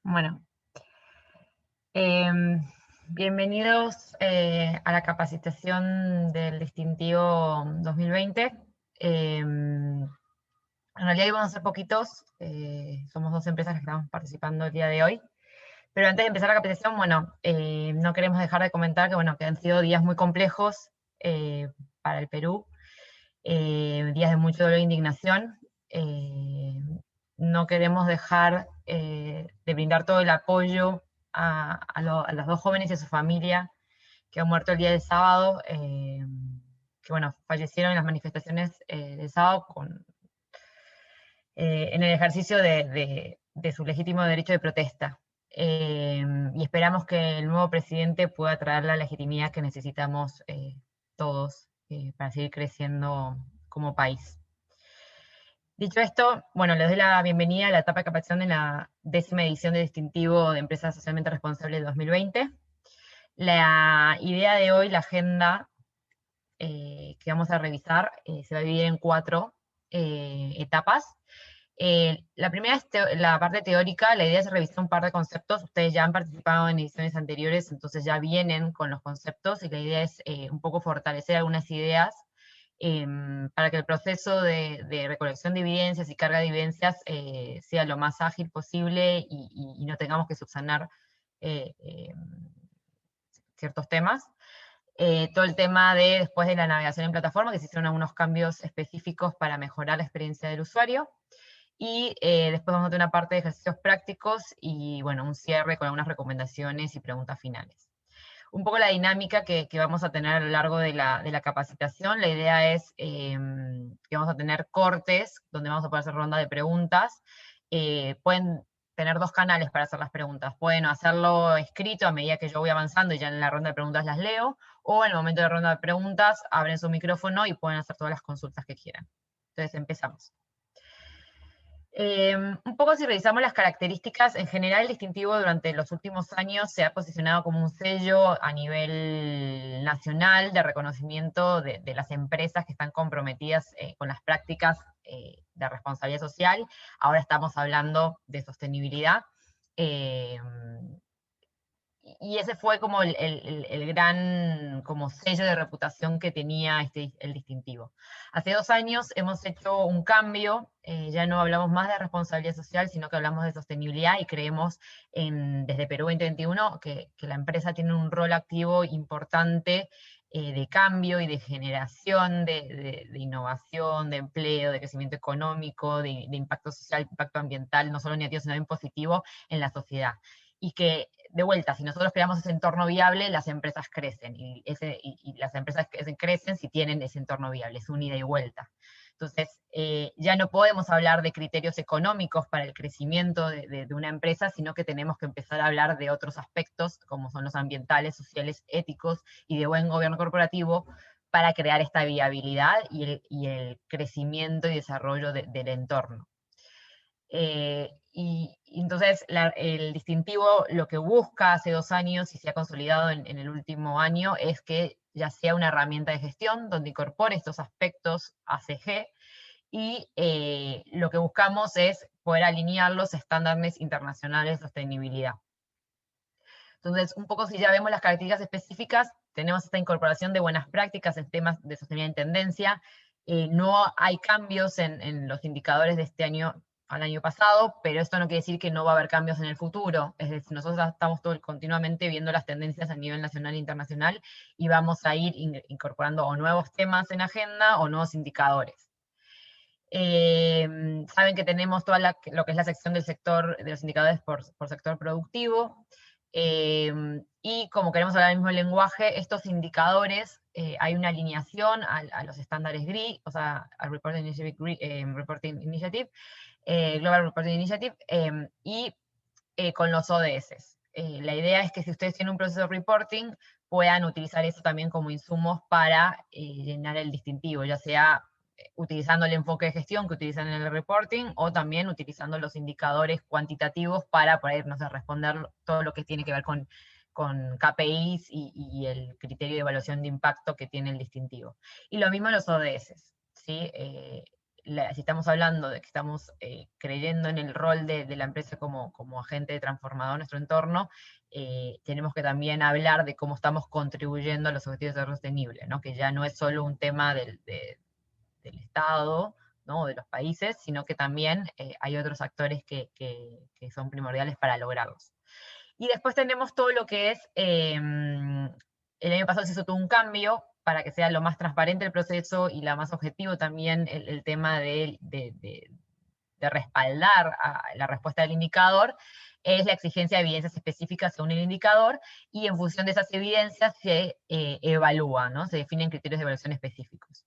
Bueno, em, bienvenidos a la capacitación del distintivo 2020. En realidad íbamos a ser poquitos, somos dos empresas que estamos participando el día de hoy. Pero antes de empezar la capacitación, bueno, no queremos dejar de comentar que, bueno, que han sido días muy complejos para el Perú, días de mucho dolor e indignación. Eh, no queremos dejar de brindar todo el apoyo a los dos jóvenes y a su familia que han muerto el día del sábado, que bueno, fallecieron en las manifestaciones del sábado en el ejercicio de su legítimo derecho de protesta. Y esperamos que el nuevo presidente pueda traer la legitimidad que necesitamos todos para seguir creciendo como país. Dicho esto, bueno, les doy la bienvenida a la etapa de capacitación de la 10ª edición de Distintivo de Empresas Socialmente Responsables de 2020. La idea de hoy, la agenda que vamos a revisar, se va a dividir en 4 etapas. La primera es la parte teórica. La idea es revisar un par de conceptos. Ustedes ya han participado en ediciones anteriores, entonces ya vienen con los conceptos, y la idea es un poco fortalecer algunas ideas para que el proceso de recolección de evidencias y carga de evidencias sea lo más ágil posible y no tengamos que subsanar eh, eh, ciertos temas. Todo el tema de después de la navegación en plataforma, que se hicieron algunos cambios específicos para mejorar la experiencia del usuario. Y después vamos a tener una parte de ejercicios prácticos y, bueno, un cierre con algunas recomendaciones y preguntas finales. Un poco la dinámica que vamos a tener a lo largo de la capacitación. La idea es que vamos a tener cortes donde vamos a poder hacer ronda de preguntas. Pueden tener 2 canales para hacer las preguntas. Pueden hacerlo escrito a medida que yo voy avanzando y ya en la ronda de preguntas las leo, o en el momento de ronda de preguntas abren su micrófono y pueden hacer todas las consultas que quieran. Entonces empezamos. Un poco si revisamos las características, en general el distintivo durante los últimos años se ha posicionado como un sello a nivel nacional de reconocimiento de las empresas que están comprometidas con las prácticas de responsabilidad social. Ahora estamos hablando de sostenibilidad. Eh, y ese fue como el gran como sello de reputación que tenía el distintivo. Hace 2 años hemos hecho un cambio, ya no hablamos más de responsabilidad social, sino que hablamos de sostenibilidad, y creemos desde Perú 2021 que la empresa tiene un rol activo importante de cambio y de generación de innovación, de empleo, de crecimiento económico, de impacto social, impacto ambiental, no solo negativo, sino bien positivo en la sociedad. Y que, de vuelta, si nosotros creamos ese entorno viable, las empresas crecen, y las empresas crecen si tienen ese entorno viable, es un ida y vuelta. Entonces, ya no podemos hablar de criterios económicos para el crecimiento de una empresa, sino que tenemos que empezar a hablar de otros aspectos, como son los ambientales, sociales, éticos y de buen gobierno corporativo, para crear esta viabilidad y el crecimiento y desarrollo del entorno. Y entonces el distintivo lo que busca hace 2 años y se ha consolidado en el último año es que ya sea una herramienta de gestión donde incorpore estos aspectos ACG, y lo que buscamos es poder alinear los estándares internacionales de sostenibilidad. Entonces, un poco si ya vemos las características específicas, tenemos esta incorporación de buenas prácticas en temas de sostenibilidad en tendencia. No hay cambios en los indicadores de este año al año pasado, pero esto no quiere decir que no va a haber cambios en el futuro. Es decir, nosotros estamos continuamente viendo las tendencias a nivel nacional e internacional, y vamos a ir incorporando o nuevos temas en agenda o nuevos indicadores. Saben que tenemos toda lo que es la sección del sector, de los indicadores por sector productivo. Y como queremos hablar el mismo lenguaje, estos indicadores, hay una alineación a los estándares GRI, o sea, al Reporting Initiative, Global Reporting Initiative, y con los ODS. La idea es que si ustedes tienen un proceso de reporting, puedan utilizar eso también como insumos para llenar el distintivo, ya sea utilizando el enfoque de gestión que utilizan en el reporting, o también utilizando los indicadores cuantitativos para poder, no sé, responder todo lo que tiene que ver con KPIs y el criterio de evaluación de impacto que tiene el distintivo. Y lo mismo los ODS, ¿sí? si estamos hablando de que estamos creyendo en el rol de la empresa como agente transformador en nuestro entorno, tenemos que también hablar de cómo estamos contribuyendo a los objetivos de desarrollo sostenible, ¿no? Que ya no es solo un tema del Estado, ¿no? De los países, sino que también hay otros actores que son primordiales para lograrlos. Y después tenemos todo lo que es, el año pasado se hizo todo un cambio para que sea lo más transparente el proceso y la más objetivo también el tema de respaldar a la respuesta del indicador, es la exigencia de evidencias específicas según el indicador, y en función de esas evidencias se evalúa, ¿no? Se definen criterios de evaluación específicos.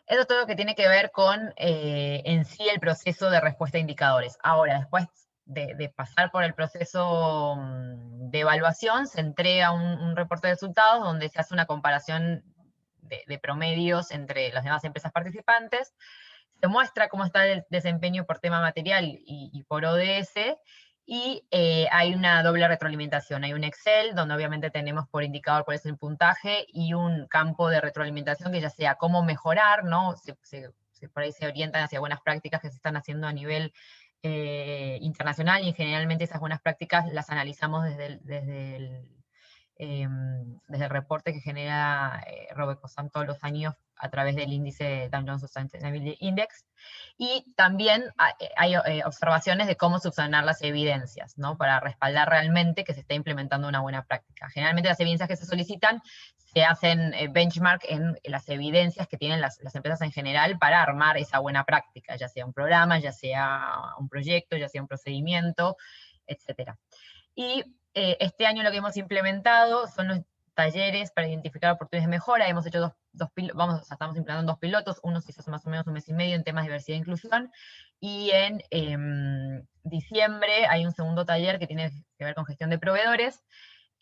Eso es todo lo que tiene que ver con en sí el proceso de respuesta a indicadores. Ahora, después de pasar por el proceso de evaluación, se entrega un reporte de resultados donde se hace una comparación de promedios entre las demás empresas participantes, se muestra cómo está el desempeño por tema material y por ODS, y hay una doble retroalimentación. Hay un Excel donde obviamente tenemos por indicador cuál es el puntaje, y un campo de retroalimentación que ya sea cómo mejorar, ¿no? Por ahí se orientan hacia buenas prácticas que se están haciendo a nivel internacional, y generalmente esas buenas prácticas las analizamos desde el reporte que genera RoboEcosam todos los años a través del índice Dow Jones Sustainability Index. Y también hay observaciones de cómo subsanar las evidencias, ¿no? Para respaldar realmente que se está implementando una buena práctica. Generalmente las evidencias que se solicitan se hacen benchmark en las evidencias que tienen las empresas en general para armar esa buena práctica, ya sea un programa, ya sea un proyecto, ya sea un procedimiento, etcétera. Y este año lo que hemos implementado son los talleres para identificar oportunidades de mejora. Hemos hecho estamos implementando 2 pilotos, uno se hizo hace más o menos un mes y medio en temas de diversidad e inclusión, y en diciembre hay un segundo taller que tiene que ver con gestión de proveedores.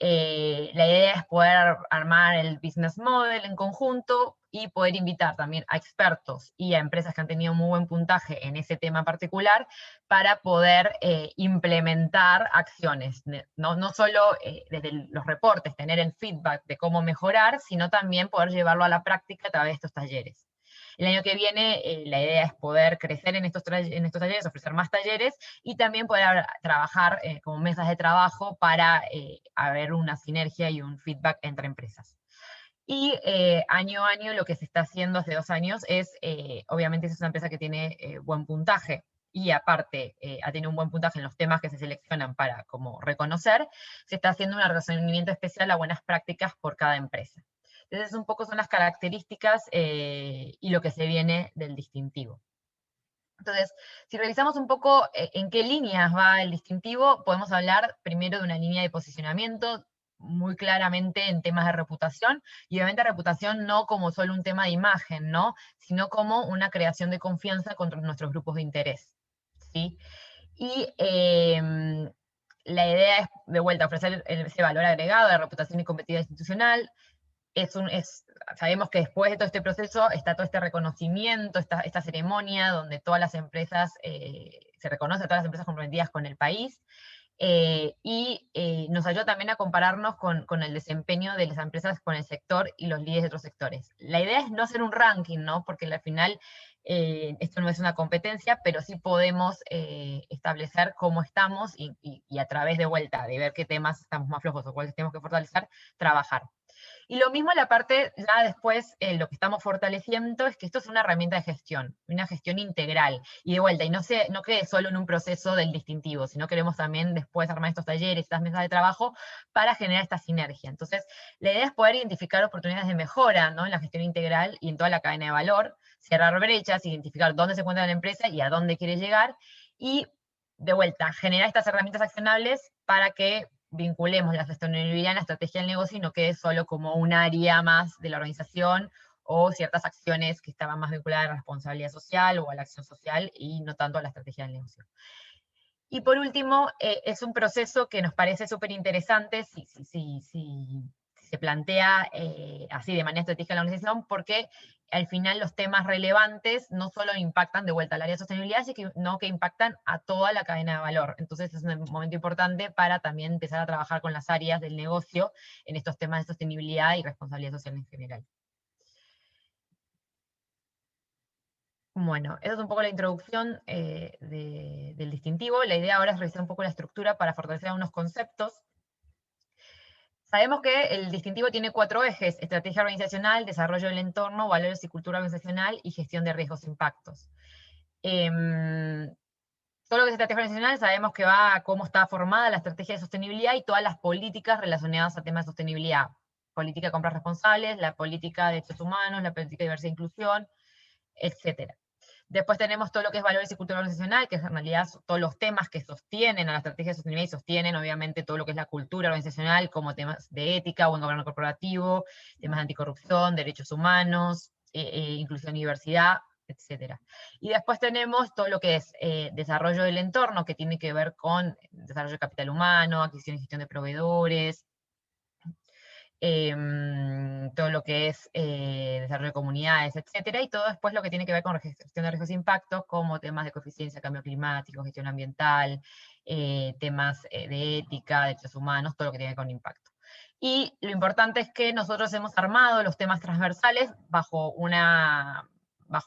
La idea es poder armar el business model en conjunto y poder invitar también a expertos y a empresas que han tenido muy buen puntaje en ese tema particular para poder implementar acciones, no solo desde los reportes, tener el feedback de cómo mejorar, sino también poder llevarlo a la práctica a través de estos talleres. El año que viene la idea es poder crecer en estos talleres, ofrecer más talleres, y también poder trabajar como mesas de trabajo para haber una sinergia y un feedback entre empresas. Y año a año lo que se está haciendo hace 2 años es, obviamente es una empresa que tiene buen puntaje, y aparte ha tenido un buen puntaje en los temas que se seleccionan para como reconocer, se está haciendo un reconocimiento especial a buenas prácticas por cada empresa. Entonces, un poco son las características y lo que se viene del distintivo. Entonces, si revisamos un poco en qué líneas va el distintivo, podemos hablar primero de una línea de posicionamiento muy claramente en temas de reputación, y obviamente reputación no como solo un tema de imagen, ¿no? Sino como una creación de confianza contra nuestros grupos de interés, ¿sí? Y la idea es, de vuelta, ofrecer ese valor agregado de reputación y competitividad institucional. Sabemos que después de todo este proceso está todo este reconocimiento, esta ceremonia donde todas las empresas, se reconoce a todas las empresas comprometidas con el país, y nos ayuda también a compararnos con el desempeño de las empresas con el sector y los líderes de otros sectores. La idea es no hacer un ranking, ¿no? Porque al final esto no es una competencia, pero sí podemos establecer cómo estamos, y a través de vuelta, de ver qué temas estamos más flojos o cuáles tenemos que fortalecer, trabajar. Y lo mismo en la parte, ya después, lo que estamos fortaleciendo es que esto es una herramienta de gestión, una gestión integral, y de vuelta, y no quede solo en un proceso del distintivo, sino queremos también después armar estos talleres, estas mesas de trabajo, para generar esta sinergia. Entonces, la idea es poder identificar oportunidades de mejora, ¿no? En la gestión integral y en toda la cadena de valor, cerrar brechas, identificar dónde se encuentra la empresa y a dónde quiere llegar, y de vuelta, generar estas herramientas accionables para que vinculemos la sostenibilidad en la estrategia del negocio y no quede solo como un área más de la organización, o ciertas acciones que estaban más vinculadas a la responsabilidad social o a la acción social, y no tanto a la estrategia del negocio. Y por último, es un proceso que nos parece súper interesante si se plantea así de manera estratégica en la organización, porque al final los temas relevantes no solo impactan de vuelta al área de sostenibilidad, sino que impactan a toda la cadena de valor. Entonces es un momento importante para también empezar a trabajar con las áreas del negocio en estos temas de sostenibilidad y responsabilidad social en general. Bueno, esa es un poco la introducción del distintivo. La idea ahora es revisar un poco la estructura para fortalecer algunos conceptos. Sabemos que el distintivo tiene 4 ejes: estrategia organizacional, desarrollo del entorno, valores y cultura organizacional, y gestión de riesgos e impactos. Todo lo que es estrategia organizacional sabemos que va a cómo está formada la estrategia de sostenibilidad y todas las políticas relacionadas a temas de sostenibilidad. Política de compras responsables, la política de derechos humanos, la política de diversidad e inclusión, etc. Después tenemos todo lo que es valores y cultura organizacional, que en realidad son todos los temas que sostienen a la estrategia de sostenibilidad y sostienen obviamente todo lo que es la cultura organizacional, como temas de ética, buen gobierno corporativo, temas de anticorrupción, derechos humanos, inclusión y diversidad, etc. Y después tenemos todo lo que es desarrollo del entorno, que tiene que ver con desarrollo de capital humano, adquisición y gestión de proveedores, todo lo que es desarrollo de comunidades, etcétera, y todo después lo que tiene que ver con gestión de riesgos e impactos, como temas de coeficiencia, cambio climático, gestión ambiental, temas de ética, derechos humanos, todo lo que tiene que ver con impacto. Y lo importante es que nosotros hemos armado los temas transversales bajo una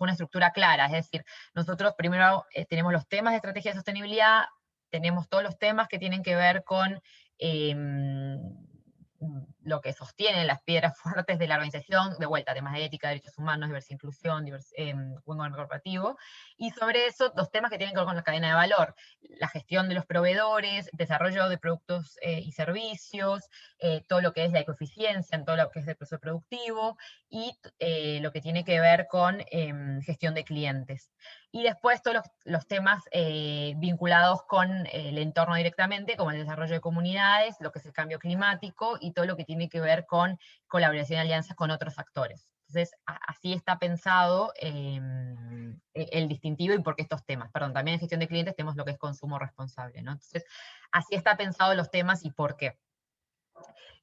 estructura clara, es decir, nosotros primero tenemos los temas de estrategia de sostenibilidad, tenemos todos los temas que tienen que ver con lo que sostiene las piedras fuertes de la organización, de vuelta, temas de ética, derechos humanos, diversidad, inclusión, buen gobierno corporativo, y sobre eso los temas que tienen que ver con la cadena de valor, la gestión de los proveedores, desarrollo de productos y servicios, todo lo que es la ecoeficiencia en todo lo que es el proceso productivo, y lo que tiene que ver con gestión de clientes. Y después todos los temas vinculados con el entorno directamente, como el desarrollo de comunidades, lo que es el cambio climático y todo lo que tiene que ver con colaboración y alianzas con otros actores. Entonces, así está pensado el distintivo y por qué estos temas. Perdón, también en gestión de clientes tenemos lo que es consumo responsable, ¿no? Entonces, así está pensado los temas y por qué.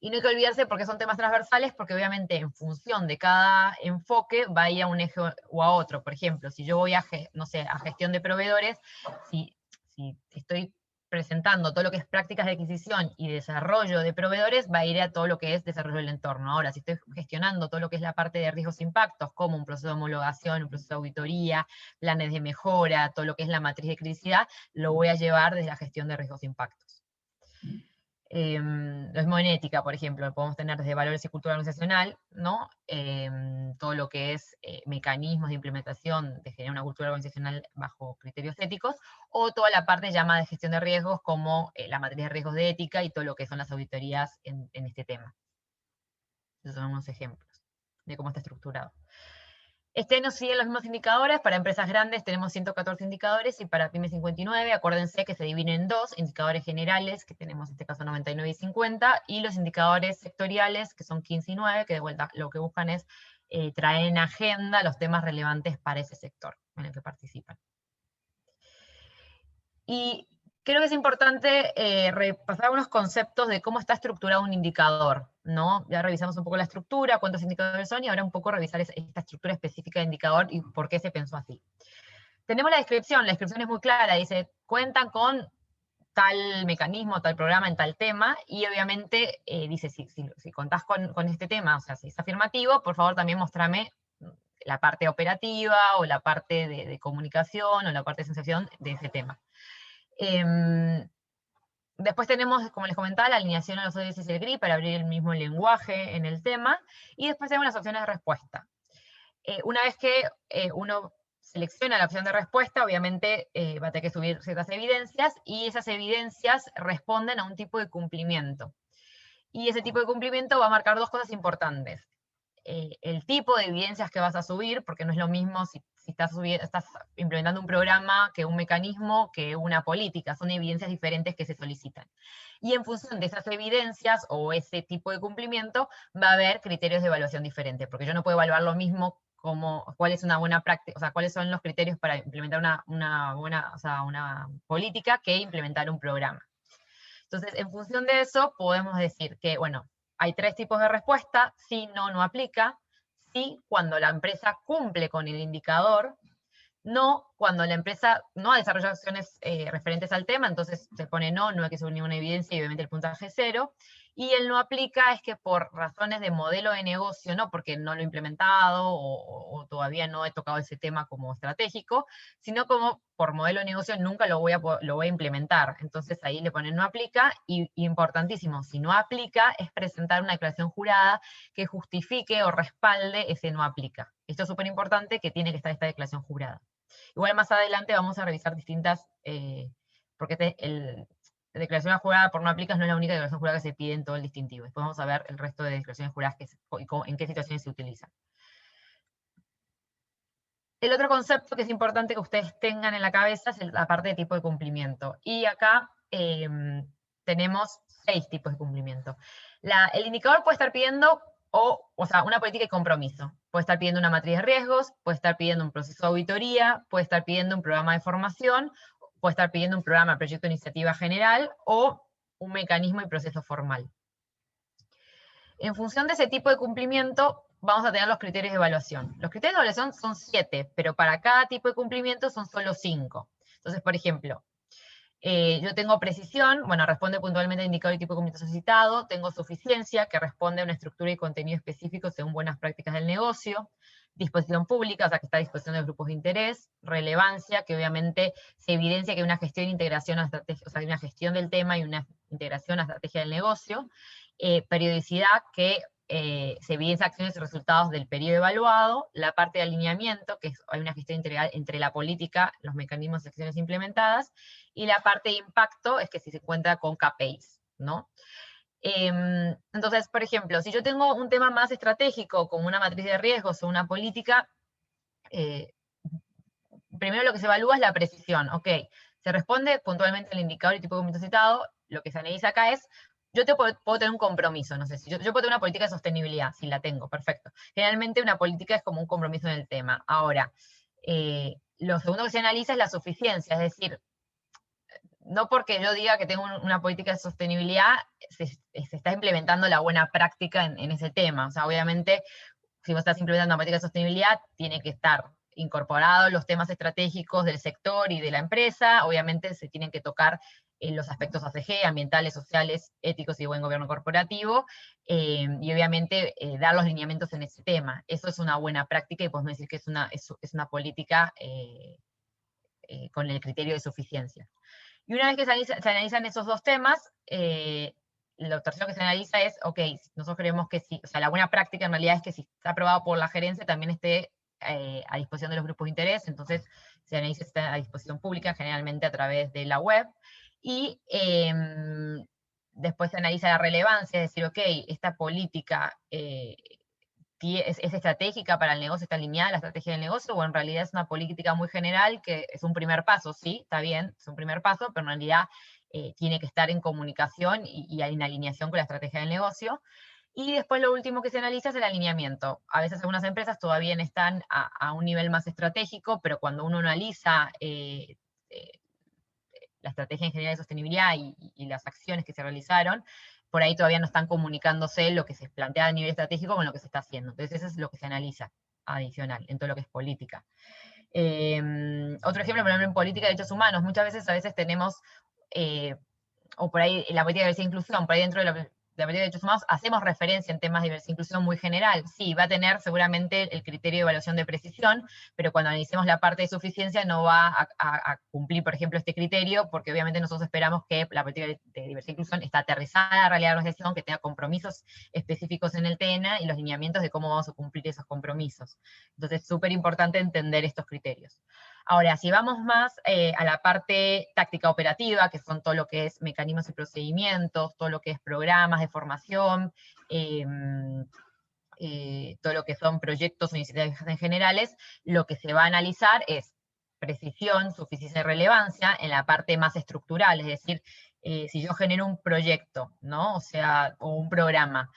Y no hay que olvidarse porque son temas transversales, porque obviamente en función de cada enfoque va a ir a un eje o a otro. Por ejemplo, si yo voy a, no sé, a gestión de proveedores, si estoy presentando todo lo que es prácticas de adquisición y desarrollo de proveedores, va a ir a todo lo que es desarrollo del entorno. Ahora, si estoy gestionando todo lo que es la parte de riesgos e impactos, como un proceso de homologación, un proceso de auditoría, planes de mejora, todo lo que es la matriz de criticidad, lo voy a llevar desde la gestión de riesgos e impactos. Lo mismo en ética, por ejemplo, podemos tener desde valores y cultura organizacional, ¿no? Todo lo que es mecanismos de implementación de generar una cultura organizacional bajo criterios éticos, o toda la parte llamada de gestión de riesgos, como la matriz de riesgos de ética y todo lo que son las auditorías en este tema. Esos son unos ejemplos de cómo está estructurado. Este año siguen los mismos indicadores. Para empresas grandes tenemos 114 indicadores y para pymes 59. Acuérdense que se dividen en dos: indicadores generales, que tenemos en este caso 99 y 50, y los indicadores sectoriales, que son 15 y 9, que de vuelta lo que buscan es traer en agenda los temas relevantes para ese sector en el que participan. Y creo que es importante repasar algunos conceptos de cómo está estructurado un indicador, ¿no? Ya revisamos un poco la estructura, cuántos indicadores son, y ahora un poco revisar esta estructura específica de indicador y por qué se pensó así. Tenemos la descripción es muy clara, dice, cuentan con tal mecanismo, tal programa en tal tema, y obviamente dice, si contás con este tema, o sea, si es afirmativo, por favor también mostrame la parte operativa, o la parte de comunicación, o la parte de sensación de ese tema. Después tenemos, como les comentaba, la alineación a los ODS y el GRI para abrir el mismo lenguaje en el tema, y después tenemos las opciones de respuesta. Una vez que uno selecciona la opción de respuesta, obviamente va a tener que subir ciertas evidencias, y esas evidencias responden a un tipo de cumplimiento. Y ese tipo de cumplimiento va a marcar dos cosas importantes. El tipo de evidencias que vas a subir, porque no es lo mismo si estás implementando un programa que un mecanismo que una política, son evidencias diferentes que se solicitan. Y en función de esas evidencias o ese tipo de cumplimiento, va a haber criterios de evaluación diferentes, porque yo no puedo evaluar lo mismo como cuál es una buena práctica, o sea, cuáles son los criterios para implementar una política que implementar un programa. Entonces, en función de eso, podemos decir que, bueno, hay 3 tipos de respuesta: sí, no, no aplica; sí, cuando la empresa cumple con el indicador; no, cuando la empresa no ha desarrollado acciones referentes al tema, entonces se pone no hay que subir ninguna evidencia y obviamente el puntaje es 0; Y el no aplica es que por razones de modelo de negocio, no porque no lo he implementado o todavía no he tocado ese tema como estratégico, sino como por modelo de negocio nunca lo voy a implementar. Entonces ahí le ponen no aplica y importantísimo, si no aplica es presentar una declaración jurada que justifique o respalde ese no aplica. Esto es súper importante, que tiene que estar esta declaración jurada. Igual más adelante vamos a revisar distintas, porque la declaración jurada por no aplicas no es la única declaración jurada que se pide en todo el distintivo. Después vamos a ver el resto de declaraciones juradas en qué situaciones se utilizan. El otro concepto que es importante que ustedes tengan en la cabeza es la parte de tipo de cumplimiento. Y acá tenemos 6 tipos de cumplimiento. El indicador puede estar pidiendo o sea, una política y compromiso. Puede estar pidiendo una matriz de riesgos, puede estar pidiendo un proceso de auditoría, puede estar pidiendo un programa de formación, puede estar pidiendo un programa, proyecto de iniciativa general o un mecanismo y proceso formal. En función de ese tipo de cumplimiento, vamos a tener los criterios de evaluación. Los criterios de evaluación son 7, pero para cada tipo de cumplimiento son solo 5. Entonces, por ejemplo, yo tengo precisión, bueno, responde puntualmente al indicador y tipo de cumplimiento solicitado. Tengo suficiencia, que responde a una estructura y contenido específico según buenas prácticas del negocio. Disposición pública, o sea, que está a disposición de grupos de interés. Relevancia, que obviamente se evidencia que hay una gestión e integración a estrategia, o sea, hay una gestión del tema y una integración a estrategia del negocio. Periodicidad, que se evidencia acciones y resultados del periodo evaluado. La parte de alineamiento, que hay una gestión integral entre la política, los mecanismos y acciones implementadas. Y la parte de impacto es que si se cuenta con KPIs, ¿no? Entonces, por ejemplo, si yo tengo un tema más estratégico, como una matriz de riesgos o una política, primero lo que se evalúa es la precisión. Ok, se responde puntualmente al indicador y tipo de cumplimiento citado. Lo que se analiza acá es, yo puedo tener un compromiso, no sé, si yo puedo tener una política de sostenibilidad, si la tengo, perfecto. Generalmente una política es como un compromiso en el tema. Ahora, lo segundo que se analiza es la suficiencia, es decir, no porque yo diga que tengo una política de sostenibilidad, se está implementando la buena práctica en ese tema. O sea, obviamente, si vos estás implementando una política de sostenibilidad, tiene que estar incorporados los temas estratégicos del sector y de la empresa. Obviamente se tienen que tocar los aspectos ACG, ambientales, sociales, éticos y buen gobierno corporativo, y obviamente dar los lineamientos en ese tema. Eso es una buena práctica y podemos decir que es una política con el criterio de suficiencia. Y una vez que se analizan esos dos temas, lo tercero que se analiza es, ok, nosotros creemos que sí, o sea, la buena práctica en realidad es que si está aprobado por la gerencia también esté a disposición de los grupos de interés, entonces se analiza si está a disposición pública, generalmente a través de la web, y después se analiza la relevancia, es decir, ok, esta política es estratégica para el negocio, está alineada a la estrategia del negocio, o en realidad es una política muy general que es un primer paso, sí, está bien, es un primer paso, pero en realidad tiene que estar en comunicación y en alineación con la estrategia del negocio. Y después lo último que se analiza es el alineamiento. A veces algunas empresas todavía están a un nivel más estratégico, pero cuando uno analiza la estrategia en general de sostenibilidad y las acciones que se realizaron, por ahí todavía no están comunicándose lo que se plantea a nivel estratégico con lo que se está haciendo. Entonces eso es lo que se analiza adicional en todo lo que es política. Otro ejemplo, por ejemplo, en política de derechos humanos, muchas veces tenemos, o por ahí en la política de diversidad e inclusión, por ahí dentro de la política de derechos humanos, hacemos referencia en temas de diversidad e inclusión muy general. Sí, va a tener seguramente el criterio de evaluación de precisión, pero cuando analicemos la parte de suficiencia no va a cumplir, por ejemplo, este criterio, porque obviamente nosotros esperamos que la política de diversidad e inclusión está aterrizada en la realidad de la organización, que tenga compromisos específicos en el TENA y los lineamientos de cómo vamos a cumplir esos compromisos. Entonces, es súper importante entender estos criterios. Ahora, si vamos más a la parte táctica operativa, que son todo lo que es mecanismos y procedimientos, todo lo que es programas de formación, todo lo que son proyectos o iniciativas en generales, lo que se va a analizar es precisión, suficiencia y relevancia en la parte más estructural, es decir, si yo genero un proyecto, ¿no? O sea, o un programa,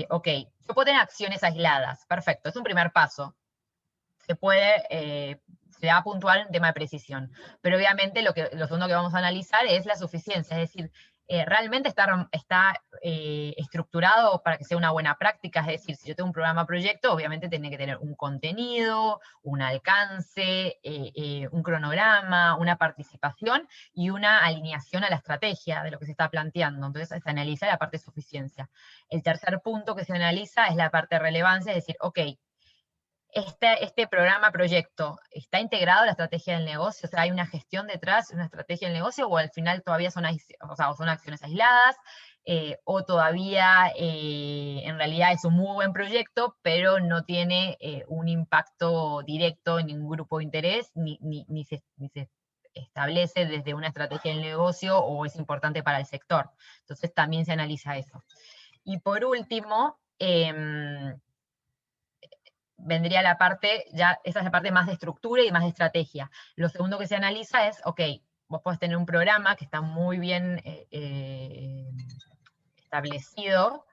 ok, yo puedo tener acciones aisladas, perfecto, es un primer paso. Se da puntual en tema de precisión. Pero obviamente lo segundo que vamos a analizar es la suficiencia, es decir, realmente está estructurado para que sea una buena práctica, es decir, si yo tengo un programa proyecto, obviamente tiene que tener un contenido, un alcance, un cronograma, una participación y una alineación a la estrategia de lo que se está planteando. Entonces se analiza la parte de suficiencia. El tercer punto que se analiza es la parte de relevancia, es decir, ok, este programa proyecto está integrado a la estrategia del negocio, o sea, hay una gestión detrás, una estrategia del negocio, o al final todavía son, o sea, son acciones aisladas, o todavía en realidad es un muy buen proyecto, pero no tiene un impacto directo en ningún grupo de interés, ni se establece desde una estrategia del negocio o es importante para el sector. Entonces también se analiza eso. Y por último, vendría la parte, ya esa es la parte más de estructura y más de estrategia. Lo segundo que se analiza es, ok, vos podés tener un programa que está muy bien establecido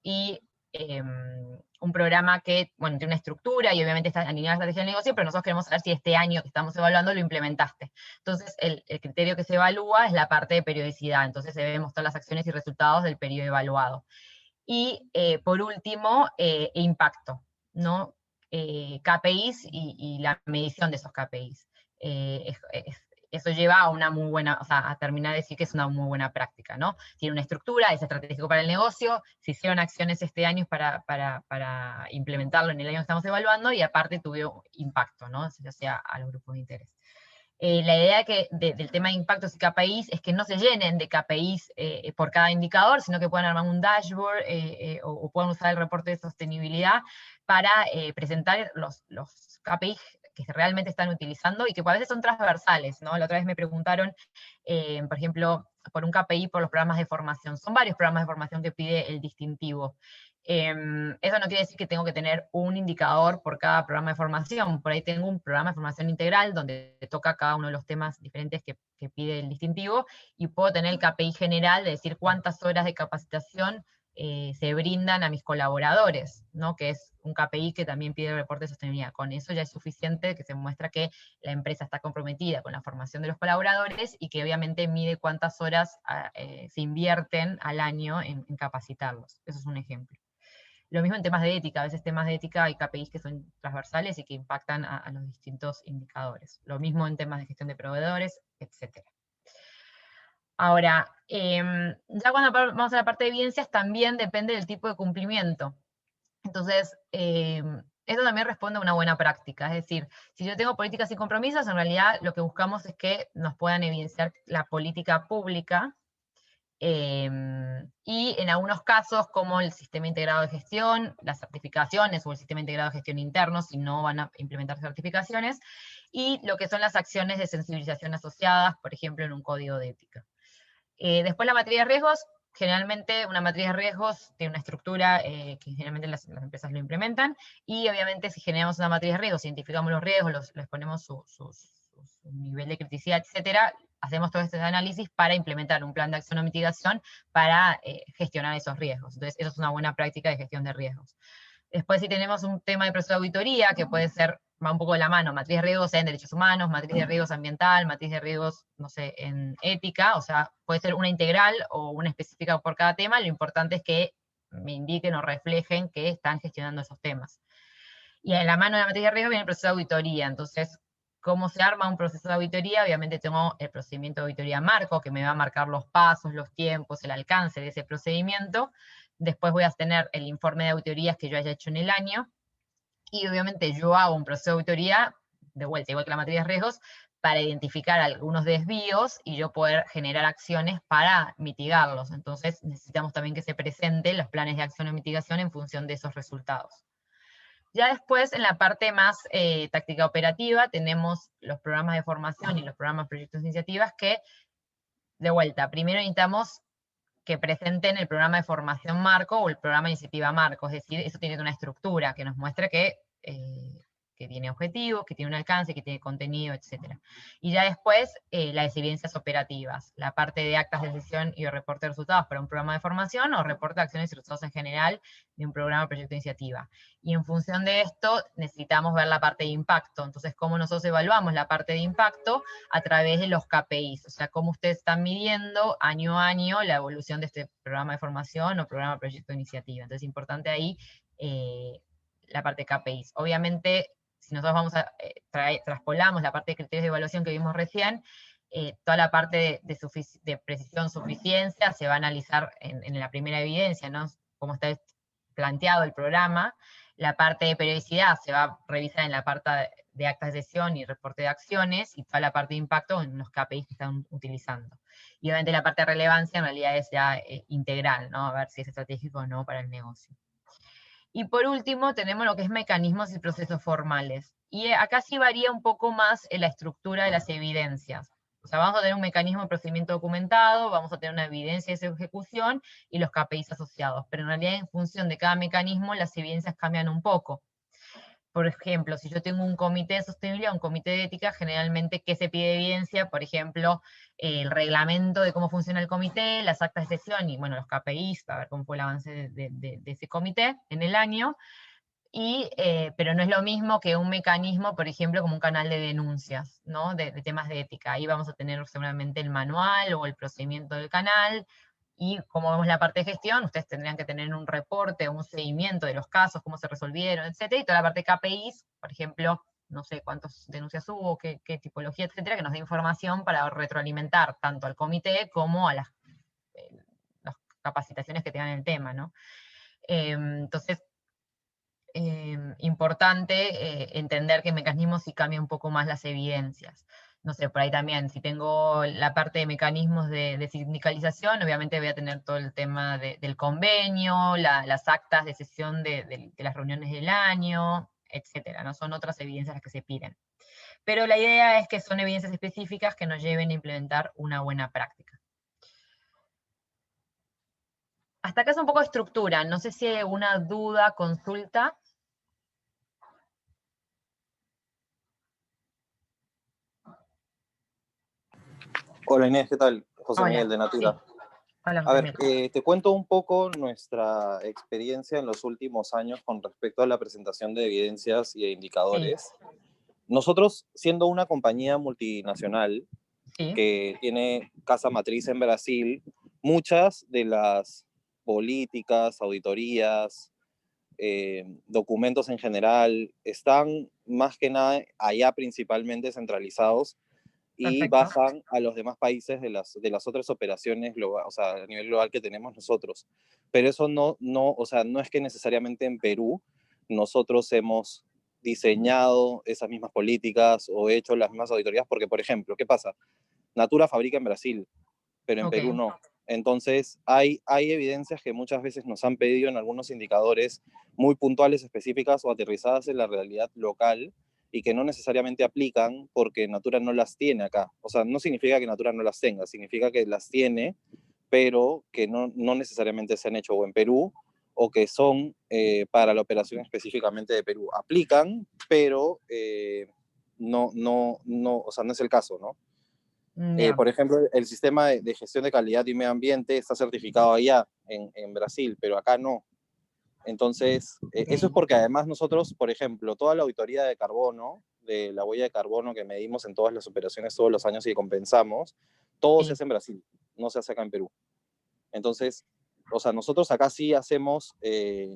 y un programa que, bueno, tiene una estructura y obviamente está alineado a la estrategia del negocio, pero nosotros queremos saber si este año que estamos evaluando lo implementaste. Entonces, el criterio que se evalúa es la parte de periodicidad, entonces se deben mostrar las acciones y resultados del periodo evaluado. Y por último, impacto, ¿no? KPIs y la medición de esos KPIs. Eso lleva a una muy buena, o sea, a terminar de decir que es una muy buena práctica, ¿no? Tiene una estructura, es estratégico para el negocio, se hicieron acciones este año para implementarlo en el año que estamos evaluando y aparte tuvo impacto, ¿no? Ya sea a los grupos de interés. La idea del tema de impactos y KPIs es que no se llenen de KPIs por cada indicador, sino que puedan armar un dashboard o puedan usar el reporte de sostenibilidad para presentar los KPIs que realmente están utilizando y que a veces son transversales, ¿no? La otra vez me preguntaron, por ejemplo, por un KPI por los programas de formación. Son varios programas de formación que pide el distintivo. Eso no quiere decir que tengo que tener un indicador por cada programa de formación. Por ahí tengo un programa de formación integral donde toca cada uno de los temas diferentes que pide el distintivo y puedo tener el KPI general de decir cuántas horas de capacitación se brindan a mis colaboradores, ¿no? Que es un KPI que también pide el reporte de sostenibilidad. Con eso ya es suficiente que se muestra que la empresa está comprometida con la formación de los colaboradores y que obviamente mide cuántas horas se invierten al año en capacitarlos. Eso es un ejemplo. Lo mismo en temas de ética, a veces temas de ética hay KPIs que son transversales y que impactan a los distintos indicadores. Lo mismo en temas de gestión de proveedores, etc. Ahora, ya cuando vamos a la parte de evidencias, también depende del tipo de cumplimiento. Entonces, eso también responde a una buena práctica. Es decir, si yo tengo políticas y compromisos, en realidad lo que buscamos es que nos puedan evidenciar la política pública y en algunos casos, como el sistema integrado de gestión, las certificaciones o el sistema integrado de gestión interno, si no van a implementar certificaciones, y lo que son las acciones de sensibilización asociadas, por ejemplo, en un código de ética. Después la matriz de riesgos, generalmente una matriz de riesgos tiene una estructura que generalmente las empresas lo implementan, y obviamente si generamos una matriz de riesgos, identificamos los riesgos, les ponemos su nivel de criticidad, etcétera, hacemos todo este análisis para implementar un plan de acción o mitigación para gestionar esos riesgos. Entonces, eso es una buena práctica de gestión de riesgos. Después, si tenemos un tema de proceso de auditoría, que puede ser, va un poco de la mano, matriz de riesgos en derechos humanos, matriz de riesgos ambiental, matriz de riesgos, no sé, en ética, o sea, puede ser una integral o una específica por cada tema, lo importante es que me indiquen o reflejen que están gestionando esos temas. Y en la mano de la matriz de riesgos viene el proceso de auditoría, entonces, ¿cómo se arma un proceso de auditoría? Obviamente tengo el procedimiento de auditoría marco, que me va a marcar los pasos, los tiempos, el alcance de ese procedimiento. Después voy a tener el informe de auditorías que yo haya hecho en el año, y obviamente yo hago un proceso de auditoría, de vuelta, igual que la matriz de riesgos, para identificar algunos desvíos y yo poder generar acciones para mitigarlos. Entonces necesitamos también que se presenten los planes de acción o mitigación en función de esos resultados. Ya después, en la parte más táctica operativa, tenemos los programas de formación y los programas, proyectos, iniciativas que, de vuelta, primero necesitamos que presenten el programa de formación marco o el programa de iniciativa marco, es decir, eso tiene una estructura que nos muestre que que tiene objetivos, que tiene un alcance, que tiene contenido, etc. Y ya después, las evidencias operativas, la parte de actas de sesión y reporte de resultados para un programa de formación o reporte de acciones y resultados en general de un programa, proyecto, iniciativa. Y en función de esto, necesitamos ver la parte de impacto. Entonces, ¿cómo nosotros evaluamos la parte de impacto? A través de los KPIs, o sea, cómo ustedes están midiendo año a año la evolución de este programa de formación o programa, proyecto, iniciativa. Entonces, es importante ahí la parte de KPIs. Obviamente, si nosotros vamos a traspolamos la parte de criterios de evaluación que vimos recién, toda la parte de precisión, suficiencia, se va a analizar en la primera evidencia, ¿no? Cómo está planteado el programa. La parte de periodicidad se va a revisar en la parte de actas de sesión y reporte de acciones, y toda la parte de impacto en los KPIs que están utilizando. Y obviamente la parte de relevancia en realidad es ya integral, ¿no? A ver si es estratégico o no para el negocio. Y por último, tenemos lo que es mecanismos y procesos formales. Y acá sí varía un poco más la estructura de las evidencias. O sea, vamos a tener un mecanismo de procedimiento documentado, vamos a tener una evidencia de ejecución y los KPIs asociados. Pero en realidad, en función de cada mecanismo, las evidencias cambian un poco. Por ejemplo, si yo tengo un comité de sostenibilidad, un comité de ética, generalmente, ¿qué se pide de evidencia? Por ejemplo, el reglamento de cómo funciona el comité, las actas de sesión y, bueno, los KPIs, para ver cómo fue el avance de ese comité en el año. Pero no es lo mismo que un mecanismo, por ejemplo, como un canal de denuncias, ¿no? De temas de ética. Ahí vamos a tener seguramente el manual o el procedimiento del canal, y como vemos la parte de gestión, ustedes tendrían que tener un reporte, un seguimiento de los casos, cómo se resolvieron, etcétera, y toda la parte de KPIs, por ejemplo, no sé cuántas denuncias hubo, qué tipología, etcétera, que nos dé información para retroalimentar tanto al comité como a las capacitaciones que tengan en el tema, ¿no? Entonces, importante entender que mecanismos sí cambia un poco más las evidencias. No sé, por ahí también, si tengo la parte de mecanismos de sindicalización, obviamente voy a tener todo el tema del convenio, las actas de sesión de las reuniones del año, etcétera, ¿no? Son otras evidencias las que se piden. Pero la idea es que son evidencias específicas que nos lleven a implementar una buena práctica. Hasta acá es un poco de estructura, no sé si hay alguna duda, consulta. Hola Inés, ¿qué tal? José Hola, Miguel de Natura. sí. Hola, A José ver, Miguel. te cuento un poco nuestra experiencia en los últimos años con respecto a la presentación de evidencias y de Sí, indicadores. Nosotros, siendo una compañía multinacional sí. que tiene casa matriz en Brasil, muchas de las políticas, auditorías, documentos en general, están más que nada allá principalmente centralizados y Perfecto. bajan a los demás países de las otras operaciones global, o sea, a nivel global que tenemos nosotros. Pero eso o sea, no es que necesariamente en Perú nosotros hemos diseñado esas mismas políticas o hecho las mismas auditorías, porque, por ejemplo, ¿qué pasa? Natura fabrica en Brasil, pero en Ok. Perú no. Entonces, hay evidencias que muchas veces nos han pedido en algunos indicadores muy puntuales, específicas o aterrizadas en la realidad local, y que no necesariamente aplican porque Natura no las tiene acá. O sea, no significa que Natura no las tenga, significa que las tiene, pero que no necesariamente se han hecho o en Perú o que son para la operación específicamente de Perú. Aplican, pero o sea, no es el caso, ¿no? Ya. Por ejemplo, el sistema de gestión de calidad y medio ambiente está certificado allá en Brasil, pero acá no. Entonces, eso es Ok. porque además nosotros, por ejemplo, toda la auditoría de carbono, de la huella de carbono que medimos en todas las operaciones todos los años y compensamos, todo se Sí. hace en Brasil, no se hace acá en Perú. Entonces, o sea, nosotros acá sí hacemos,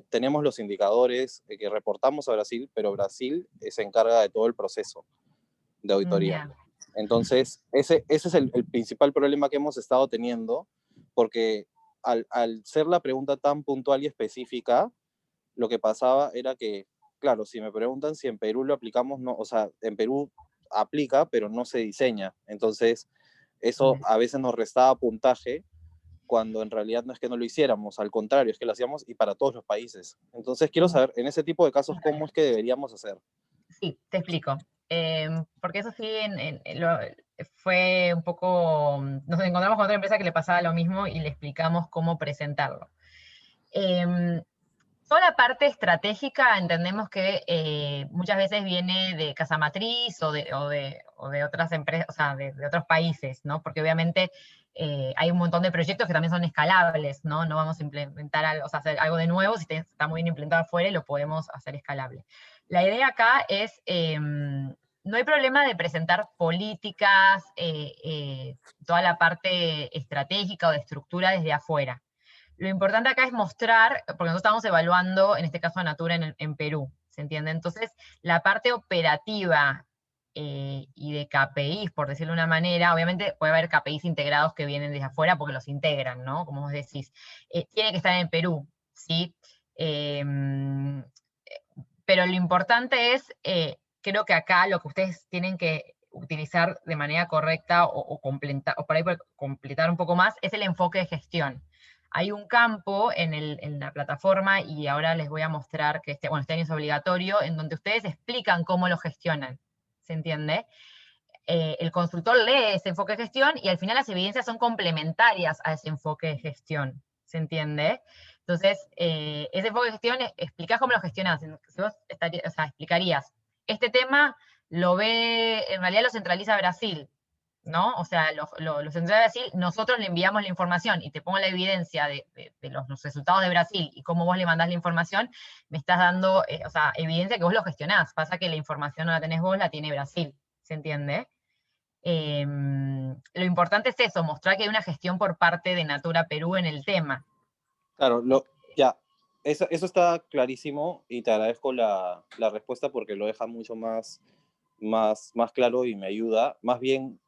tenemos los indicadores que reportamos a Brasil, pero Brasil se encarga de todo el proceso de auditoría. Ya. Entonces, ese es el principal problema que hemos estado teniendo, porque al ser la pregunta tan puntual y específica, lo que pasaba era que, claro, si me preguntan si en Perú lo aplicamos, no, o sea, en Perú aplica, pero no se diseña. Entonces, eso Ya. a veces nos restaba puntaje cuando en realidad no es que no lo hiciéramos, al contrario, es que lo hacíamos y para todos los países. Entonces, quiero saber, en ese tipo de casos, ¿cómo es que deberíamos hacer? Sí, te explico. Porque eso sí fue un poco. Nos encontramos con otra empresa que le pasaba lo mismo y le explicamos cómo presentarlo. Son toda la parte estratégica entendemos que muchas veces viene de Casa Matriz o de otras empresas, o sea, de otros países, ¿no? Porque obviamente hay un montón de proyectos que también son escalables, ¿no? No vamos a implementar algo, o sea, hacer algo de nuevo, si está muy bien implementado afuera y lo podemos hacer escalable. La idea acá es, no hay problema de presentar políticas, toda la parte estratégica o de estructura desde afuera. Lo importante acá es mostrar, porque nosotros estamos evaluando, en este caso a Natura en Perú, ¿se entiende? Entonces, la parte operativa y de KPIs, por decirlo de una manera, obviamente puede haber KPIs integrados que vienen desde afuera porque los integran, ¿no? Como vos decís, tiene que estar en Perú, ¿sí? Pero lo importante es, creo que acá lo que ustedes tienen que utilizar de manera correcta o completar, o por ahí completar un poco más, es el enfoque de gestión. Hay un campo en la plataforma, y ahora les voy a mostrar que este año es obligatorio, en donde ustedes explican cómo lo gestionan, ¿se entiende? El consultor lee ese enfoque de gestión y al final las evidencias son complementarias a ese enfoque de gestión, ¿se entiende? Entonces, ese enfoque de gestión, explicás cómo lo gestionás. Si vos o sea, explicarías, este tema en realidad lo centraliza Brasil, ¿no? O sea, lo centraliza Brasil, nosotros le enviamos la información y te pongo la evidencia de los resultados de Brasil y cómo vos le mandás la información, me estás dando, o sea, evidencia que vos lo gestionás. Pasa que la información no la tenés vos, la tiene Brasil, ¿se entiende? Lo importante es eso, mostrar que hay una gestión por parte de Natura Perú en el tema. Claro, ya, eso está clarísimo y te agradezco la respuesta porque lo deja mucho más claro y me ayuda. Más bien,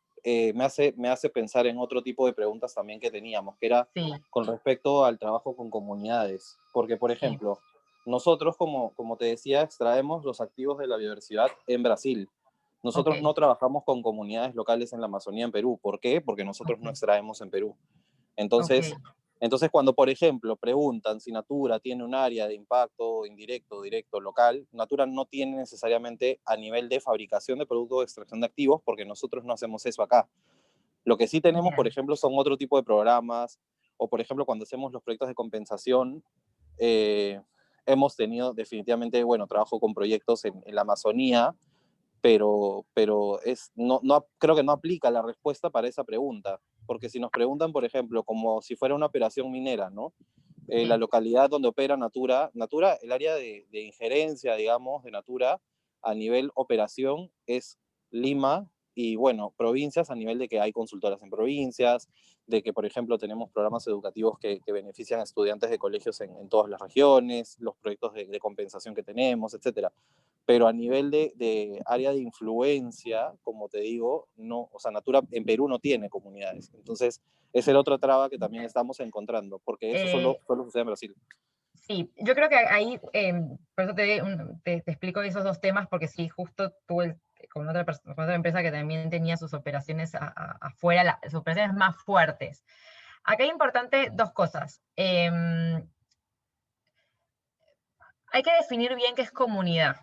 me hace pensar en otro tipo de preguntas también que teníamos, que era Sí, con respecto al trabajo con comunidades. Porque, por sí, ejemplo, nosotros, como te decía, extraemos los activos de la biodiversidad en Brasil. ok, Nosotros no trabajamos con comunidades locales en la Amazonía en Perú. ¿Por qué? Porque nosotros no ok, extraemos en Perú. ok, Entonces, cuando, por ejemplo, preguntan si Natura tiene un área de impacto indirecto, directo, local, Natura no tiene necesariamente a nivel de fabricación de productos de extracción de activos, porque nosotros no hacemos eso acá. Lo que sí tenemos, por bien, ejemplo, son otro tipo de programas, o por ejemplo, cuando hacemos los proyectos de compensación, eh, hemos tenido definitivamente, bueno, trabajo con proyectos en la Amazonía, pero creo que no aplica la respuesta para esa pregunta, porque si nos preguntan, por ejemplo, como si fuera una operación minera, ¿no? La sí, localidad donde opera Natura, el área de injerencia, digamos, de Natura a nivel operación es Lima y, bueno, provincias a nivel de que hay consultoras en provincias, de que, por ejemplo, tenemos programas educativos que benefician a estudiantes de colegios en todas las regiones, los proyectos de compensación que tenemos, etcétera. Pero a nivel de área de influencia, como te digo, no, o sea, Natura en Perú no tiene comunidades. Entonces, es el otro traba que también bien. estamos encontrando, porque eso Eh, solo sucede en Brasil. sí, yo creo que ahí, por eso te explico esos dos temas, porque sí, justo tuve con otra empresa que también tenía sus operaciones afuera, sus operaciones más fuertes. Acá es importante dos cosas. Hay que definir bien qué es comunidad,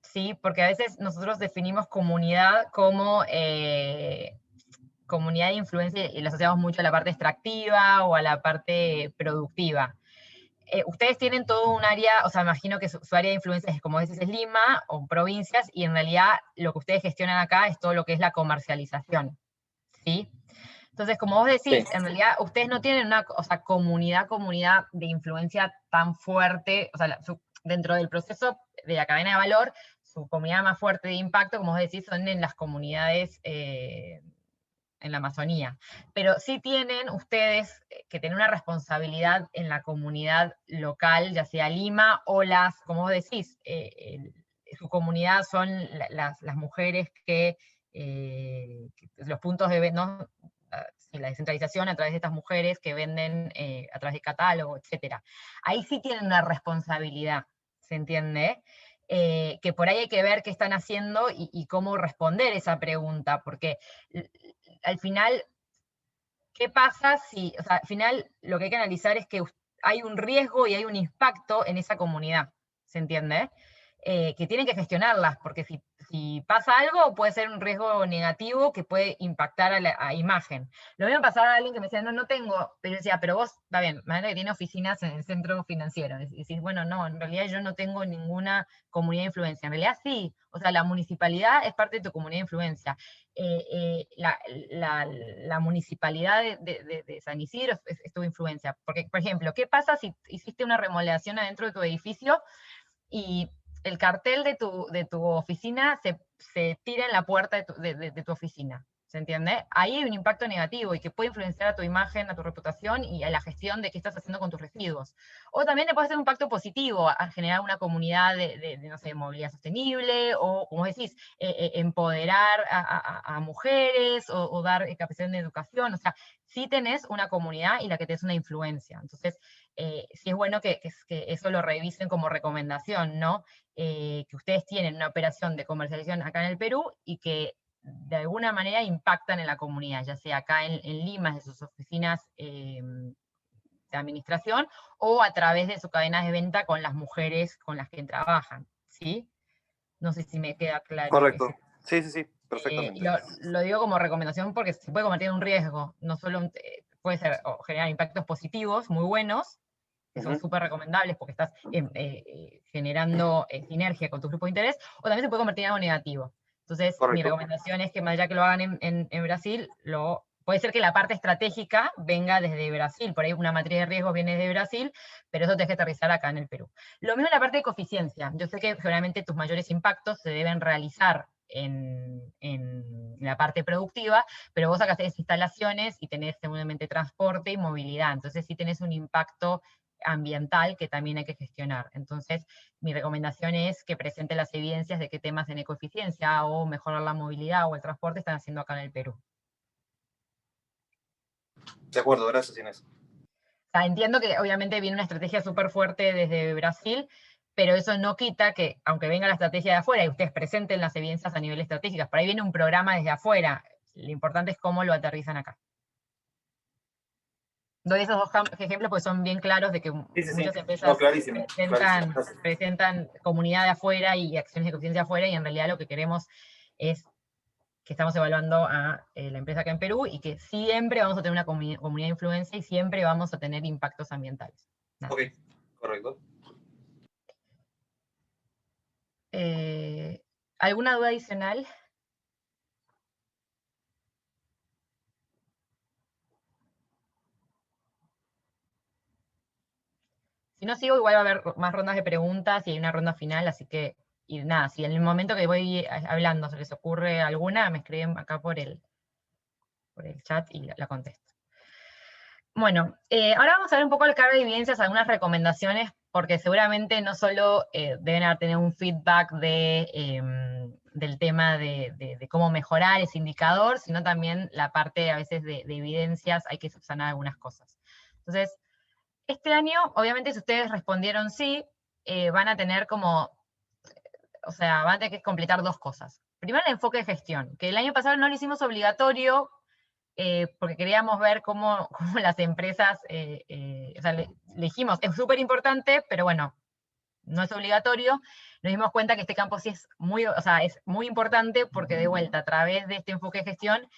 ¿sí? Porque a veces nosotros definimos comunidad como comunidad de influencia y lo asociamos mucho a la parte extractiva o a la parte productiva. Ustedes tienen todo un área, o sea, imagino que su área de influencia es, como dices, es Lima o provincias, y en realidad lo que ustedes gestionan acá es todo lo que es la comercialización, ¿sí? Entonces, como vos Sí. decís, en realidad ustedes no tienen una, o sea, comunidad de influencia tan fuerte, o sea, dentro del proceso de la cadena de valor, su comunidad más fuerte de impacto, como vos decís, son en las comunidades en la Amazonía. Pero sí tienen ustedes que tener una responsabilidad en la comunidad local, ya sea Lima o como vos decís, su comunidad son las mujeres que los puntos de venta, ¿no? La descentralización a través de estas mujeres que venden a través de catálogo, etc. Ahí sí tienen una responsabilidad, ¿se entiende? Que por ahí hay que ver qué están haciendo y cómo responder esa pregunta, porque al final, ¿qué pasa si, o sea, al final lo que hay que analizar es que hay un riesgo y hay un impacto en esa comunidad, ¿se entiende? Que tienen que gestionarlas, porque si si pasa algo, puede ser un riesgo negativo que puede impactar a la imagen. Lo mismo pasaba a alguien que me decía, no tengo, pero yo decía, pero vos, está bien, imagínate que tiene oficinas en el centro financiero. Y decís, bueno, no, en realidad yo no tengo ninguna comunidad de influencia. En realidad sí, o sea, la municipalidad es parte de tu comunidad de influencia. La municipalidad de San Isidro es tu influencia. Porque, por ejemplo, ¿qué pasa si hiciste una remodelación adentro de tu edificio y el cartel de tu oficina se tira en la puerta de tu oficina? ¿Se entiende? Ahí hay un impacto negativo y que puede influenciar a tu imagen, a tu reputación y a la gestión de qué estás haciendo con tus residuos. O también le puede hacer un impacto positivo a generar una comunidad no sé, movilidad sostenible, o, como decís, empoderar a mujeres, o dar capacidad de educación. O sea, sí tenés una comunidad y la que tenés una influencia. Entonces, sí es bueno que eso lo revisen como recomendación, ¿no? Que ustedes tienen una operación de comercialización acá en el Perú y que de alguna manera impactan en la comunidad, ya sea acá en Lima, de sus oficinas de administración, o a través de sus cadenas de venta con las mujeres con las que trabajan, ¿sí? No sé si me queda claro Correcto. ese. Sí, perfectamente. Lo digo como recomendación porque se puede convertir en un riesgo, no solo puede ser o generar impactos positivos muy buenos, que son súper recomendables porque estás generando sinergia con tu grupo de interés, o también se puede convertir en algo negativo. Entonces, mi Correcto. recomendación es que más allá que lo hagan en Brasil, puede ser que la parte estratégica venga desde Brasil, por ahí una matriz de riesgo viene de Brasil, pero eso tienes que aterrizar acá en el Perú. Lo mismo en la parte de eficiencia. Yo sé que generalmente tus mayores impactos se deben realizar en la parte productiva, pero vos acá tenés instalaciones y tenés seguramente transporte y movilidad, entonces sí tenés un impacto ambiental que también hay que gestionar. Entonces, mi recomendación es que presente las evidencias de qué temas en ecoeficiencia o mejorar la movilidad o el transporte están haciendo acá en el Perú. De acuerdo, gracias Inés. O sea, entiendo que obviamente viene una estrategia súper fuerte desde Brasil, pero eso no quita que, aunque venga la estrategia de afuera y ustedes presenten las evidencias a nivel estratégico, por ahí viene un programa desde afuera, lo importante es cómo lo aterrizan acá. Doy esos dos ejemplos porque son bien claros de que muchas empresas No, clarísimo. presentan comunidad de afuera y acciones de eficiencia afuera, y en realidad lo que queremos es que estamos evaluando a la empresa acá en Perú y que siempre vamos a tener una comunidad de influencia y siempre vamos a tener impactos ambientales. Nada. Ok, correcto. ¿Alguna duda adicional? Si no sigo, igual va a haber más rondas de preguntas y hay una ronda final, así que, y nada, si en el momento que voy hablando se les ocurre alguna, me escriben acá por el chat y la contesto. Bueno, ahora vamos a ver un poco el cargo de evidencias, algunas recomendaciones, porque seguramente no solo deben haber tenido un feedback del tema de cómo mejorar ese indicador, sino también la parte a veces de evidencias, hay que subsanar algunas cosas. Entonces, este año, obviamente, si ustedes respondieron sí, van a tener o sea, van a tener que completar dos cosas. Primero, el enfoque de gestión, que el año pasado no lo hicimos obligatorio, porque queríamos ver cómo las empresas, o sea, le dijimos, es súper importante, pero bueno, no es obligatorio. Nos dimos cuenta que este campo sí es o sea, es muy importante porque de vuelta, a través de este enfoque de gestión,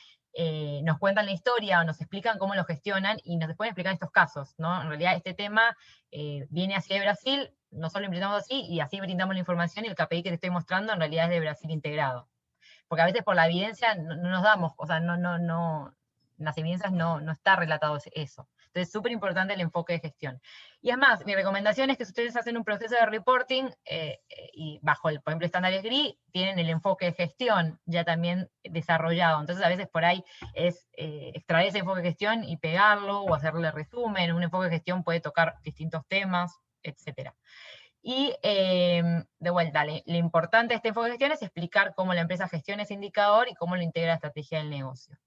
nos cuentan la historia o nos explican cómo lo gestionan y nos pueden explicar estos casos, ¿no? En realidad este tema viene hacia Brasil, nosotros lo implementamos así y así brindamos la información, y el KPI que te estoy mostrando en realidad es de Brasil integrado. Porque a veces por la evidencia no nos damos, o sea, en las evidencias no está relatado eso. Entonces, súper importante el enfoque de gestión. Y además, mi recomendación es que si ustedes hacen un proceso de reporting y bajo, por ejemplo, estándares GRI, tienen el enfoque de gestión ya también desarrollado. Entonces, a veces por ahí es extraer ese enfoque de gestión y pegarlo o hacerle resumen. Un enfoque de gestión puede tocar distintos temas, etcétera. Y de vuelta, lo importante de este enfoque de gestión es explicar cómo la empresa gestiona ese indicador y cómo lo integra la estrategia del negocio.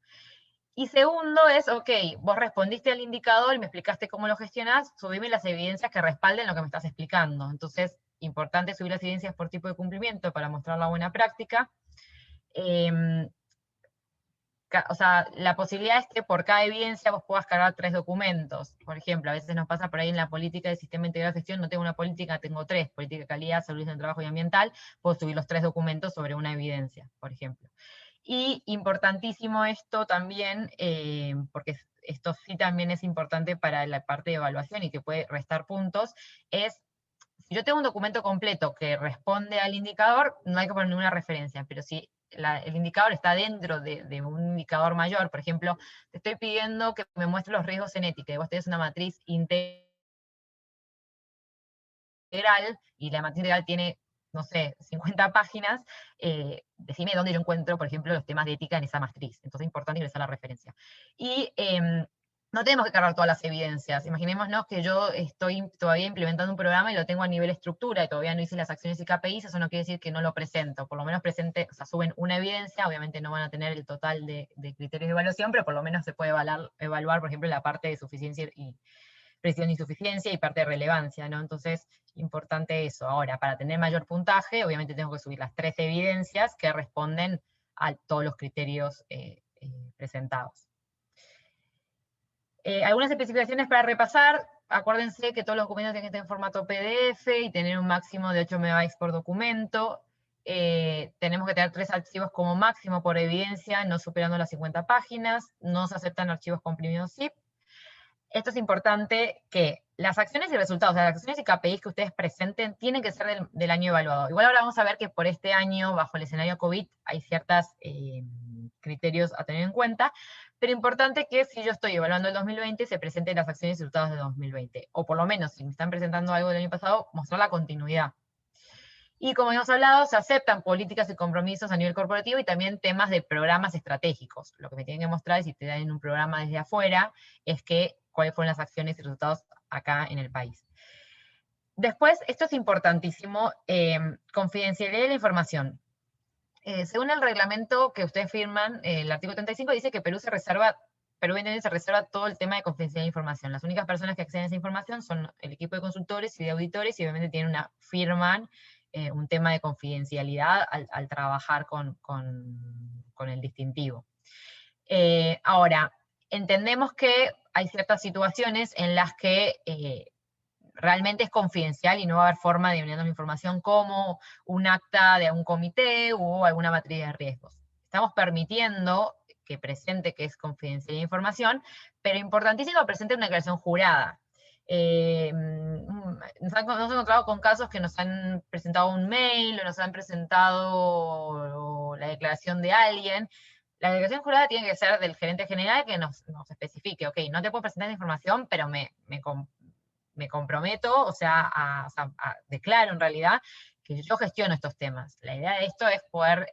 Y segundo es, ok, vos respondiste al indicador y me explicaste cómo lo gestionás, subime las evidencias que respalden lo que me estás explicando. Entonces, importante subir las evidencias por tipo de cumplimiento para mostrar la buena práctica. o sea, la posibilidad es que por cada evidencia vos puedas cargar 3 documentos. Por ejemplo, a veces nos pasa por ahí en la política del sistema integrado de gestión, no tengo una política, tengo 3, política de calidad, salud del trabajo y ambiental, puedo subir los 3 documentos sobre una evidencia, por ejemplo. Y importantísimo esto también, porque esto sí también es importante para la parte de evaluación y que puede restar puntos, es si yo tengo un documento completo que responde al indicador, no hay que poner ninguna referencia, pero si el indicador está dentro de un indicador mayor, por ejemplo, te estoy pidiendo que me muestre los riesgos en ética, y vos tenés una matriz integral, y la matriz integral tiene, no sé, 50 páginas, decime dónde yo encuentro, por ejemplo, los temas de ética en esa matriz. Entonces es importante ingresar la referencia. Y no tenemos que cargar todas las evidencias. Imaginémonos que yo estoy todavía implementando un programa y lo tengo a nivel estructura y todavía no hice las acciones y KPIs, eso no quiere decir que no lo presento. Por lo menos presente, o sea, suben una evidencia, obviamente no van a tener el total de criterios de evaluación, pero por lo menos se puede evaluar, por ejemplo, la parte de suficiencia y precisión y suficiencia y parte de relevancia, ¿no? Entonces, importante eso. Ahora, para tener mayor puntaje, obviamente tengo que subir las 3 evidencias que responden a todos los criterios presentados. Algunas especificaciones para repasar. Acuérdense que todos los documentos tienen que estar en formato PDF y tener un máximo de 8 MB por documento. Tenemos que tener 3 archivos como máximo por evidencia, no superando las 50 páginas. No se aceptan archivos comprimidos zip. Esto es importante, que las acciones y resultados, o sea, las acciones y KPIs que ustedes presenten tienen que ser del año evaluado. Igual ahora vamos a ver que por este año, bajo el escenario COVID, hay ciertos criterios a tener en cuenta, pero importante que si yo estoy evaluando el 2020, se presenten las acciones y resultados de 2020. O por lo menos, si me están presentando algo del año pasado, mostrar la continuidad. Y como hemos hablado, se aceptan políticas y compromisos a nivel corporativo y también temas de programas estratégicos. Lo que me tienen que mostrar, si te dan un programa desde afuera, es que cuáles fueron las acciones y resultados acá en el país. Después, esto es importantísimo, confidencialidad de la información. Según el reglamento que ustedes firman, el artículo 35 dice que Perú se reserva todo el tema de confidencialidad de información. Las únicas personas que acceden a esa información son el equipo de consultores y de auditores, y obviamente firman un tema de confidencialidad al trabajar con el distintivo. Ahora, entendemos que hay ciertas situaciones en las que realmente es confidencial y no va a haber forma de brindarnos información, como un acta de un comité o alguna materia de riesgos. Estamos permitiendo que presente que es confidencial de información, pero importantísimo que presente una declaración jurada. Nos hemos encontrado con casos que nos han presentado un mail o nos han presentado la declaración de alguien. La declaración jurada tiene que ser del gerente general, que nos especifique, ok, no te puedo presentar esa información, pero me comprometo, o sea, declaro en realidad que yo gestiono estos temas. La idea de esto es poder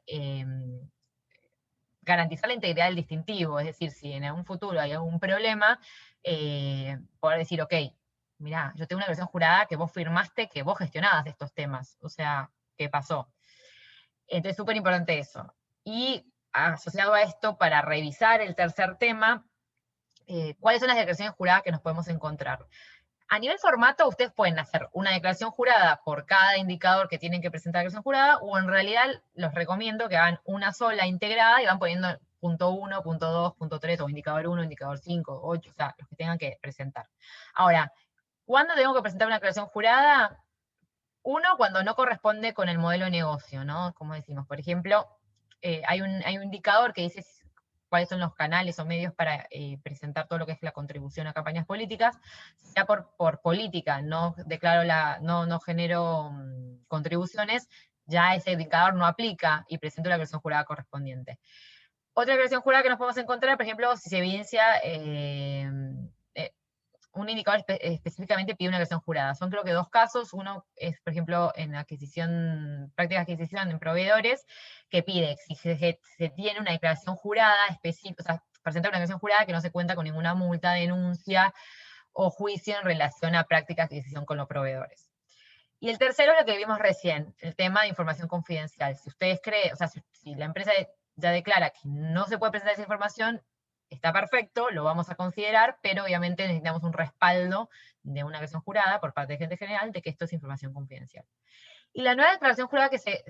garantizar la integridad del distintivo, es decir, si en algún futuro hay algún problema, poder decir, ok, mirá, yo tengo una versión jurada que vos firmaste, que vos gestionabas estos temas, o sea, ¿qué pasó? Entonces, súper importante eso. Y asociado a esto, para revisar el tercer tema, ¿cuáles son las declaraciones juradas que nos podemos encontrar? A nivel formato, ustedes pueden hacer una declaración jurada por cada indicador que tienen que presentar la declaración jurada, o en realidad los recomiendo que hagan una sola integrada y van poniendo punto 1, punto 2, punto 3, o indicador 1, indicador 5, 8, o sea, los que tengan que presentar. Ahora, ¿cuándo tengo que presentar una declaración jurada? Uno, cuando no corresponde con el modelo de negocio, ¿no? Como decimos, por ejemplo, hay un indicador que dice cuáles son los canales o medios para presentar todo lo que es la contribución a campañas políticas. Ya por política no no genero contribuciones, ya ese indicador no aplica y presento la versión jurada correspondiente. Otra versión jurada que nos podemos encontrar, por ejemplo, si se evidencia un indicador específicamente pide una versión jurada. Son creo que 2 casos. Uno es, por ejemplo, en práctica de adquisición en proveedores, que pide, si se tiene una declaración jurada específica, o sea, presentar una declaración jurada que no se cuenta con ninguna multa, denuncia o juicio en relación a práctica de adquisición con los proveedores. Y el tercero es lo que vimos recién, el tema de información confidencial. Si ustedes creen, o sea, si la empresa ya declara que no se puede presentar esa información, está perfecto, lo vamos a considerar, pero obviamente necesitamos un respaldo de una declaración jurada por parte de gente general de que esto es información confidencial. Y la nueva declaración jurada que se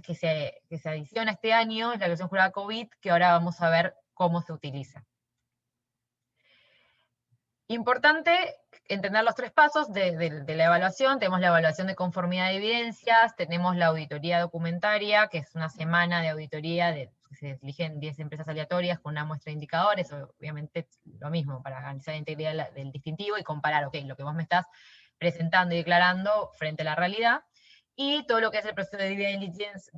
adiciona este año es la declaración jurada COVID, que ahora vamos a ver cómo se utiliza. Importante entender los 3 pasos de la evaluación. Tenemos la evaluación de conformidad de evidencias, tenemos la auditoría documentaria, que es una semana de auditoría, se eligen 10 empresas aleatorias con una muestra de indicadores, obviamente lo mismo, para analizar la integridad del distintivo y comparar, ok, lo que vos me estás presentando y declarando frente a la realidad, y todo lo que es el proceso de due diligence o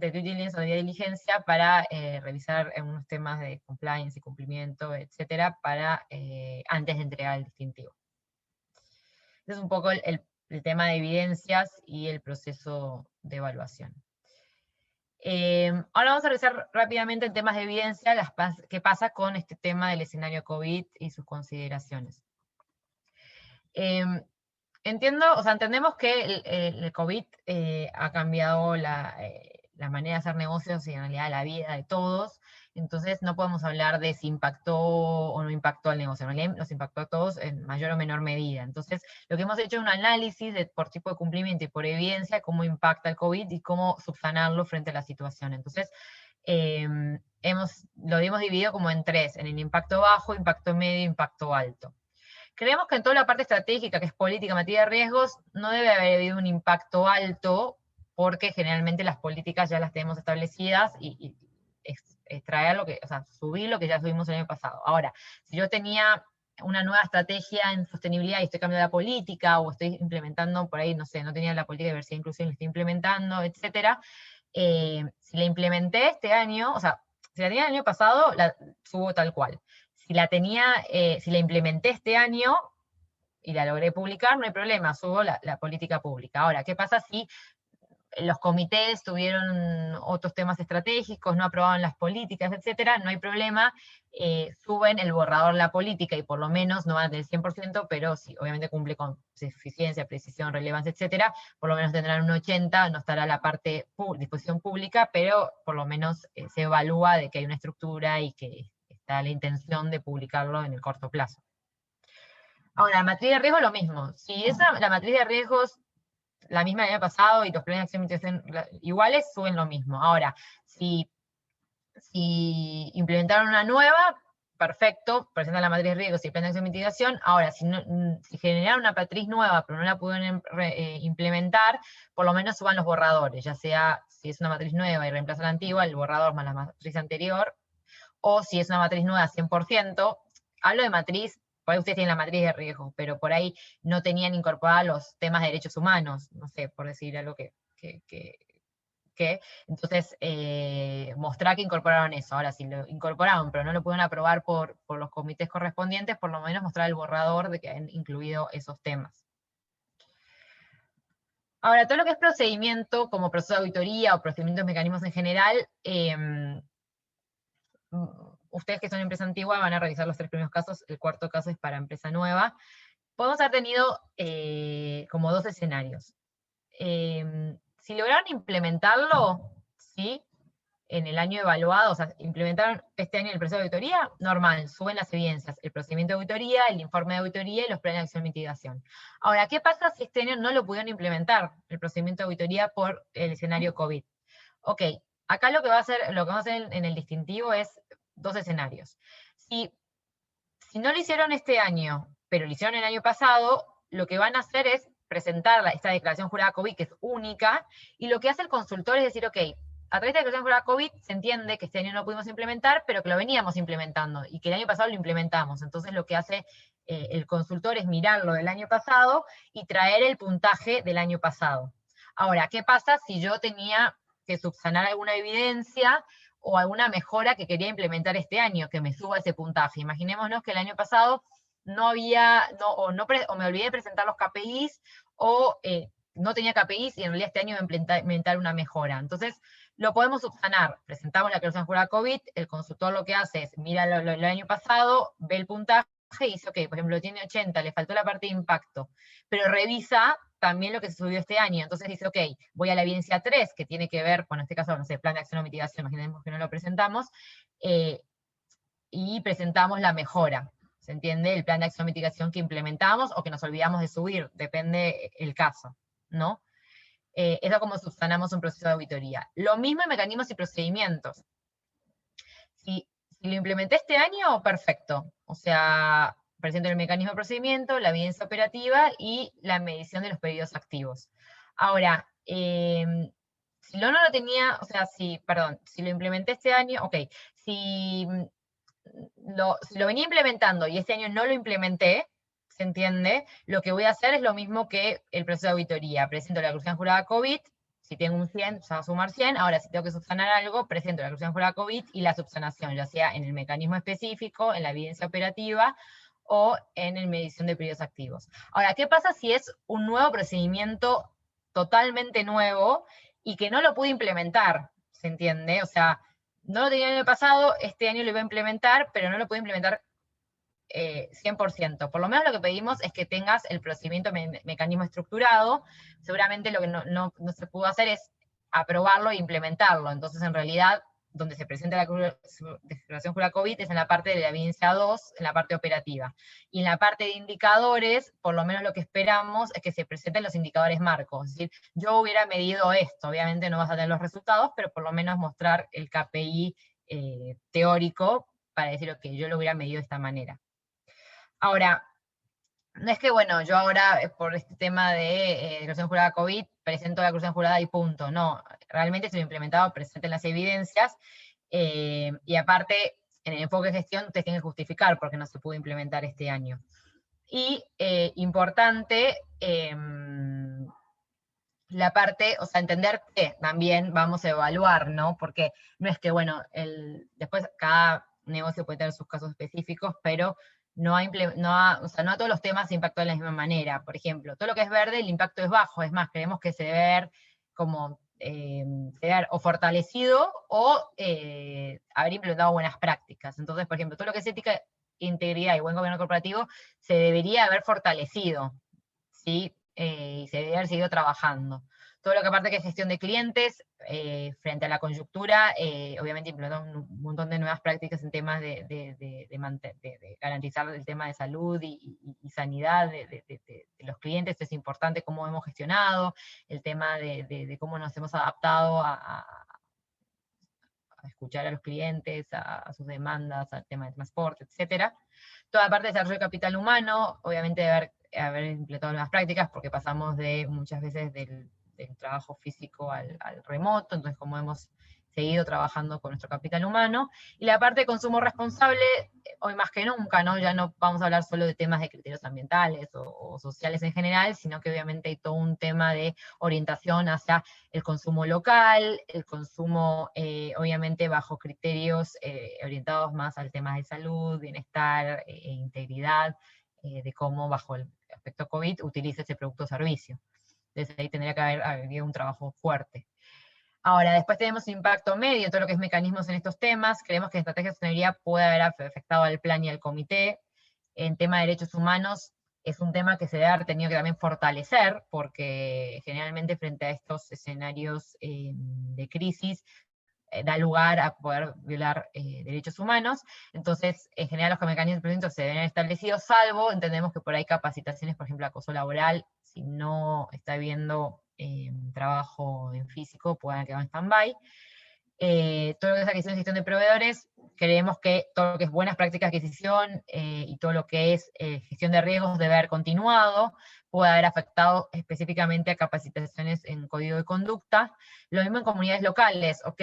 de diligencia para revisar unos temas de compliance y cumplimiento, etcétera, para antes de entregar el distintivo. Ese es un poco el tema de evidencias y el proceso de evaluación. Ahora vamos a revisar rápidamente en temas de evidencia qué pasa con este tema del escenario COVID y sus consideraciones. Entendemos que el COVID ha cambiado la manera de hacer negocios y en realidad la vida de todos, entonces no podemos hablar de si impactó o no impactó al negocio, en realidad nos impactó a todos en mayor o menor medida. Entonces, lo que hemos hecho es un análisis por tipo de cumplimiento y por evidencia, cómo impacta el COVID y cómo subsanarlo frente a la situación. Entonces, lo hemos dividido como en 3, en el impacto bajo, impacto medio, impacto alto. Creemos que en toda la parte estratégica, que es política, materia de riesgos, no debe haber habido un impacto alto, porque generalmente las políticas ya las tenemos establecidas y extraer subir lo que ya subimos el año pasado. Ahora, si yo tenía una nueva estrategia en sostenibilidad y estoy cambiando la política, o estoy implementando por ahí, no sé, no tenía la política de diversidad e inclusión, la estoy implementando, etcétera, si la implementé este año, o sea, si la tenía el año pasado, la subo tal cual. Si la implementé este año y la logré publicar, no hay problema, subo la política pública. Ahora, ¿qué pasa si los comités tuvieron otros temas estratégicos, no aprobaban las políticas, etcétera? No hay problema, suben el borrador de la política y por lo menos no van del 100%, pero sí, obviamente cumple con eficiencia, precisión, relevancia, etcétera, por lo menos tendrán un 80%, no estará la parte disposición pública, pero por lo menos se evalúa de que hay una estructura y que está la intención de publicarlo en el corto plazo. Ahora, la matriz de riesgo lo mismo. Si la matriz de riesgos la misma del año pasado y los planes de acción y mitigación iguales, suben lo mismo. Ahora, si implementaron una nueva, perfecto, presentan la matriz de riesgos y el plan de acción y mitigación. Ahora, si generaron una matriz nueva pero no la pudieron implementar, por lo menos suban los borradores, ya sea si es una matriz nueva y reemplaza la antigua, el borrador más la matriz anterior, o si es una matriz nueva 100%, hablo de matriz, por ahí ustedes tienen la matriz de riesgo, pero por ahí no tenían incorporados los temas de derechos humanos, no sé, por decir algo entonces, mostrar que incorporaron eso. Ahora, si lo incorporaron, pero no lo pudieron aprobar por los comités correspondientes, por lo menos mostrar el borrador de que han incluido esos temas. Ahora, todo lo que es procedimiento, como proceso de auditoría o procedimientos mecanismos en general, ustedes que son empresa antigua van a revisar los 3 primeros casos, el 4.º caso es para empresa nueva. Podemos haber tenido como 2 escenarios. Si lograron implementarlo, ¿sí?, en el año evaluado, o sea, implementaron este año el proceso de auditoría, normal, suben las evidencias, el procedimiento de auditoría, el informe de auditoría y los planes de acción y mitigación. Ahora, ¿qué pasa si este año no lo pudieron implementar, el procedimiento de auditoría por el escenario COVID? Ok, acá lo que vamos a hacer en el distintivo es 2 escenarios. Si no lo hicieron este año, pero lo hicieron el año pasado, lo que van a hacer es presentar esta declaración jurada COVID, que es única, y lo que hace el consultor es decir, ok, a través de la declaración jurada COVID se entiende que este año no lo pudimos implementar, pero que lo veníamos implementando, y que el año pasado lo implementamos. Entonces lo que hace el consultor es mirarlo del año pasado y traer el puntaje del año pasado. Ahora, ¿qué pasa si yo tenía que subsanar alguna evidencia o alguna mejora que quería implementar este año, que me suba ese puntaje? Imaginémonos que el año pasado o me olvidé de presentar los KPIs, o no tenía KPIs y en realidad este año voy a implementar una mejora. Entonces, lo podemos subsanar. Presentamos la declaración jurada COVID, el consultor lo que hace es, mira el año pasado, ve el puntaje y dice, ok, por ejemplo, tiene 80, le faltó la parte de impacto, pero revisa también lo que se subió este año. Entonces dice, ok, voy a la evidencia 3, que tiene que ver, bueno, en este caso, no sé, plan de acción o mitigación, imaginemos que no lo presentamos, y presentamos la mejora. ¿Se entiende? El plan de acción o mitigación que implementamos o que nos olvidamos de subir, depende el caso, ¿no? Eso como subsanamos un proceso de auditoría. Lo mismo en mecanismos y procedimientos. Si Si lo implementé este año, perfecto. O sea, presento el mecanismo de procedimiento, la evidencia operativa y la medición de los periodos activos. Ahora, si no lo tenía, o sea, si lo implementé este año, ok, si si lo venía implementando y este año no lo implementé, ¿se entiende? Lo que voy a hacer es lo mismo que el proceso de auditoría. Presento la conclusión jurada COVID, si tengo un 100, se va a sumar 100. Ahora, si tengo que subsanar algo, presento la conclusión jurada COVID y la subsanación, ya sea en el mecanismo específico, en la evidencia operativa o en la medición de periodos activos. Ahora, ¿qué pasa si es un nuevo procedimiento totalmente nuevo y que no lo pude implementar? ¿Se entiende? O sea, no lo tenía el año pasado, este año lo iba a implementar, pero no lo pude implementar 100%. Por lo menos lo que pedimos es que tengas el procedimiento mecanismo estructurado. Seguramente lo que no se pudo hacer es aprobarlo e implementarlo. Entonces, en realidad, donde se presenta la declaración jurada COVID es en la parte de la evidencia 2, en la parte operativa. Y en la parte de indicadores, por lo menos lo que esperamos es que se presenten los indicadores marcos. Es decir, yo hubiera medido esto, obviamente no vas a tener los resultados, pero por lo menos mostrar el KPI teórico para decir, ok, yo lo hubiera medido de esta manera. Ahora, no es que, bueno, yo ahora por este tema de declaración jurada COVID, presento la declaración jurada y punto. No, realmente se lo he implementado, presenten las evidencias, y aparte, en el enfoque de gestión, ustedes tienen que justificar porque no se pudo implementar este año. Y importante, la parte, o sea, entender que también vamos a evaluar, ¿no? Porque no es que, bueno, después cada negocio puede tener sus casos específicos, pero o sea, no a todos los temas se impactó de la misma manera. Por ejemplo, todo lo que es verde, el impacto es bajo. Es más, creemos que se debe ver como se debe ver o fortalecido o haber implementado buenas prácticas. Entonces, por ejemplo, todo lo que es ética, integridad y buen gobierno corporativo se debería haber fortalecido, ¿sí? Y se debería haber seguido trabajando. Todo lo que aparte que es gestión de clientes, frente a la coyuntura, obviamente implementamos un montón de nuevas prácticas en temas de garantizar el tema de salud y sanidad de los clientes. Es importante cómo hemos gestionado, el tema de cómo nos hemos adaptado a escuchar a los clientes, a sus demandas, al tema de transporte, etcétera. Toda la parte de desarrollo de capital humano, obviamente haber implementado nuevas prácticas, porque pasamos de muchas veces del trabajo físico al remoto, entonces como hemos seguido trabajando con nuestro capital humano. Y la parte de consumo responsable, hoy más que nunca, ¿no? Ya no vamos a hablar solo de temas de criterios ambientales o sociales en general, sino que obviamente hay todo un tema de orientación hacia el consumo local, el consumo obviamente bajo criterios orientados más al tema de salud, bienestar e integridad, de cómo bajo el aspecto COVID utiliza ese producto o servicio. Entonces ahí tendría que haber habido un trabajo fuerte. Ahora, después tenemos impacto medio, todo lo que es mecanismos en estos temas. Creemos que la estrategia de sostenibilidad puede haber afectado al plan y al comité. En tema de derechos humanos, es un tema que se debe haber tenido que también fortalecer, porque generalmente frente a estos escenarios de crisis, da lugar a poder violar derechos humanos. Entonces, en general los mecanismos de procedimiento se deben establecidos, salvo, entendemos que por ahí capacitaciones, por ejemplo, acoso laboral, si no está habiendo trabajo en físico, puedan quedar en stand-by. Todo lo que es adquisición y gestión de proveedores, creemos que todo lo que es buenas prácticas de adquisición y todo lo que es gestión de riesgos debe haber continuado, puede haber afectado específicamente a capacitaciones en código de conducta. Lo mismo en comunidades locales, ok,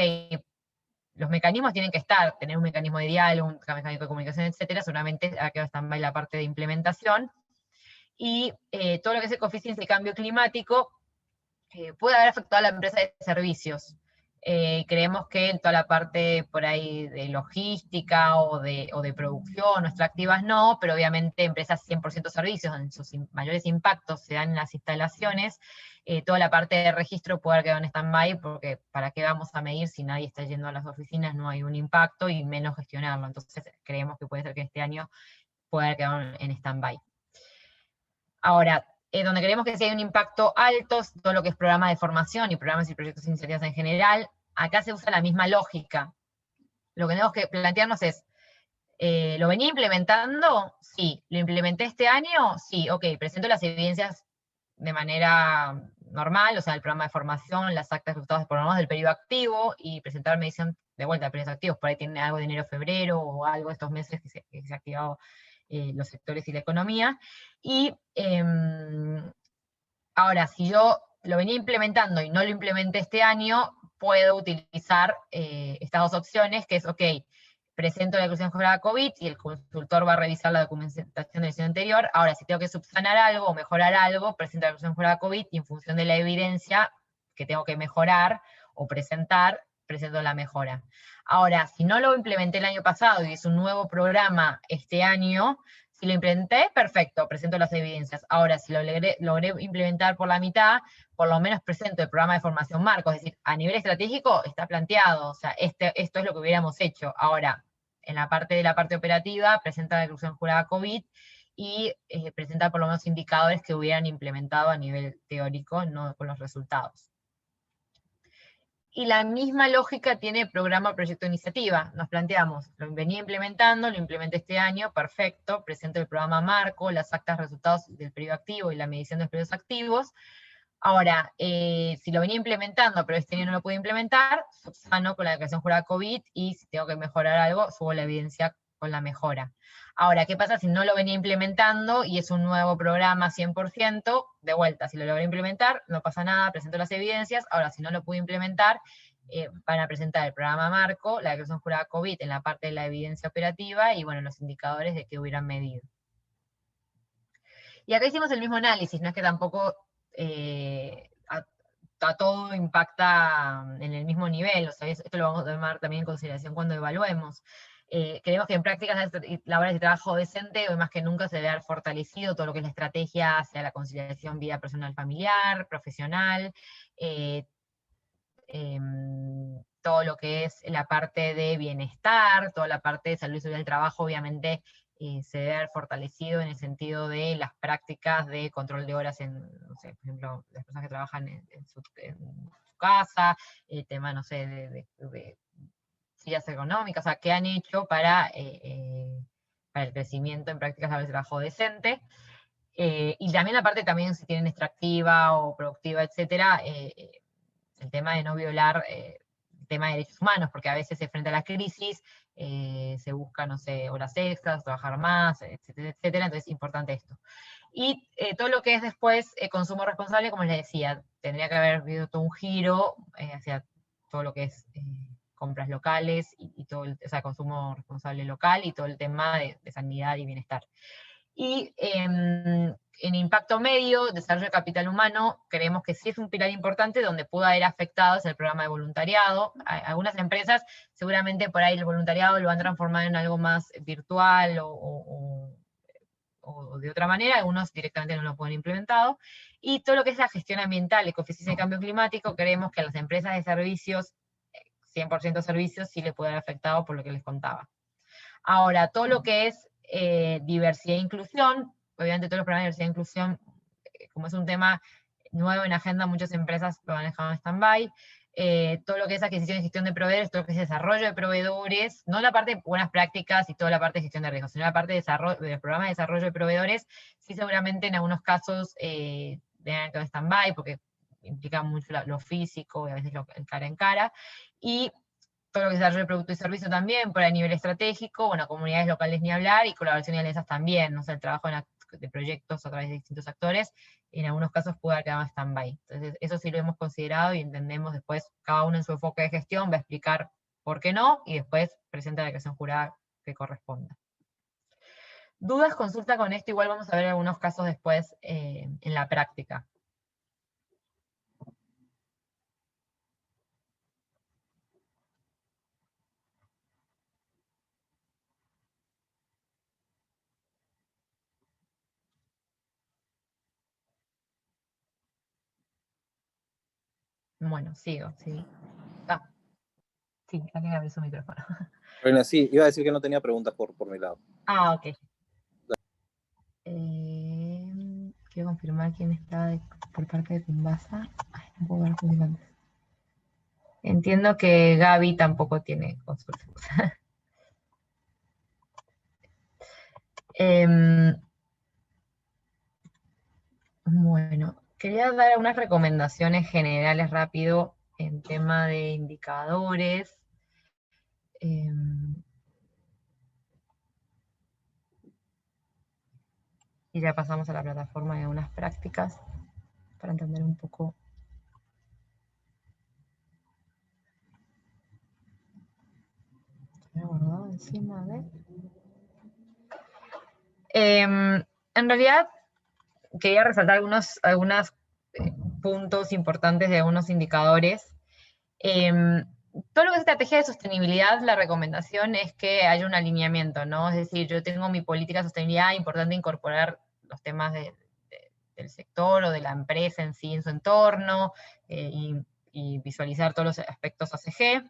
los mecanismos tienen que estar, tener un mecanismo de diálogo, un mecanismo de comunicación, etcétera, seguramente ha quedado stand-by la parte de implementación. Y todo lo que es eficiencia y cambio climático puede haber afectado a la empresa de servicios. Creemos que en toda la parte por ahí de logística o de producción o extractivas no, pero obviamente empresas 100% servicios, donde sus mayores impactos se dan en las instalaciones. Toda la parte de registro puede haber quedado en stand-by, porque ¿para qué vamos a medir si nadie está yendo a las oficinas? No hay un impacto y menos gestionarlo. Entonces creemos que puede ser que este año pueda haber quedado en stand-by. Ahora, donde creemos que sí hay un impacto alto, todo lo que es programa de formación y programas y proyectos e iniciativas en general, acá se usa la misma lógica. Lo que tenemos que plantearnos es, ¿lo venía implementando? Sí. ¿Lo implementé este año? Sí, ok, presento las evidencias de manera normal, o sea, el programa de formación, las actas de resultados por lo menos del periodo activo, y presentar medición de vuelta de periodos activos, por ahí tiene algo de enero, febrero, o algo de estos meses que se ha activado los sectores y la economía. Y ahora, si yo lo venía implementando y no lo implementé este año, puedo utilizar estas dos opciones, que es, ok, presento la declaración jurada COVID y el consultor va a revisar la documentación de la edición anterior. Ahora, si tengo que subsanar algo o mejorar algo, presento la declaración jurada COVID y en función de la evidencia que tengo que mejorar o presentar, presento la mejora. Ahora, si no lo implementé el año pasado y es un nuevo programa este año, si lo implementé, perfecto, presento las evidencias. Ahora, si lo logré implementar por la mitad, por lo menos presento el programa de formación marco, es decir, a nivel estratégico está planteado, o sea, esto es lo que hubiéramos hecho. Ahora, en la parte de la parte operativa, presenta la declaración jurada COVID y presenta por lo menos indicadores que hubieran implementado a nivel teórico, no con los resultados. Y la misma lógica tiene programa, proyecto, iniciativa. Nos planteamos, lo venía implementando, lo implementé este año, perfecto, presento el programa marco, las actas, resultados del periodo activo y la medición de los periodos activos. Ahora, si lo venía implementando, pero este año no lo pude implementar, subsano con la declaración jurada COVID, y si tengo que mejorar algo, subo la evidencia con la mejora. Ahora, ¿qué pasa si no lo venía implementando y es un nuevo programa 100%? De vuelta, si lo logré implementar, no pasa nada, presento las evidencias. Ahora, si no lo pude implementar, van a presentar el programa marco, la declaración jurada COVID en la parte de la evidencia operativa y, bueno, los indicadores de que hubieran medido. Y acá hicimos el mismo análisis, no es que tampoco a todo impacta en el mismo nivel, o sea, esto lo vamos a tomar también en consideración cuando evaluemos. Creemos que en prácticas laborales de trabajo decente, hoy más que nunca se debe haber fortalecido todo lo que es la estrategia hacia la conciliación vida personal familiar, profesional, todo lo que es la parte de bienestar, toda la parte de salud y seguridad del trabajo, obviamente se debe haber fortalecido en el sentido de las prácticas de control de horas en, no sé, por ejemplo, las personas que trabajan en su casa, el tema, no sé, de sillas ergonómicas, o sea, qué han hecho para el crecimiento en prácticas de trabajo decente. Y también la parte también si tienen extractiva o productiva, etcétera, el tema de no violar el tema de derechos humanos, porque a veces frente a la crisis se busca, no sé, horas extras, trabajar más, etcétera, etcétera, entonces es importante esto. Y todo lo que es después consumo responsable, como les decía, tendría que haber habido todo un giro hacia todo lo que es compras locales y todo el, o sea, consumo responsable local y todo el tema de sanidad y bienestar. Y en impacto medio, desarrollo de capital humano, creemos que sí es un pilar importante donde pudo haber afectado es el programa de voluntariado. Algunas empresas seguramente por ahí el voluntariado lo han transformado en algo más virtual o de otra manera, algunos directamente no lo pueden implementado. Y todo lo que es la gestión ambiental, ecoeficiencia y cambio climático, creemos que a las empresas de servicios, 100% servicios, sí le puede haber afectado por lo que les contaba. Ahora, todo lo que es diversidad e inclusión, obviamente todos los programas de diversidad e inclusión, como es un tema nuevo en agenda, muchas empresas lo han dejado en stand-by. Todo lo que es adquisición y gestión de proveedores, todo lo que es desarrollo de proveedores, no la parte de buenas prácticas y toda la parte de gestión de riesgos, sino la parte de desarrollo, del programa de desarrollo de proveedores, sí seguramente en algunos casos deben quedar en stand-by porque implica mucho lo físico y a veces el cara en cara. Y todo lo que es desarrollo de producto y servicio también, por a nivel estratégico, bueno, comunidades locales ni hablar, y colaboración y alianzas también, no sé, el trabajo de proyectos a través de distintos actores, en algunos casos puede haber quedado en stand-by. Entonces, eso sí lo hemos considerado y entendemos después, cada uno en su enfoque de gestión va a explicar por qué no, y después presenta la declaración jurada que corresponda. Dudas, consulta con esto, igual vamos a ver algunos casos después en la práctica. Bueno, sigo, sí. Sí, alguien abrió su micrófono. Bueno, sí, iba a decir que no tenía preguntas por mi lado. Ok. Quiero confirmar quién está por parte de Tumbasa. Ay, no puedo ver los. Entiendo que Gaby tampoco tiene consulta. Bueno, Quería dar unas recomendaciones generales rápido en tema de indicadores. Y ya pasamos a la plataforma de unas prácticas para entender un poco. Guardado encima, a ver. En realidad, quería resaltar algunos puntos importantes de algunos indicadores. Todo lo que es estrategia de sostenibilidad, la recomendación es que haya un alineamiento, ¿no? Es decir, yo tengo mi política de sostenibilidad, importante incorporar los temas del sector o de la empresa en sí, en su entorno, y visualizar todos los aspectos ACG.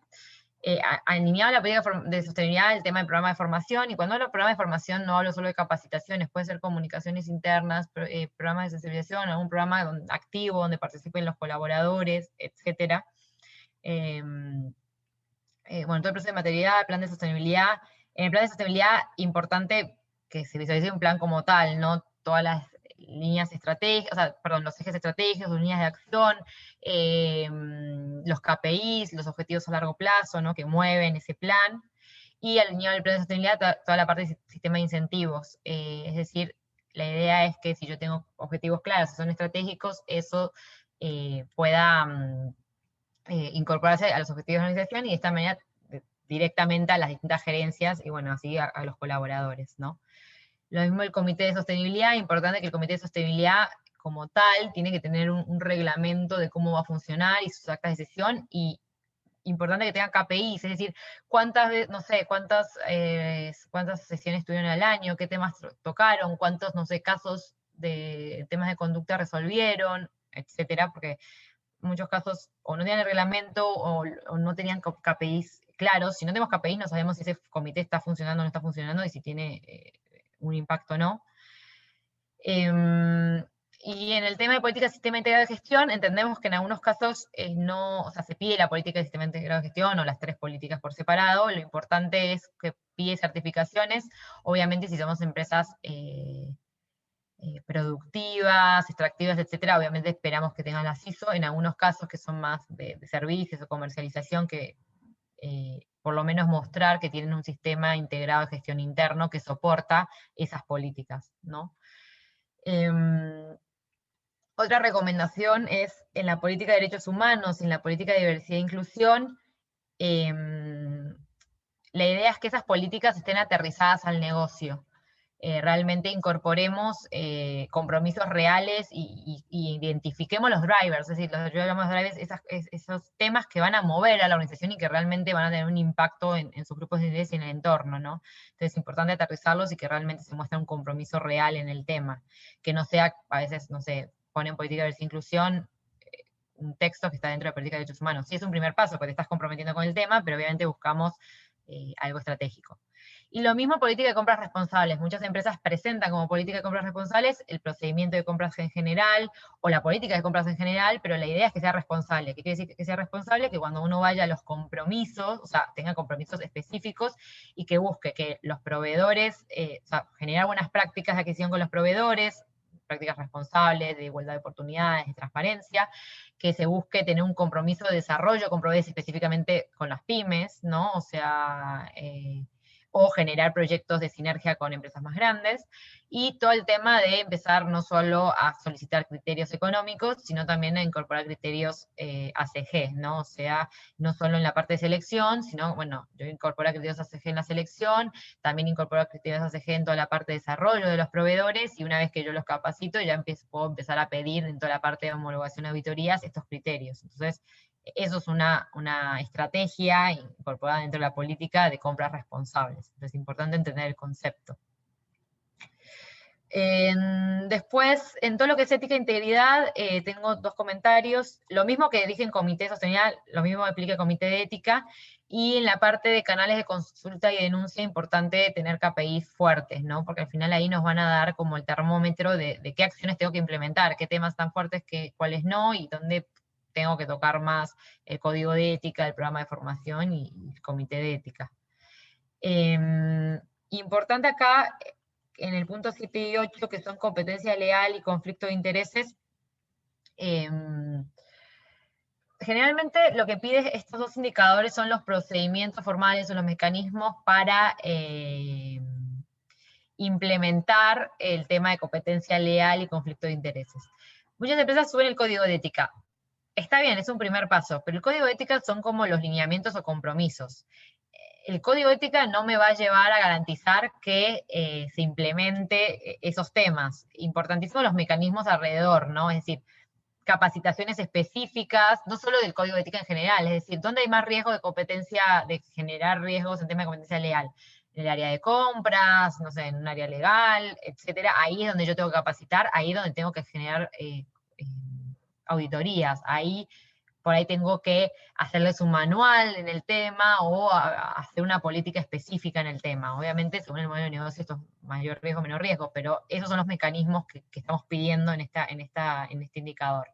Alineado a la política de sostenibilidad, el tema del programa de formación, y cuando hablo de programa de formación no hablo solo de capacitaciones, puede ser comunicaciones internas, programas de sensibilización, algún programa activo donde participen los colaboradores, etcétera. Bueno, todo el proceso de materialidad, plan de sostenibilidad. En el plan de sostenibilidad, importante que se visualice un plan como tal, ¿no? Todas las líneas estratégicas, o sea, perdón, los ejes estratégicos, las líneas de acción, los KPIs, los objetivos a largo plazo, ¿no? Que mueven ese plan. Y alineado al plan de sostenibilidad, toda la parte del sistema de incentivos. Es decir, la idea es que si yo tengo objetivos claros, si son estratégicos, eso pueda incorporarse a los objetivos de la organización y de esta manera directamente a las distintas gerencias y bueno, así a los colaboradores, ¿no? Lo mismo el comité de sostenibilidad, importante que el comité de sostenibilidad como tal tiene que tener un reglamento de cómo va a funcionar y sus actas de sesión, y importante que tenga KPIs, es decir, no sé, cuántas sesiones tuvieron al año, qué temas tocaron, cuántos, no sé, casos de temas de conducta resolvieron, etcétera, porque en muchos casos o no tenían el reglamento o no tenían KPIs claros. Si no tenemos KPIs no sabemos si ese comité está funcionando o no está funcionando y si tiene un impacto o no. Y en el tema de política de sistema integrado de gestión, entendemos que en algunos casos no, o sea, se pide la política de sistema integrado de gestión o las 3 políticas por separado. Lo importante es que pide certificaciones. Obviamente, si somos empresas productivas, extractivas, etcétera, obviamente esperamos que tengan las ISO. En algunos casos que son más de servicios o comercialización, que por lo menos mostrar que tienen un sistema integrado de gestión interno que soporta esas políticas, ¿no? Otra recomendación es en la política de derechos humanos, en la política de diversidad e inclusión, la idea es que esas políticas estén aterrizadas al negocio. Realmente incorporemos compromisos reales y identifiquemos los drivers, es decir, los drivers, esos temas que van a mover a la organización y que realmente van a tener un impacto en sus grupos de interés y en el entorno, ¿no? Entonces es importante aterrizarlos y que realmente se muestre un compromiso real en el tema, que no sea, a veces, no sé, ponen política de inclusión, un texto que está dentro de política de derechos humanos. Sí es un primer paso, porque te estás comprometiendo con el tema, pero obviamente buscamos algo estratégico. Y lo mismo política de compras responsables. Muchas empresas presentan como política de compras responsables el procedimiento de compras en general o la política de compras en general, pero la idea es que sea responsable. ¿Qué quiere decir que sea responsable? Que cuando uno vaya a los compromisos, o sea, tenga compromisos específicos y que busque que los proveedores, o sea, generar buenas prácticas de adquisición con los proveedores, prácticas responsables, de igualdad de oportunidades, de transparencia, que se busque tener un compromiso de desarrollo con proveedores específicamente con las pymes, ¿no? O sea, o generar proyectos de sinergia con empresas más grandes, y todo el tema de empezar no solo a solicitar criterios económicos, sino también a incorporar criterios ACG, ¿no? O sea, no solo en la parte de selección, sino, bueno, yo incorporar criterios ACG en la selección, también incorporar criterios ACG en toda la parte de desarrollo de los proveedores, y una vez que yo los capacito, ya puedo empezar a pedir en toda la parte de homologación de auditorías estos criterios. Entonces, eso es una estrategia incorporada dentro de la política de compras responsables. Entonces es importante entender el concepto. Después, en todo lo que es ética e integridad, tengo 2 comentarios. Lo mismo que dije en comité de sostenibilidad, lo mismo aplica el comité de ética. Y en la parte de canales de consulta y denuncia, importante tener KPIs fuertes, ¿no? Porque al final ahí nos van a dar como el termómetro de qué acciones tengo que implementar, qué temas tan fuertes, cuáles no, y dónde tengo que tocar más el código de ética, el programa de formación y el comité de ética. Importante acá, en el punto 7 y 8, que son competencia leal y conflicto de intereses, Generalmente lo que pide estos dos indicadores son los procedimientos formales o los mecanismos para implementar el tema de competencia leal y conflicto de intereses. Muchas empresas suben el código de ética. Está bien, es un primer paso, pero el código de ética son como los lineamientos o compromisos. El código de ética no me va a llevar a garantizar que se implemente esos temas. Importantísimos los mecanismos alrededor, ¿no? Es decir, capacitaciones específicas, no solo del código de ética en general, es decir, ¿dónde hay más riesgo de competencia, de generar riesgos en tema de competencia leal? En el área de compras, no sé, en un área legal, etcétera. Ahí es donde yo tengo que capacitar, ahí es donde tengo que generar auditorías, ahí por ahí tengo que hacerles un manual en el tema o hacer una política específica en el tema. Obviamente, según el modelo de negocio, esto es mayor riesgo, menor riesgo, pero esos son los mecanismos que estamos pidiendo en este indicador.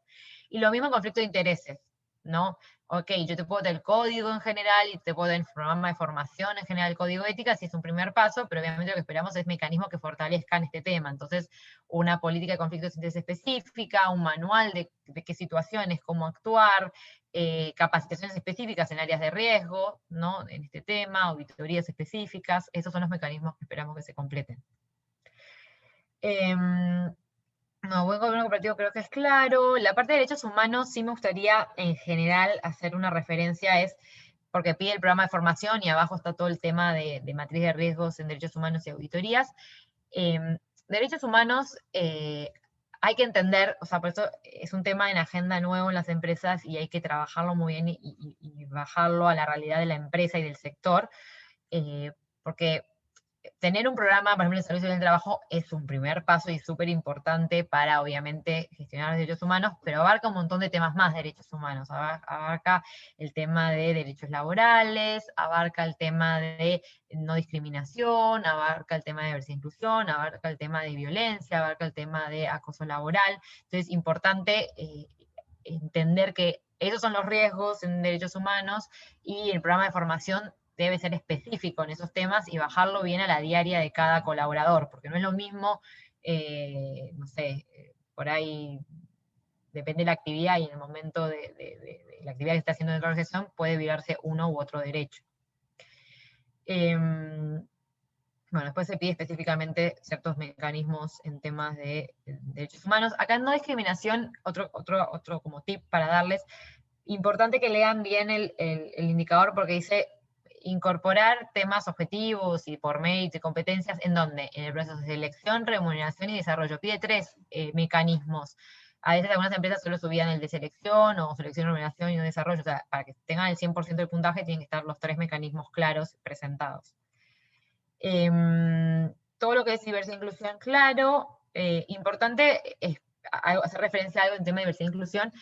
Y lo mismo en conflicto de intereses, ¿no? Ok, yo te puedo dar el código en general y te puedo dar el programa de formación en general, el código ética, si es un primer paso, pero obviamente lo que esperamos es mecanismos que fortalezcan este tema. Entonces, una política de conflictos de interés específica, un manual de qué situaciones, cómo actuar, capacitaciones específicas en áreas de riesgo, ¿no? En este tema, auditorías específicas, esos son los mecanismos que esperamos que se completen. No, buen gobierno cooperativo creo que es claro. La parte de derechos humanos sí me gustaría en general hacer una referencia, es porque pide el programa de formación y abajo está todo el tema de matriz de riesgos en derechos humanos y auditorías. Derechos humanos hay que entender, o sea, por eso es un tema en agenda nuevo en las empresas y hay que trabajarlo muy bien y bajarlo a la realidad de la empresa y del sector, porque tener un programa, por ejemplo, en servicio del trabajo es un primer paso y súper importante para, obviamente, gestionar los derechos humanos, pero abarca un montón de temas más de derechos humanos. Abarca el tema de derechos laborales, abarca el tema de no discriminación, abarca el tema de diversidad e inclusión, abarca el tema de violencia, abarca el tema de acoso laboral. Entonces, es importante entender que esos son los riesgos en derechos humanos y el programa de formación debe ser específico en esos temas y bajarlo bien a la diaria de cada colaborador, porque no es lo mismo, no sé, por ahí depende de la actividad y en el momento de la actividad que está haciendo dentro de la organización puede violarse uno u otro derecho. Bueno, después se pide específicamente ciertos mecanismos en temas de derechos humanos. Acá en no discriminación, otro como tip para darles, importante que lean bien el indicador porque dice incorporar temas objetivos y por mérito y competencias, ¿en dónde? En el proceso de selección, remuneración y desarrollo. Pide 3 mecanismos. A veces algunas empresas solo subían el de selección o selección, remuneración y no desarrollo. O sea, para que tengan el 100% del puntaje tienen que estar los 3 mecanismos claros presentados. Todo lo que es diversidad e inclusión, claro. Importante es hacer referencia a algo en tema de diversidad e inclusión.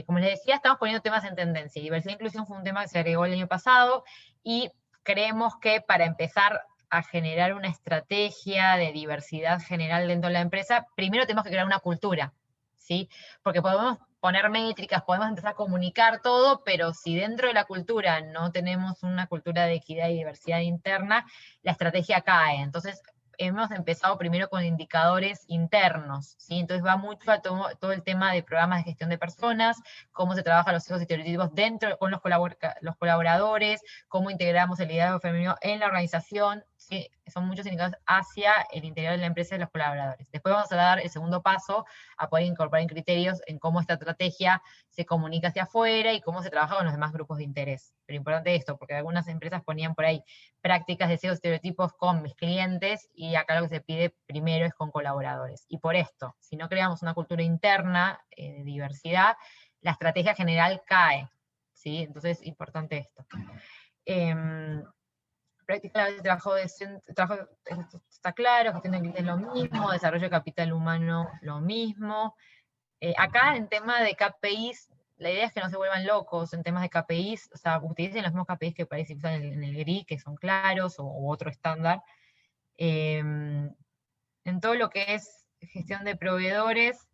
Como les decía, estamos poniendo temas en tendencia. Diversidad e inclusión fue un tema que se agregó el año pasado y creemos que para empezar a generar una estrategia de diversidad general dentro de la empresa, primero tenemos que crear una cultura, ¿sí? Porque podemos poner métricas, podemos empezar a comunicar todo, pero si dentro de la cultura no tenemos una cultura de equidad y diversidad interna, la estrategia cae. Entonces, hemos empezado primero con indicadores internos, ¿sí? Entonces va mucho a todo el tema de programas de gestión de personas, cómo se trabajan los sesgos estereotipos dentro, con los colaboradores, cómo integramos el liderazgo femenino en la organización, ¿sí? Son muchos indicadores hacia el interior de la empresa y los colaboradores. Después vamos a dar el segundo paso, a poder incorporar en criterios en cómo esta estrategia se comunica hacia afuera y cómo se trabaja con los demás grupos de interés. Pero importante esto, porque algunas empresas ponían por ahí prácticas de sesgos estereotipos con mis clientes y acá lo que se pide primero es con colaboradores. Y por esto, si no creamos una cultura interna de diversidad, la estrategia general cae, ¿sí? Entonces, importante esto. Práctica de trabajo está claro, gestión de clientes lo mismo, desarrollo de capital humano lo mismo. Acá en tema de KPIs, la idea es que no se vuelvan locos en temas de KPIs, o sea, utilicen los mismos KPIs que parece que usan en el GRI, que son claros, o otro estándar. En todo lo que es gestión de proveedores,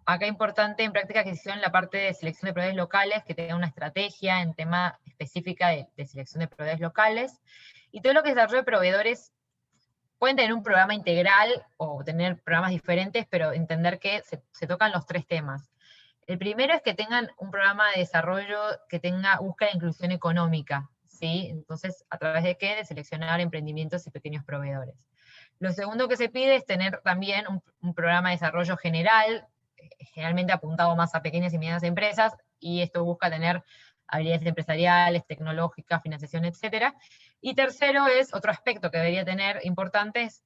acá importante en práctica adquisición la parte de selección de proveedores locales, que tenga una estrategia en tema específica de selección de proveedores locales, y todo lo que es desarrollo de proveedores, pueden tener un programa integral o tener programas diferentes, pero entender que se tocan los 3 temas. El primero es que tengan un programa de desarrollo que busca la inclusión económica, ¿sí? Entonces, ¿a través de qué? De seleccionar emprendimientos y pequeños proveedores. Lo segundo que se pide es tener también un programa de desarrollo general, generalmente apuntado más a pequeñas y medianas empresas, y esto busca tener habilidades empresariales, tecnológicas, financiación, etcétera. Y tercero es, otro aspecto que debería tener importante es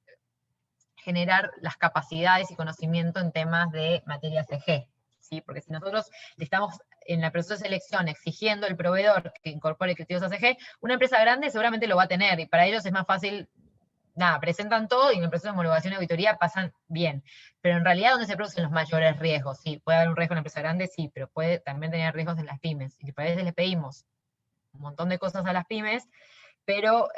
generar las capacidades y conocimiento en temas de materias CG, ¿sí? Porque si nosotros le estamos en el proceso de selección exigiendo al proveedor que incorpore criterios ACG, una empresa grande seguramente lo va a tener, y para ellos es más fácil, nada, presentan todo y en el proceso de homologación y auditoría pasan bien. Pero en realidad, ¿dónde se producen los mayores riesgos? Sí, puede haber un riesgo en la empresa grande, sí, pero puede también tener riesgos en las pymes. Y para eso les pedimos un montón de cosas a las pymes, pero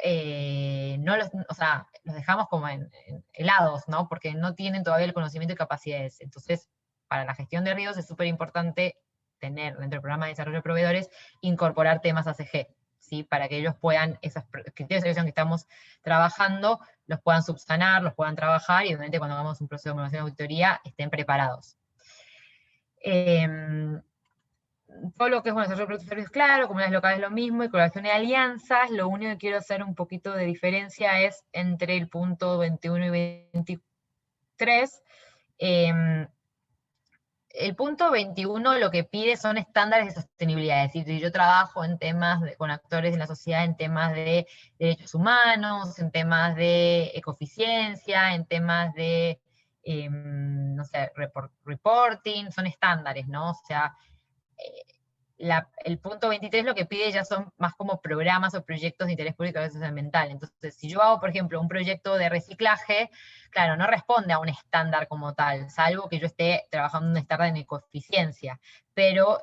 no o sea, los dejamos como en helados, ¿no? Porque no tienen todavía el conocimiento y capacidades. Entonces, para la gestión de riesgos es súper importante tener dentro del programa de desarrollo de proveedores, incorporar temas ACG, ¿sí? Para que ellos puedan, esos criterios de selección que estamos trabajando, los puedan subsanar, los puedan trabajar, y obviamente cuando hagamos un proceso de homologación de auditoría estén preparados. Todo lo que es, bueno, desarrollo de productos y servicios, claro, comunidades locales lo mismo, y colaboración y alianzas. Lo único que quiero hacer un poquito de diferencia es entre el punto 21 y 23. El punto 21 lo que pide son estándares de sostenibilidad, es decir, yo trabajo en temas con actores de la sociedad, en temas de derechos humanos, en temas de ecoeficiencia, en temas de, no sé, reporting, son estándares, ¿no? O sea, el punto 23 lo que pide ya son más como programas o proyectos de interés público y ambiental. Entonces, si yo hago, por ejemplo, un proyecto de reciclaje, claro, no responde a un estándar como tal, salvo que yo esté trabajando en un estándar en ecoeficiencia. Pero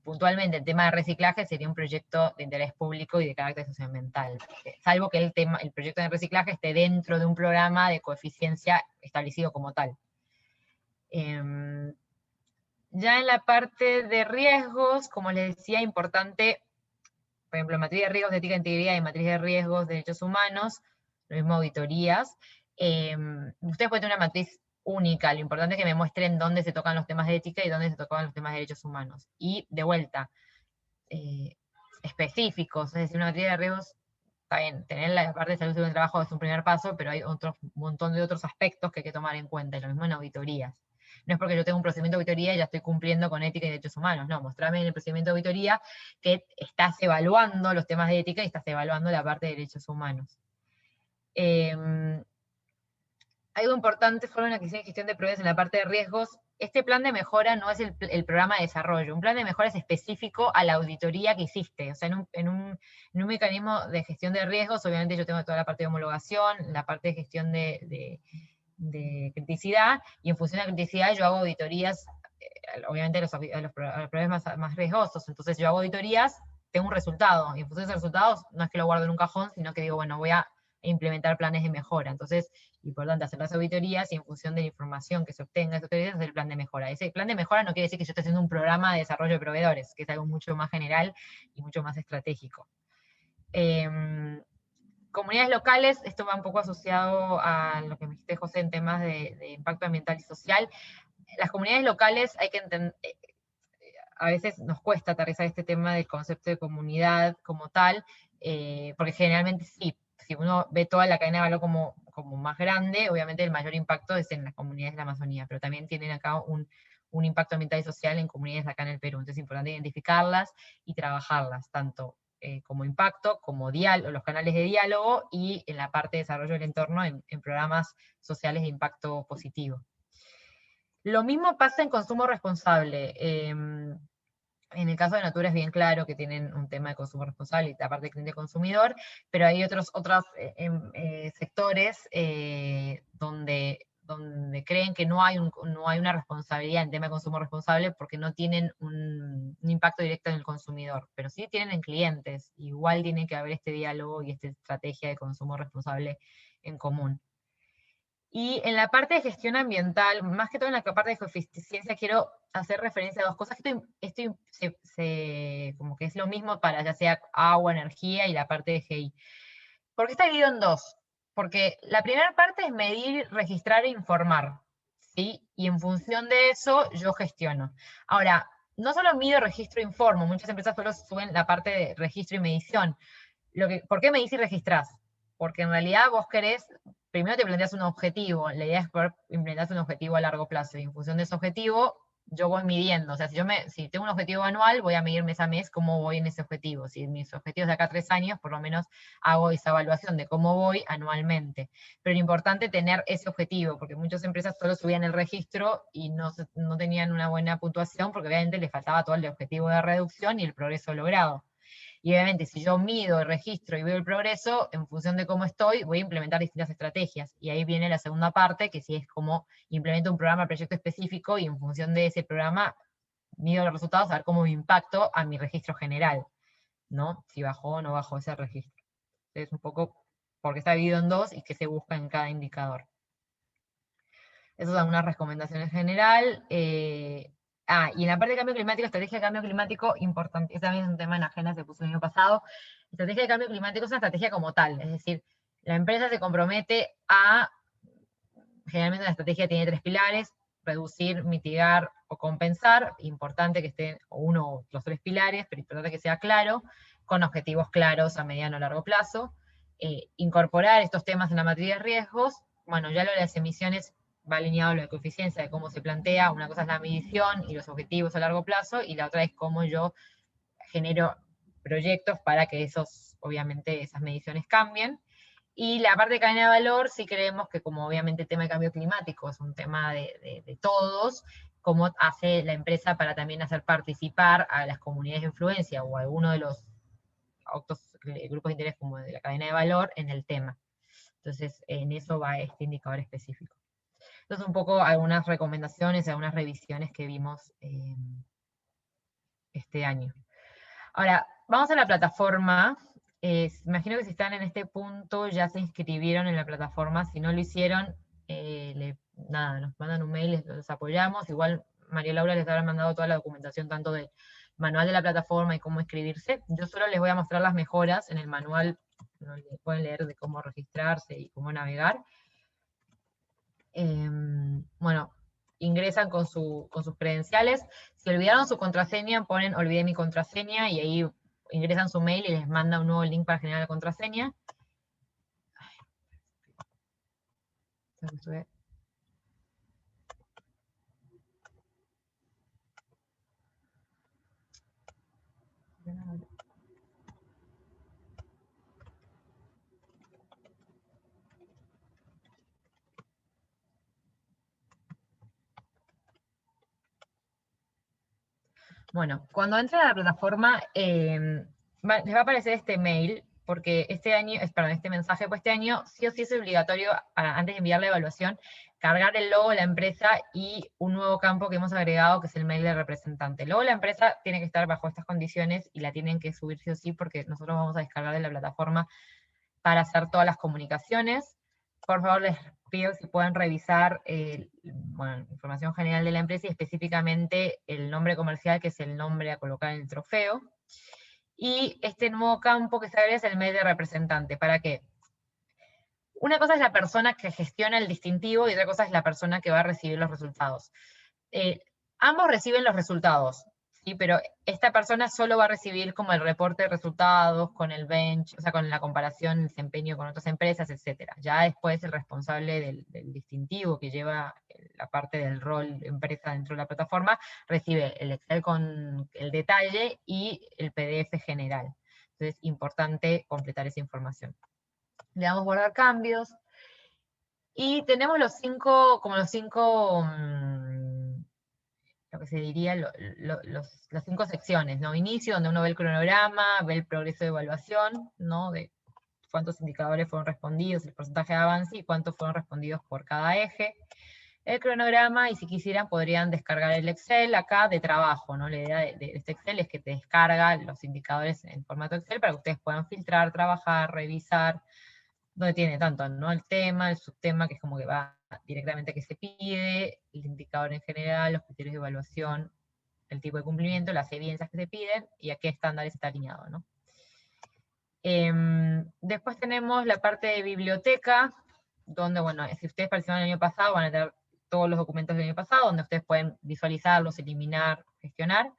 puntualmente el tema de reciclaje sería un proyecto de interés público y de carácter socioambiental, salvo que el proyecto de reciclaje esté dentro de un programa de ecoeficiencia establecido como tal. Ya en la parte de riesgos, como les decía, importante, por ejemplo, en materia de riesgos de ética e integridad y en materia de riesgos de derechos humanos, lo mismo auditorías, ustedes pueden tener una matriz única, lo importante es que me muestren dónde se tocan los temas de ética y dónde se tocan los temas de derechos humanos. Y, de vuelta, específicos, es decir, una materia de riesgos, está bien, tener la parte de salud y seguridad del trabajo es un primer paso, pero hay un montón de otros aspectos que hay que tomar en cuenta, y lo mismo en auditorías. No es porque yo tengo un procedimiento de auditoría y ya estoy cumpliendo con ética y derechos humanos, no, mostrame en el procedimiento de auditoría que estás evaluando los temas de ética y estás evaluando la parte de derechos humanos. Algo importante fue una adquisición y gestión de proveedores en la parte de riesgos. Este plan de mejora no es el programa de desarrollo, un plan de mejora es específico a la auditoría que hiciste, o sea, en un mecanismo de gestión de riesgos, obviamente yo tengo toda la parte de homologación, la parte de gestión de criticidad, y en función de la criticidad yo hago auditorías, obviamente a los problemas más riesgosos, entonces yo hago auditorías, tengo un resultado, y en función de esos resultados no es que lo guardo en un cajón, sino que digo, bueno, voy a implementar planes de mejora. Entonces, importante hacer las auditorías y en función de la información que se obtenga, hacer el plan de mejora. Ese plan de mejora no quiere decir que yo esté haciendo un programa de desarrollo de proveedores, que es algo mucho más general y mucho más estratégico. Comunidades locales, esto va un poco asociado a lo que me dijiste, José, en temas de impacto ambiental y social. Las comunidades locales hay que entender, a veces nos cuesta aterrizar este tema del concepto de comunidad como tal, porque generalmente sí, si uno ve toda la cadena de valor como más grande, obviamente el mayor impacto es en las comunidades de la Amazonía, pero también tienen acá un impacto ambiental y social en comunidades acá en el Perú. Entonces es importante identificarlas y trabajarlas, tanto como impacto, como los canales de diálogo, y en la parte de desarrollo del entorno en programas sociales de impacto positivo. Lo mismo pasa en consumo responsable. En el caso de Natura es bien claro que tienen un tema de consumo responsable y la parte de cliente consumidor, pero hay otros sectores donde creen que no hay una responsabilidad en tema de consumo responsable porque no tienen un impacto directo en el consumidor, pero sí tienen en clientes. Igual tiene que haber este diálogo y esta estrategia de consumo responsable en común. Y en la parte de gestión ambiental, más que todo en la parte de ecoeficiencia, quiero hacer referencia a dos cosas. Esto como que es lo mismo para ya sea agua, energía y la parte de GI. Porque está dividido en dos. porque la primera parte es medir, registrar e informar, ¿sí? Y en función de eso yo gestiono. Ahora, no solo mido, registro e informo, muchas empresas solo suben la parte de registro y medición. ¿Por qué medís y registrás? Porque en realidad vos querés, primero te planteas un objetivo, la idea es poder implementar un objetivo a largo plazo, y en función de ese objetivo yo voy midiendo, o sea, si tengo un objetivo anual, voy a medir mes a mes cómo voy en ese objetivo. Si mis objetivos de acá a 3 años, por lo menos hago esa evaluación de cómo voy anualmente. Pero es importante tener ese objetivo, porque muchas empresas solo subían el registro y no tenían una buena puntuación, porque obviamente les faltaba todo el objetivo de reducción y el progreso logrado. Y obviamente si yo mido, registro y veo el progreso, en función de cómo estoy, voy a implementar distintas estrategias. Y ahí viene la segunda parte, que sí es como implemento un programa, proyecto específico, y en función de ese programa mido los resultados, a ver cómo me impacto a mi registro general, ¿no? Si bajó o no bajó ese registro. Es un poco porque está dividido en dos y qué se busca en cada indicador. Esas son unas recomendaciones general. Y en la parte de cambio climático, estrategia de cambio climático, importante, ese también es un tema en agenda, se puso el año pasado. Estrategia de cambio climático es una estrategia como tal, es decir, la empresa se compromete generalmente la estrategia tiene 3 pilares: reducir, mitigar o compensar. Importante que estén uno o los 3 pilares, pero importante que sea claro, con objetivos claros a mediano o largo plazo. Incorporar estos temas en la matriz de riesgos. Bueno, ya lo de las emisiones va alineado a lo de coeficiencia, de cómo se plantea. Una cosa es la medición y los objetivos a largo plazo, y la otra es cómo yo genero proyectos para que obviamente esas mediciones cambien. Y la parte de cadena de valor, sí creemos que como obviamente el tema de cambio climático es un tema de todos, cómo hace la empresa para también hacer participar a las comunidades de influencia o a alguno de los grupos de interés como de la cadena de valor en el tema. Entonces, en eso va este indicador específico. Entonces, un poco algunas recomendaciones, algunas revisiones que vimos este año. Ahora, vamos a la plataforma. Imagino que si están en este punto ya se inscribieron en la plataforma. Si no lo hicieron, nada, nos mandan un mail, los apoyamos. Igual María Laura les habrá mandado toda la documentación, tanto del manual de la plataforma y cómo inscribirse. Yo solo les voy a mostrar las mejoras en el manual, donde pueden leer de cómo registrarse y cómo navegar. Bueno, ingresan con sus credenciales. Si olvidaron su contraseña, ponen olvidé mi contraseña, y ahí ingresan su mail y les manda un nuevo link para generar la contraseña. Bueno, cuando entren a la plataforma, les va a aparecer este mail, porque este mensaje, pues este año sí o sí es obligatorio, antes de enviar la evaluación, cargar el logo de la empresa y un nuevo campo que hemos agregado, que es el mail del representante. El logo de la empresa tiene que estar bajo estas condiciones y la tienen que subir sí o sí, porque nosotros vamos a descargar de la plataforma para hacer todas las comunicaciones. Por favor, les pido si pueden revisar información general de la empresa y específicamente el nombre comercial, que es el nombre a colocar en el trofeo. Y este nuevo campo que se abre es el mail de representante. ¿Para qué? Una cosa es la persona que gestiona el distintivo y otra cosa es la persona que va a recibir los resultados. Ambos reciben los resultados, ¿sí? Pero esta persona solo va a recibir como el reporte de resultados, con el bench, o sea, con la comparación, el desempeño con otras empresas, etc. Ya después el responsable del distintivo que lleva la parte del rol de empresa dentro de la plataforma recibe el Excel con el detalle y el PDF general. Entonces, importante completar esa información. Le damos guardar cambios. Y tenemos los cinco, lo que se diría, las 5 secciones, ¿no? Inicio, donde uno ve el cronograma, ve el progreso de evaluación, ¿no? De cuántos indicadores fueron respondidos, el porcentaje de avance y cuántos fueron respondidos por cada eje. El cronograma, y si quisieran podrían descargar el Excel acá de trabajo, ¿no? La idea de este Excel es que te descarga los indicadores en formato Excel para que ustedes puedan filtrar, trabajar, revisar, donde tiene tanto, ¿no? El tema, el subtema, que es como que va directamente a qué se pide, el indicador en general, los criterios de evaluación, el tipo de cumplimiento, las evidencias que se piden y a qué estándares está alineado, ¿no? Después tenemos la parte de biblioteca, donde, bueno, si ustedes participaron el año pasado, van a tener todos los documentos del año pasado, donde ustedes pueden visualizarlos, eliminar, gestionar.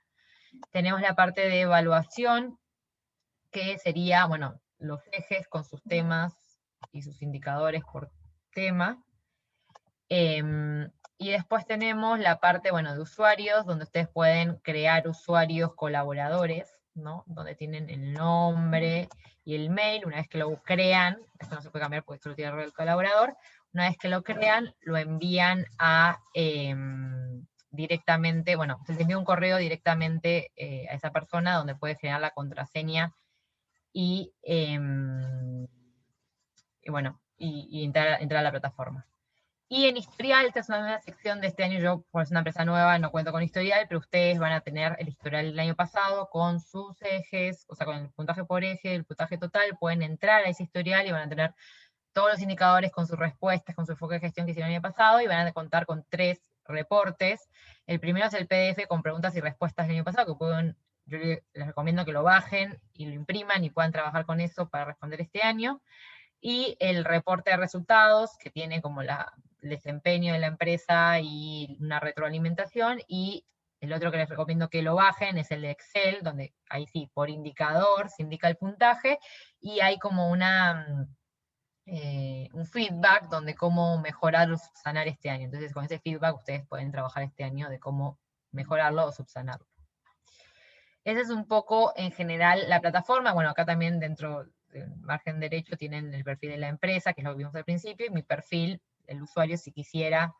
Tenemos la parte de evaluación, que sería, bueno, los ejes con sus temas y sus indicadores por tema. Y después tenemos la parte, bueno, de usuarios, donde ustedes pueden crear usuarios colaboradores, ¿no? Donde tienen el nombre y el mail. Una vez que lo crean, esto no se puede cambiar porque esto lo tiene el colaborador, una vez que lo crean, lo envían a directamente, bueno, se les envía un correo directamente a esa persona donde puede generar la contraseña y bueno, y entrar a la plataforma. Y en historial, esta es una nueva sección de este año, yo por ser una empresa nueva no cuento con historial, pero ustedes van a tener el historial del año pasado con sus ejes, o sea, con el puntaje por eje, el puntaje total, pueden entrar a ese historial y van a tener todos los indicadores con sus respuestas, con su enfoque de gestión que hicieron el año pasado, y van a contar con 3 reportes. El primero es el PDF con preguntas y respuestas del año pasado, que yo les recomiendo que lo bajen y lo impriman y puedan trabajar con eso para responder este año. Y el reporte de resultados, que tiene como el desempeño de la empresa y una retroalimentación, y el otro que les recomiendo que lo bajen es el de Excel, donde ahí sí, por indicador se indica el puntaje, y hay como un feedback donde cómo mejorar o subsanar este año. Entonces con ese feedback ustedes pueden trabajar este año de cómo mejorarlo o subsanarlo. Ese es un poco en general la plataforma. Bueno, acá también dentro del margen derecho tienen el perfil de la empresa, que es lo que vimos al principio, y mi perfil, el usuario, si quisiera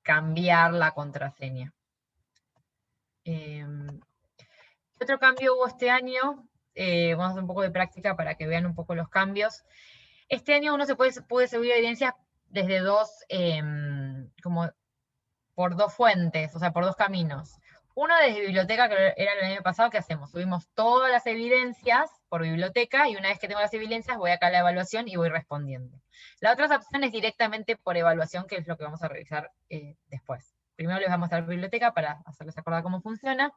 cambiar la contraseña. ¿Qué otro cambio hubo este año? Vamos a hacer un poco de práctica para que vean un poco los cambios. Este año uno puede subir evidencias desde como por 2 fuentes, o sea, por 2 caminos. Uno desde biblioteca, que era el año pasado, ¿qué hacemos? Subimos todas las evidencias por biblioteca, y una vez que tengo las evidencias voy acá a la evaluación y voy respondiendo. La otra opción es directamente por evaluación, que es lo que vamos a revisar después. Primero les vamos a mostrar biblioteca para hacerles acordar cómo funciona.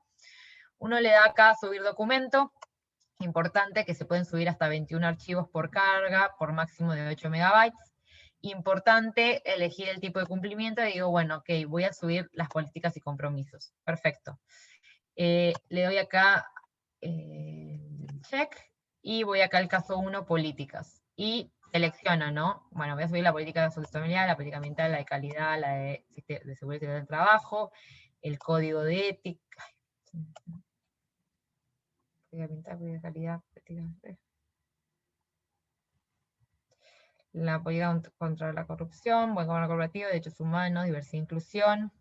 Uno le da acá a subir documento. Importante que se pueden subir hasta 21 archivos por carga, por máximo de 8 megabytes. Importante elegir el tipo de cumplimiento, y digo, bueno, ok, voy a subir las políticas y compromisos. Perfecto. Le doy acá check, y voy acá al caso 1, políticas. Y selecciono, ¿no? Bueno, voy a subir la política de sustentabilidad, la política ambiental, la de calidad, la de seguridad del trabajo, el código de ética, política ambiental, política de calidad, la política contra la corrupción, buen gobierno corporativo, derechos humanos, diversidad e inclusión,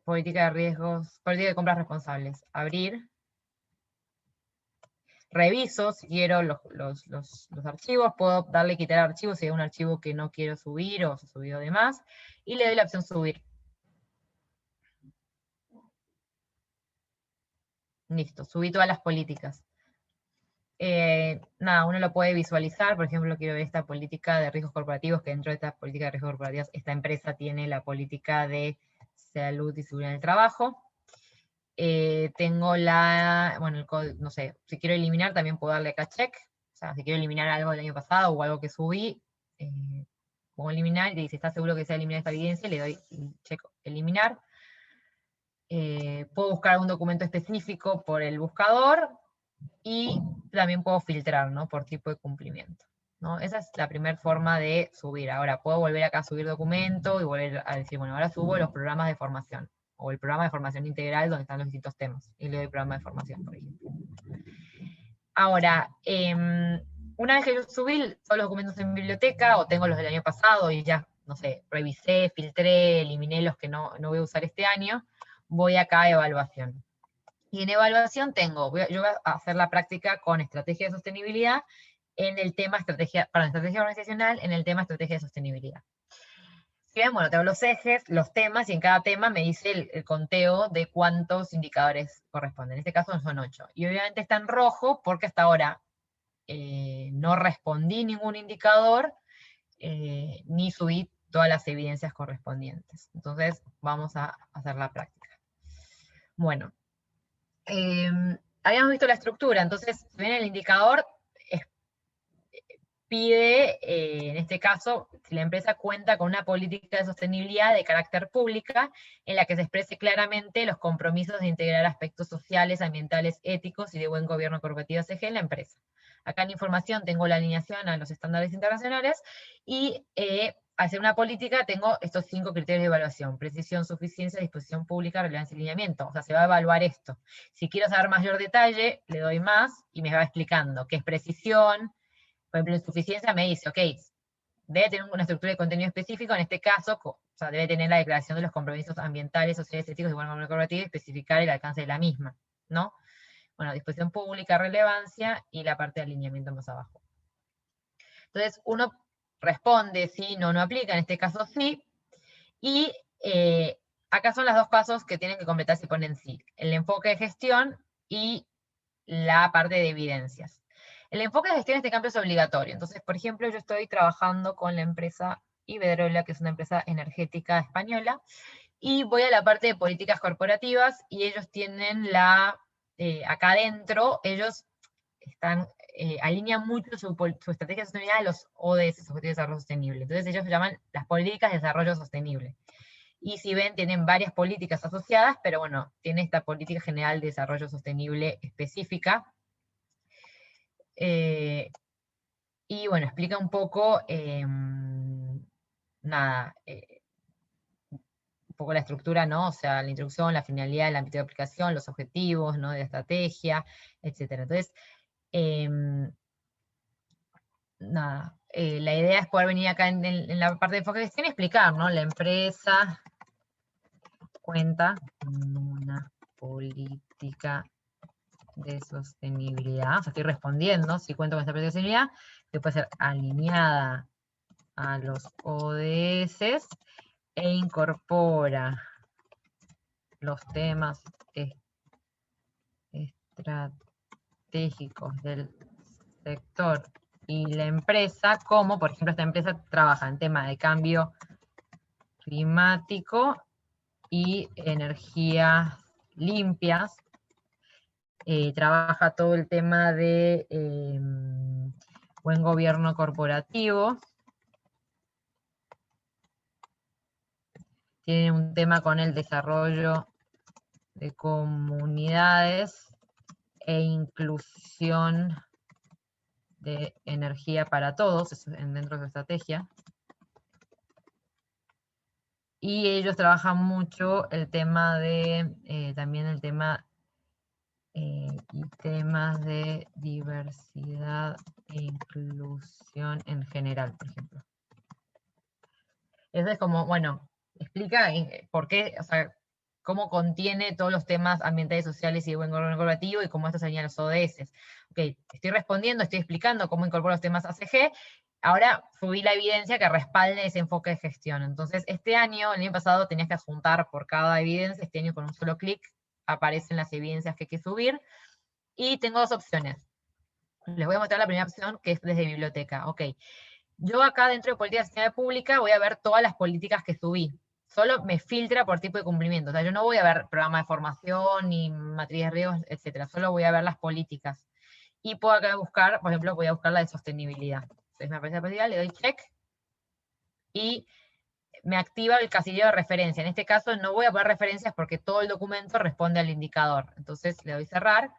política de riesgos, política de compras responsables. Abrir. Reviso si quiero los archivos, puedo darle quitar archivos si hay un archivo que no quiero subir o se subió de más, y le doy la opción subir. Listo, subí todas las políticas. Nada, uno lo puede visualizar, por ejemplo, quiero ver esta política de riesgos corporativos, que dentro de esta política de riesgos corporativos, esta empresa tiene la política de salud y seguridad en el trabajo. Tengo bueno, el código, no sé, si quiero eliminar también puedo darle acá check, o sea, si quiero eliminar algo del año pasado o algo que subí, puedo eliminar, y dice, ¿está seguro que se va a eliminar esta evidencia? Le doy check, eliminar. Puedo buscar un documento específico por el buscador, y también puedo filtrar, ¿no? Por tipo de cumplimiento, ¿no? Esa es la primera forma de subir. Ahora, puedo volver acá a subir documento y volver a decir, bueno, ahora subo los programas de formación, o el programa de formación integral donde están los distintos temas, y le doy programa de formación, por ejemplo. Ahora, una vez que yo subí todos los documentos en biblioteca, o tengo los del año pasado y ya, no sé, revisé, filtré, eliminé los que no voy a usar este año, voy acá a evaluación. Y en evaluación yo voy a hacer la práctica con estrategia de sostenibilidad en el tema estrategia organizacional, en el tema estrategia de sostenibilidad. Bien, bueno, tengo los ejes, los temas, y en cada tema me dice el conteo de cuántos indicadores corresponden. En este caso son 8. Y obviamente está en rojo porque hasta ahora no respondí ningún indicador, ni subí todas las evidencias correspondientes. Entonces, vamos a hacer la práctica. Bueno, habíamos visto la estructura, entonces, si bien el indicador pide, en este caso, si la empresa cuenta con una política de sostenibilidad de carácter pública, en la que se exprese claramente los compromisos de integrar aspectos sociales, ambientales, éticos y de buen gobierno corporativo CG en la empresa. Acá en información tengo la alineación a los estándares internacionales, y al ser una política tengo estos 5 criterios de evaluación: precisión, suficiencia, disposición pública, relevancia y lineamiento. O sea, se va a evaluar esto. Si quiero saber mayor detalle, le doy más y me va explicando qué es precisión. Por ejemplo, en suficiencia me dice, ok, debe tener una estructura de contenido específico, en este caso, o sea, debe tener la declaración de los compromisos ambientales, sociales, éticos y buen gobierno corporativo, y especificar el alcance de la misma, ¿no? Bueno, disposición pública, relevancia, y la parte de alineamiento más abajo. Entonces, uno responde sí, no, no aplica, en este caso sí, y acá son los 2 pasos que tienen que completar si ponen sí: el enfoque de gestión y la parte de evidencias. El enfoque de gestión en este cambio es obligatorio. Entonces, por ejemplo, yo estoy trabajando con la empresa Iberdrola, que es una empresa energética española, y voy a la parte de políticas corporativas, y ellos tienen acá adentro, ellos alinean mucho su estrategia de sostenibilidad a los ODS, Objetivos de Desarrollo Sostenible. Entonces ellos llaman las políticas de desarrollo sostenible. Y si ven, tienen varias políticas asociadas, pero bueno, tiene esta política general de desarrollo sostenible específica. Y bueno, explica un poco, nada, un poco la estructura, ¿no? O sea, la introducción, la finalidad, el ámbito de aplicación, los objetivos, ¿no? De la estrategia, etcétera. Entonces, nada, la idea es poder venir acá en la parte de enfoque de gestión y explicar, ¿no? La empresa cuenta con una política de sostenibilidad. O sea, estoy respondiendo si cuento con esta política de sostenibilidad, que puede ser alineada a los ODS e incorpora los temas estratégicos del sector y la empresa, como por ejemplo esta empresa trabaja en temas de cambio climático y energías limpias, trabaja todo el tema de buen gobierno corporativo, tiene un tema con el desarrollo de comunidades e inclusión de energía para todos, eso dentro de su estrategia. Y ellos trabajan mucho el tema de, también el tema y temas de diversidad e inclusión en general, por ejemplo. Eso es como, bueno, explica por qué, o sea, cómo contiene todos los temas ambientales, sociales y de buen gobierno corporativo, y cómo esto se alinea a los ODS. Ok, estoy respondiendo, estoy explicando cómo incorporo los temas ACG, ahora subí la evidencia que respalde ese enfoque de gestión. Entonces, el año pasado tenías que adjuntar por cada evidencia, este año con un solo clic aparecen las evidencias que hay que subir, y tengo 2 opciones. Les voy a mostrar la primera opción, que es desde biblioteca. Ok, yo acá dentro de política de sostenibilidad pública voy a ver todas las políticas que subí. Solo me filtra por tipo de cumplimiento. O sea, yo no voy a ver programa de formación, ni matriz de riesgos, etcétera. Solo voy a ver las políticas. Y puedo acá buscar, por ejemplo, voy a buscar la de sostenibilidad. Entonces me aparece la política, le doy check, y me activa el casillero de referencia. En este caso no voy a poner referencias porque todo el documento responde al indicador. Entonces le doy cerrar,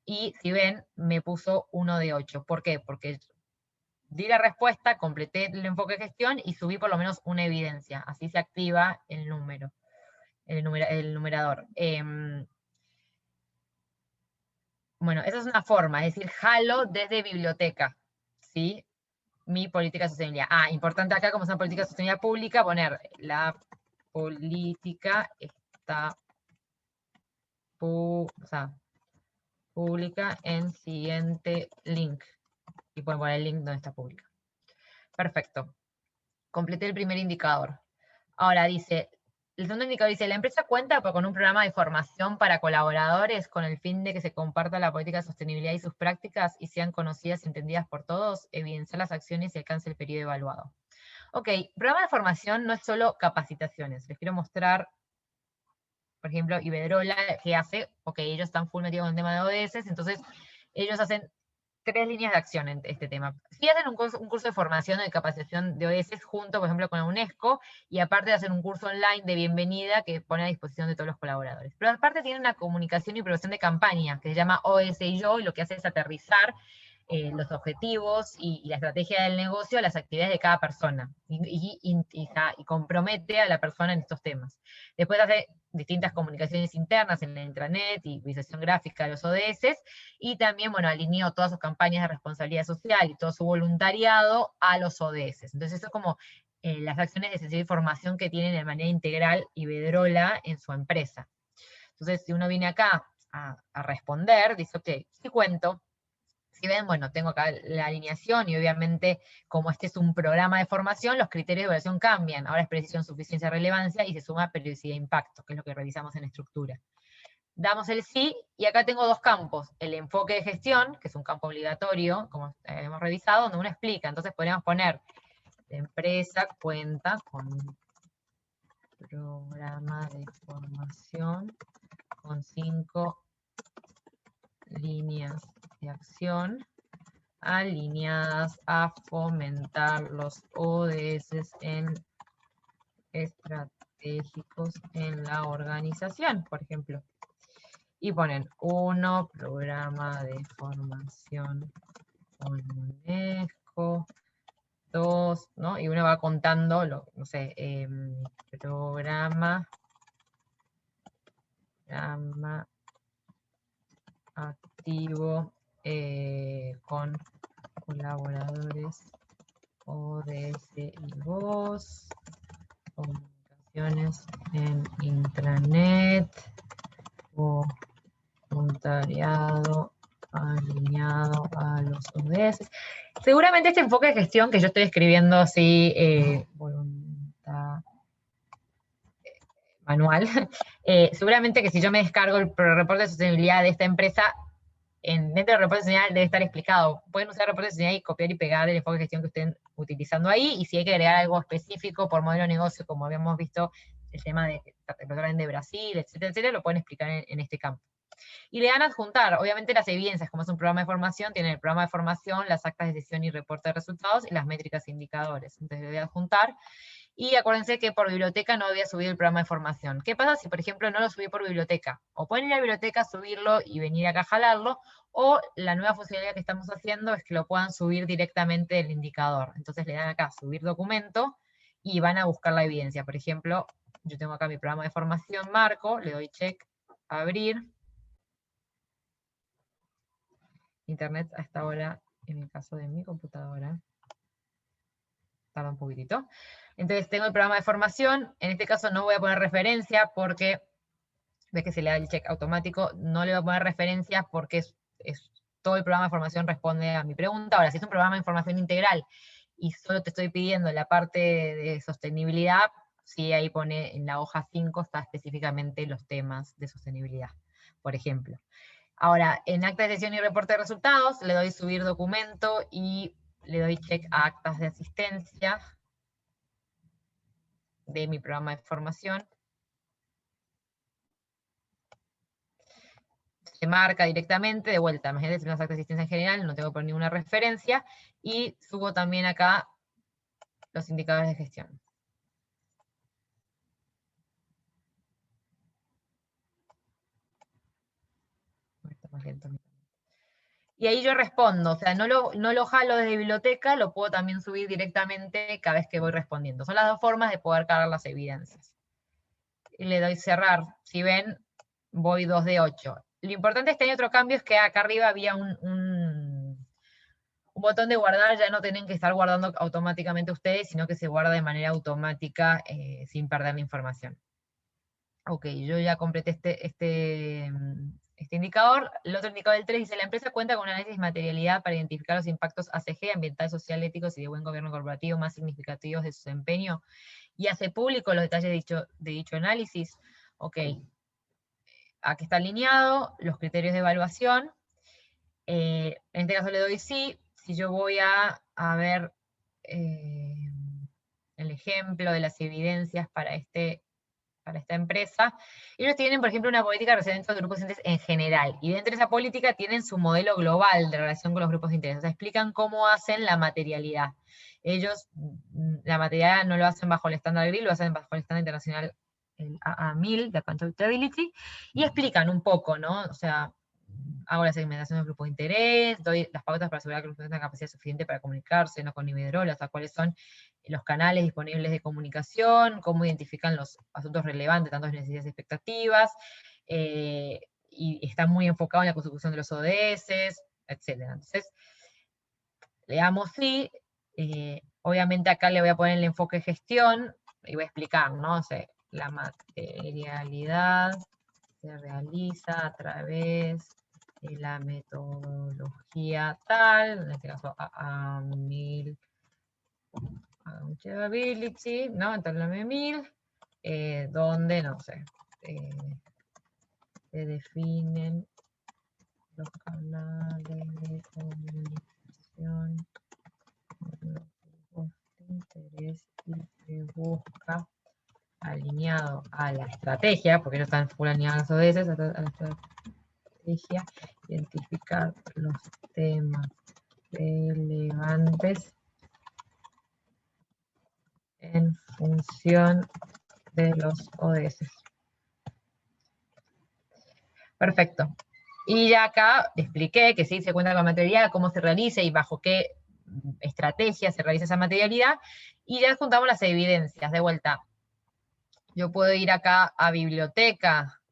y si ven, me puso 1 de 8. ¿Por qué? Porque di la respuesta, completé el enfoque de gestión y subí por lo menos una evidencia. Así se activa el número, el numerador. Bueno, esa es una forma, es decir, jalo desde biblioteca, ¿sí? Mi política de sostenibilidad. Ah, importante acá, como es una política de sostenibilidad pública, poner la política está pública en siguiente link. Y pueden poner el link donde está pública. Perfecto. Completé el primer indicador. Ahora dice, el segundo indicador dice, la empresa cuenta con un programa de formación para colaboradores con el fin de que se comparta la política de sostenibilidad y sus prácticas y sean conocidas y entendidas por todos, evidenciar las acciones y alcance el periodo evaluado. Ok, programa de formación no es solo capacitaciones. Les quiero mostrar por ejemplo, Iberdrola, ¿qué hace? Ok, ellos están full metidos en el tema de ODS, entonces ellos hacen 3 líneas de acción en este tema. Sí hacen un curso de formación de capacitación de ODS junto, por ejemplo, con la UNESCO, y aparte hacen un curso online de bienvenida que pone a disposición de todos los colaboradores. Pero aparte tienen una comunicación y promoción de campaña que se llama ODS y Yo, y lo que hace es aterrizar los objetivos y la estrategia del negocio a las actividades de cada persona y compromete a la persona en estos temas. Después hace distintas comunicaciones internas en la intranet y visualización gráfica de los ODS, y también, bueno, alineó todas sus campañas de responsabilidad social y todo su voluntariado a los ODS. Entonces eso es como las acciones de sensibilidad y formación que tienen de manera integral Iberdrola en su empresa. Entonces, si uno viene acá a responder, dice, ok, sí cuento. Si ven, bueno, tengo acá la alineación y obviamente como este es un programa de formación, los criterios de evaluación cambian. Ahora es precisión, suficiencia, relevancia y se suma periodicidad e impacto, que es lo que revisamos en la estructura. Damos el sí y acá tengo 2 campos. El enfoque de gestión, que es un campo obligatorio, como hemos revisado, donde uno explica. Entonces podríamos poner, la empresa cuenta con un programa de formación con 5 líneas de acción alineadas a fomentar los ODS estratégicos en la organización, por ejemplo. Y ponen 1, programa de formación con UNESCO, 2, ¿no? Y uno va contando, no sé, programa activo con colaboradores ODS y voz, comunicaciones en intranet, o voluntariado alineado a los ODS. Seguramente este enfoque de gestión que yo estoy escribiendo así, manual, seguramente que si yo me descargo el reporte de sostenibilidad de esta empresa, dentro del reporte de sostenibilidad debe estar explicado. Pueden usar el reporte de sostenibilidad y copiar y pegar el enfoque de gestión que estén utilizando ahí, y si hay que agregar algo específico por modelo de negocio, como habíamos visto, el tema de Brasil, etcétera, etcétera, lo pueden explicar en este campo. Y le dan a adjuntar, obviamente, las evidencias, como es un programa de formación, tiene el programa de formación, las actas de sesión y reporte de resultados, y las métricas e indicadores. Entonces le voy a adjuntar. Y acuérdense que por biblioteca no había subido el programa de formación. ¿Qué pasa si, por ejemplo, no lo subí por biblioteca? O pueden ir a la biblioteca, subirlo y venir acá a jalarlo, o la nueva funcionalidad que estamos haciendo es que lo puedan subir directamente del indicador. Entonces le dan acá subir documento y van a buscar la evidencia. Por ejemplo, yo tengo acá mi programa de formación marco, le doy check, abrir. Internet a esta hora, en el caso de mi computadora, tarda un poquitito. Entonces tengo el programa de formación, en este caso no voy a poner referencia porque, ves que se le da el check automático, no le voy a poner referencia porque todo el programa de formación responde a mi pregunta. Ahora, si es un programa de información integral y solo te estoy pidiendo la parte de sostenibilidad, sí, ahí pone en la hoja 5, está específicamente los temas de sostenibilidad, por ejemplo. Ahora, en acta de sesión y reporte de resultados, le doy subir documento y le doy check a actas de asistencia de mi programa de formación. Se marca directamente, de vuelta, imagínate si unas actas de asistencia en general, no tengo que poner ninguna referencia, y subo también acá los indicadores de gestión. Está más lento. Y ahí yo respondo, o sea, no lo jalo desde biblioteca, lo puedo también subir directamente cada vez que voy respondiendo. Son las 2 formas de poder cargar las evidencias. Y le doy cerrar. Si ven, voy 2 de 8. Lo importante de este otro cambio es que acá arriba había un botón de guardar, ya no tienen que estar guardando automáticamente ustedes, sino que se guarda de manera automática sin perder la información. Ok, yo ya completé este indicador. El otro indicador del 3 dice, la empresa cuenta con un análisis de materialidad para identificar los impactos ACG, ambiental, social, éticos y de buen gobierno corporativo más significativos de su desempeño, y hace público los detalles de dicho análisis. Ok, aquí está alineado, los criterios de evaluación. En este caso le doy sí. Si yo voy a ver el ejemplo de las evidencias para este para esta empresa. Ellos tienen, por ejemplo, una política de relacionamiento de grupos de interés en general, y dentro de esa política tienen su modelo global de relación con los grupos de interés, o sea, explican cómo hacen la materialidad. Ellos, la materialidad no lo hacen bajo el estándar GRI, lo hacen bajo el estándar internacional, el AA1000, de Accountability, y explican un poco, ¿no? O sea, hago la segmentación de grupos de interés, doy las pautas para asegurar que los grupos tengan capacidad suficiente para comunicarse, no con Iberdrola, o sea, cuáles son los canales disponibles de comunicación, cómo identifican los asuntos relevantes, tanto las necesidades y expectativas, y está muy enfocado en la consecución de los ODS, etc. Entonces, le damos sí, obviamente acá le voy a poner el enfoque gestión, y voy a explicar, ¿no? O sea, la materialidad se realiza a través de la metodología tal, en este caso A1000, Accountability, ¿no? Entonces, 1000, donde, no sé, se definen los canales de comunicación, los grupos de interés, y se busca, alineado a la estrategia, porque ellos están full alineados a veces, a la estrategia, identificar los temas relevantes en función de los ODS. Perfecto. Y ya acá expliqué que sí se cuenta con materialidad, cómo se realiza y bajo qué estrategia se realiza esa materialidad, y ya juntamos las evidencias. De vuelta, yo puedo ir acá a biblioteca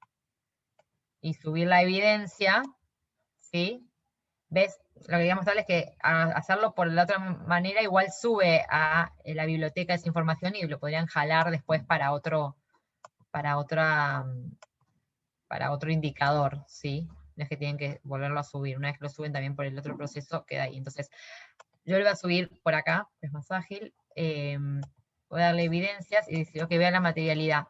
y subir la evidencia, ¿sí? ¿Ves? Lo que quería mostrarles es que hacerlo por la otra manera igual sube a la biblioteca esa información y lo podrían jalar después para otro indicador, ¿sí? No es que tienen que volverlo a subir. Una vez que lo suben también por el otro proceso, queda ahí. Entonces, yo lo voy a subir por acá, es más ágil. Voy a darle evidencias y decir, ok, vean la materialidad.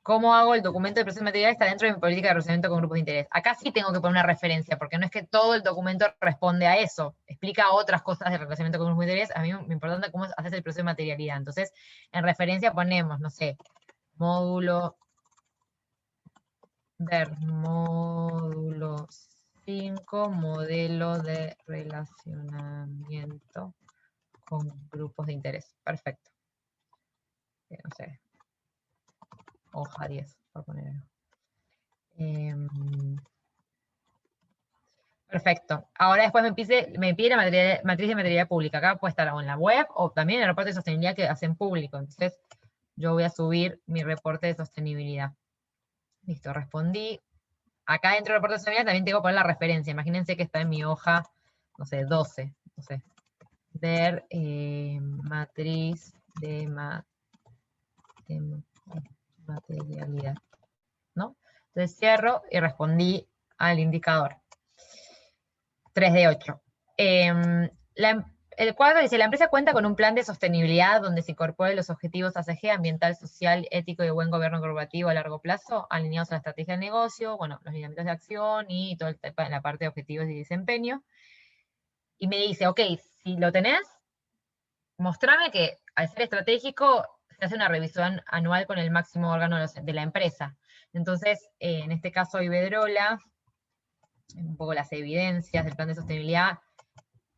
¿Cómo hago el documento de proceso material? Está dentro de mi política de relacionamiento con grupos de interés. Acá sí tengo que poner una referencia, porque no es que todo el documento responde a eso. Explica otras cosas de relacionamiento con grupos de interés. A mí me importa cómo haces el proceso de materialidad. Entonces, en referencia ponemos, no sé, módulo 5, modelo de relacionamiento con grupos de interés. Perfecto. No sé, hoja 10, por poner algo. Perfecto. Ahora después me pide la matriz de materialidad pública. Acá puede estar o en la web o también en el reporte de sostenibilidad que hacen público. Entonces, yo voy a subir mi reporte de sostenibilidad. Listo, respondí. Acá dentro del reporte de sostenibilidad también tengo que poner la referencia. Imagínense que está en mi hoja, no sé, 12. No sé. Ver matriz de materialidad, ¿no? Entonces cierro y respondí al indicador. 3 de 8. El cuadro dice, la empresa cuenta con un plan de sostenibilidad donde se incorporen los objetivos ASG, ambiental, social, ético y de buen gobierno corporativo a largo plazo, alineados a la estrategia de negocio, bueno, los lineamientos de acción y toda la parte de objetivos y desempeño. Y me dice, ok, si lo tenés, mostrame que al ser estratégico se hace una revisión anual con el máximo órgano de la empresa. Entonces, en este caso Iberdrola, un poco las evidencias del plan de sostenibilidad,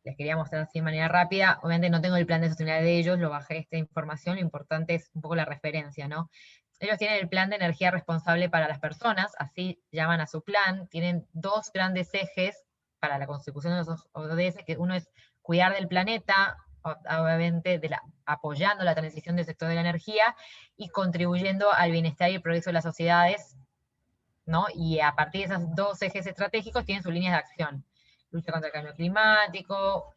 les quería mostrar así de manera rápida. Obviamente no tengo el plan de sostenibilidad de ellos, lo bajé esta información, lo importante es un poco la referencia, ¿no? Ellos tienen el plan de energía responsable para las personas, así llaman a su plan, tienen 2 grandes ejes para la consecución de los ODS, que uno es cuidar del planeta, obviamente apoyando la transición del sector de la energía y contribuyendo al bienestar y el progreso de las sociedades, ¿no? Y a partir de esos 2 ejes estratégicos tienen sus líneas de acción. Lucha contra el cambio climático,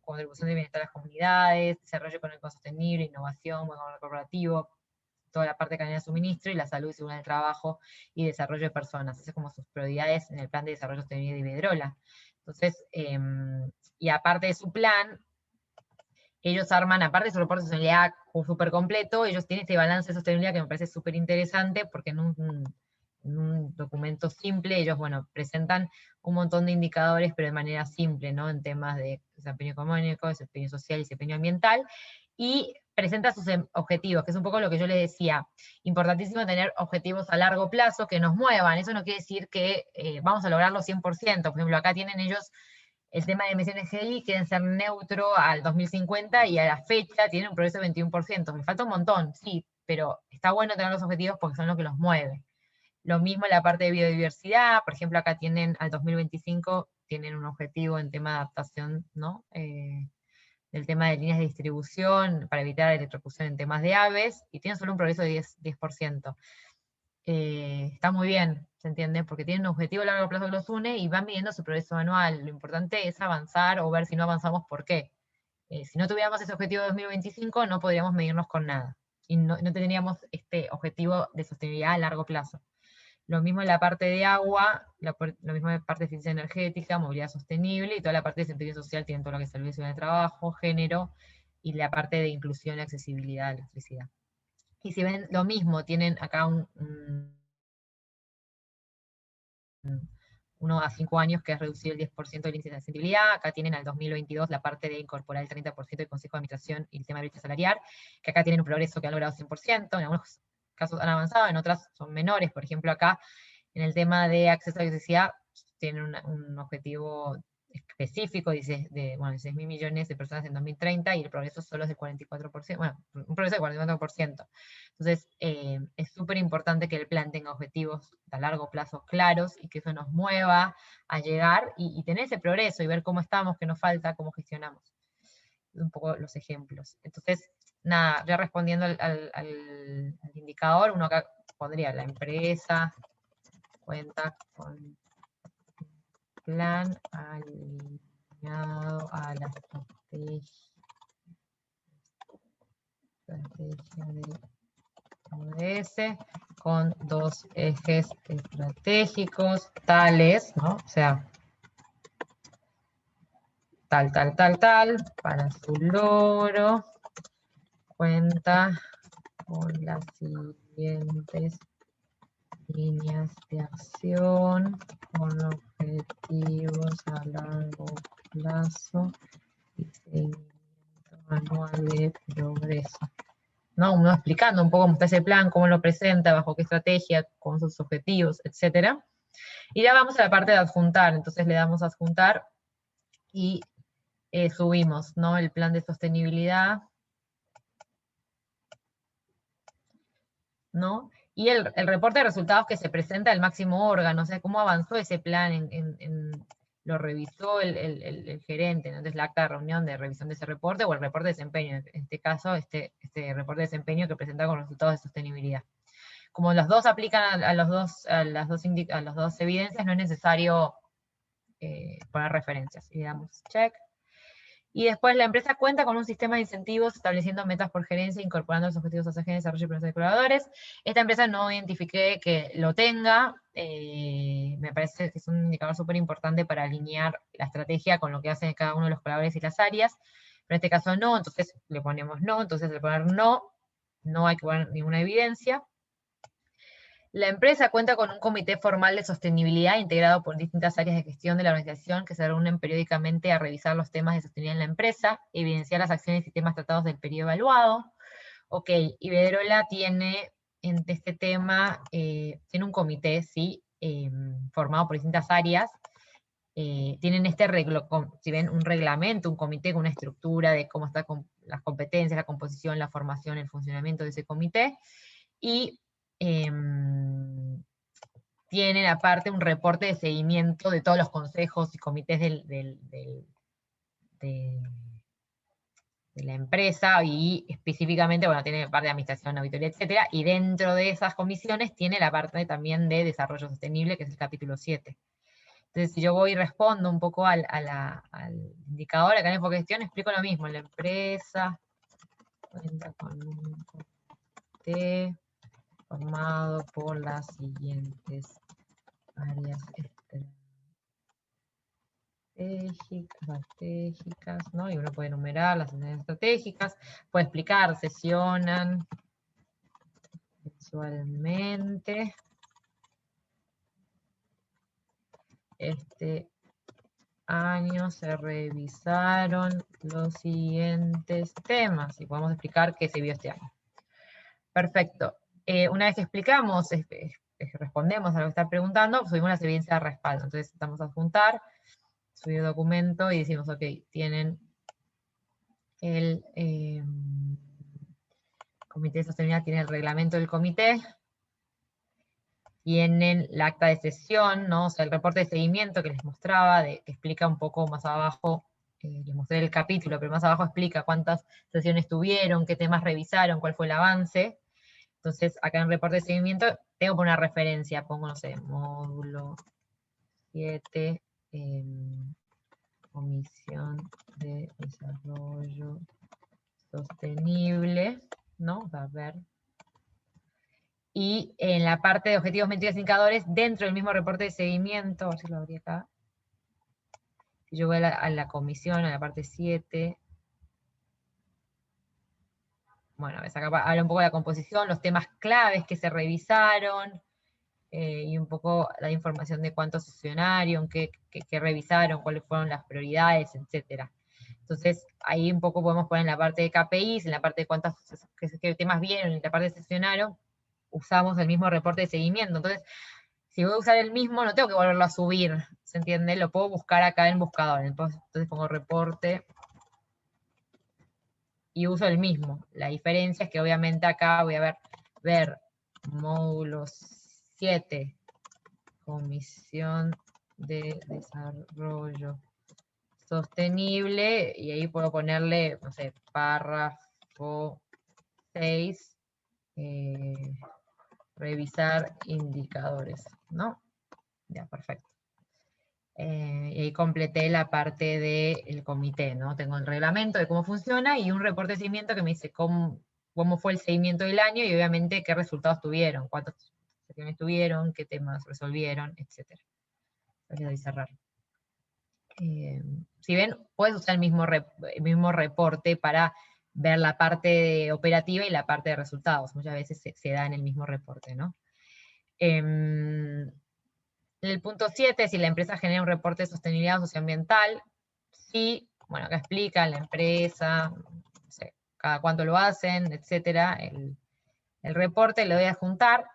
contribución de bienestar a las comunidades, desarrollo económico sostenible, innovación, buen gobierno corporativo, toda la parte de cadena de suministro y la salud y seguridad del trabajo y desarrollo de personas. Esas son como sus prioridades en el plan de desarrollo sostenible de Iberdrola. Entonces, y aparte de su plan, ellos arman, aparte de su reporte de sostenibilidad súper completo, ellos tienen este balance de sostenibilidad que me parece súper interesante porque en un documento simple, ellos, bueno, presentan un montón de indicadores, pero de manera simple, ¿no? En temas de desempeño económico, desempeño social y desempeño ambiental, y presenta sus objetivos, que es un poco lo que yo les decía. Importantísimo tener objetivos a largo plazo que nos muevan. Eso no quiere decir que vamos a lograrlo 100%. Por ejemplo, acá tienen ellos el tema de emisiones GI, quieren ser neutro al 2050 y a la fecha tienen un progreso de 21%. Me falta un montón, sí, pero está bueno tener los objetivos porque son lo que los mueve. Lo mismo en la parte de biodiversidad, por ejemplo, acá tienen al 2025, tienen un objetivo en tema de adaptación, ¿no? Del tema de líneas de distribución para evitar la electrocución en temas de aves, y tienen solo un progreso de 10%. Está muy bien, ¿se entiende? Porque tienen un objetivo a largo plazo que los une y van midiendo su progreso anual. Lo importante es avanzar o ver si no avanzamos, ¿por qué? Si no tuviéramos ese objetivo de 2025, no podríamos medirnos con nada. Y no tendríamos este objetivo de sostenibilidad a largo plazo. Lo mismo en la parte de agua, lo mismo en la parte de eficiencia energética, movilidad sostenible, y toda la parte de desempeño social tiene todo lo que es servicio de trabajo, género, y la parte de inclusión y accesibilidad a la electricidad. Y si ven lo mismo, tienen acá uno a 5 años, que es reducir el 10% del índice de accesibilidad. Acá tienen al 2022 la parte de incorporar el 30% del Consejo de Administración y el tema de brecha salarial, que acá tienen un progreso que ha logrado 100%, en algunos casos han avanzado, en otras son menores. Por ejemplo, acá en el tema de acceso a la electricidad tienen un objetivo específico, dice, de 16.000 millones de personas en 2030, y el progreso solo es del 44%, bueno, un progreso del 44%. Entonces, es súper importante que el plan tenga objetivos a largo plazo claros, y que eso nos mueva a llegar y tener ese progreso, y ver cómo estamos, qué nos falta, cómo gestionamos. Un poco los ejemplos. Entonces, nada, ya respondiendo al indicador, uno acá pondría: la empresa cuenta con plan alineado a la estrategia de ODS, con 2 ejes estratégicos tales, ¿no? O sea, tal, para su logro, cuenta con las siguientes líneas de acción, con objetivos a largo plazo y seguimiento anual de progreso. ¿No? Uno explicando un poco cómo está ese plan, cómo lo presenta, bajo qué estrategia, con sus objetivos, etc. Y ya vamos a la parte de adjuntar. Entonces le damos a adjuntar y subimos, ¿no? El plan de sostenibilidad, ¿no? Y el reporte de resultados que se presenta al máximo órgano, o sea, cómo avanzó ese plan, lo revisó el gerente, ¿no? Entonces, la acta de reunión de revisión de ese reporte, o el reporte de desempeño, en este caso, este reporte de desempeño que presenta con resultados de sostenibilidad. Como los dos aplican a las dos evidencias, no es necesario poner referencias. Y damos check. Y después la empresa cuenta con un sistema de incentivos estableciendo metas por gerencia, incorporando los objetivos ASG de desarrollo y procesos de colaboradores. Esta empresa no identifiqué que lo tenga. Me parece que es un indicador súper importante para alinear la estrategia con lo que hacen cada uno de los colaboradores y las áreas. Pero en este caso no, entonces le ponemos no. Entonces al poner no, no hay que poner ninguna evidencia. La empresa cuenta con un comité formal de sostenibilidad integrado por distintas áreas de gestión de la organización, que se reúnen periódicamente a revisar los temas de sostenibilidad en la empresa, evidenciar las acciones y temas tratados del periodo evaluado. Ok, Iberdrola tiene en este tema, tiene un comité, ¿sí? Formado por distintas áreas. Tienen si ven, un reglamento, un comité con una estructura de cómo están las competencias, la composición, la formación, el funcionamiento de ese comité. Y tienen aparte un reporte de seguimiento de todos los consejos y comités de la empresa, y específicamente, bueno, tiene parte de administración, auditoría, etcétera, y dentro de esas comisiones tiene la parte también de desarrollo sostenible, que es el capítulo 7. Entonces, si yo voy y respondo un poco al indicador, acá en enfoque de gestión, explico lo mismo: la empresa cuenta con un comité formado por las siguientes áreas estratégicas, ¿no? Y uno puede enumerar las áreas estratégicas, puede explicar, sesionan visualmente. año se revisaron los siguientes temas y podemos explicar qué se vio este año. Perfecto. Una vez que explicamos, respondemos a lo que está preguntando, subimos las evidencias de respaldo. Entonces, vamos a adjuntar, subir documento y decimos, ok, tienen el comité de sostenibilidad, tiene el reglamento del comité, tienen la acta de sesión, ¿no? O sea, el reporte de seguimiento que les mostraba, que explica un poco más abajo, les mostré el capítulo, pero más abajo explica cuántas sesiones tuvieron, qué temas revisaron, cuál fue el avance. Entonces, acá en el reporte de seguimiento, tengo que poner una referencia, pongo, no sé, módulo 7, Comisión de Desarrollo Sostenible, ¿no? Va a ver. Y en la parte de objetivos, métricas y indicadores, dentro del mismo reporte de seguimiento, a ver si lo abrí acá. Si yo voy a la comisión, a la parte 7. Bueno, ves, acá habla un poco de la composición, los temas claves que se revisaron, y un poco la información de cuántos sesionaron, qué revisaron, cuáles fueron las prioridades, etc. Entonces, ahí un poco podemos poner en la parte de KPIs, en la parte de cuántos qué temas vieron, en la parte de sesionaron, usamos el mismo reporte de seguimiento. Entonces, si voy a usar el mismo, no tengo que volverlo a subir, ¿se entiende? Lo puedo buscar acá en buscador. Entonces pongo reporte y uso el mismo. La diferencia es que obviamente acá voy a ver módulos 7, Comisión de Desarrollo Sostenible, y ahí puedo ponerle, no sé, párrafo 6, revisar indicadores, ¿no? Ya, perfecto. Y ahí completé la parte del comité, ¿no? Tengo el reglamento de cómo funciona y un reporte de seguimiento que me dice cómo fue el seguimiento del año y obviamente qué resultados tuvieron, cuántas sesiones tuvieron, qué temas resolvieron, etc. Voy a cerrar. Si ven, puedes usar el mismo reporte para ver la parte operativa y la parte de resultados. Muchas veces se da en el mismo reporte, ¿no? En el punto 7, si la empresa genera un reporte de sostenibilidad socioambiental, sí, bueno, acá explica la empresa, no sé, cada cuánto lo hacen, etcétera. El reporte lo voy a adjuntar.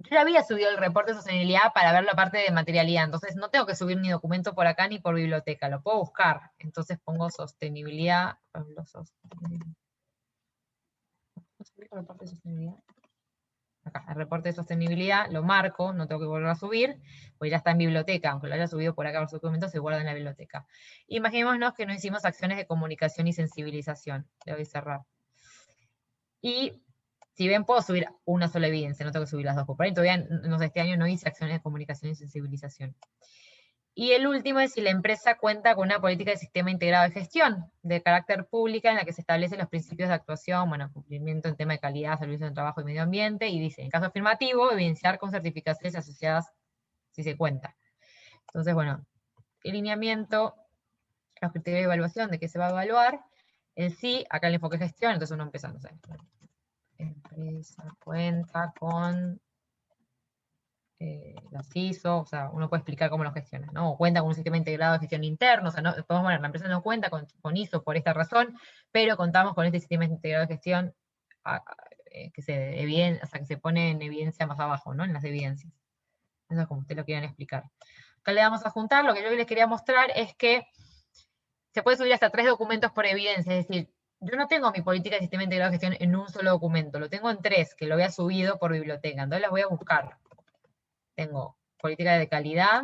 Yo ya había subido el reporte de sostenibilidad para ver la parte de materialidad, entonces no tengo que subir ni documento por acá ni por biblioteca, lo puedo buscar. Entonces pongo sostenibilidad, reporte de sostenibilidad. Acá, el reporte de sostenibilidad, lo marco, no tengo que volver a subir, pues ya está en biblioteca, aunque lo haya subido por acá los documentos, se guarda en la biblioteca. Imaginémonos que no hicimos acciones de comunicación y sensibilización. Le voy a cerrar. Y si ven, puedo subir una sola evidencia, no tengo que subir las dos. Por ahí todavía, no sé, este año no hice acciones de comunicación y sensibilización. Y el último es si la empresa cuenta con una política de sistema integrado de gestión de carácter pública en la que se establecen los principios de actuación, bueno, cumplimiento en tema de calidad, servicio de trabajo y medio ambiente, y dice, en caso afirmativo, evidenciar con certificaciones asociadas si se cuenta. Entonces, bueno, el lineamiento, los criterios de evaluación, de qué se va a evaluar, el sí, acá el enfoque de gestión, entonces uno empieza, no sé, empresa cuenta con las ISO, o sea, uno puede explicar cómo lo gestiona, ¿no? O cuenta con un sistema integrado de gestión interno, o sea, no, podemos poner, la empresa no cuenta con ISO por esta razón, pero contamos con este sistema integrado de gestión que se pone en evidencia más abajo, ¿no? En las evidencias. Eso es como ustedes lo quieran explicar. Acá le vamos a juntar, lo que yo les quería mostrar es que se puede subir hasta 3 documentos por evidencia, es decir, yo no tengo mi política de sistema integrado de gestión en un solo documento, lo tengo en 3, que lo había subido por biblioteca, entonces las voy a buscar. Tengo política de calidad,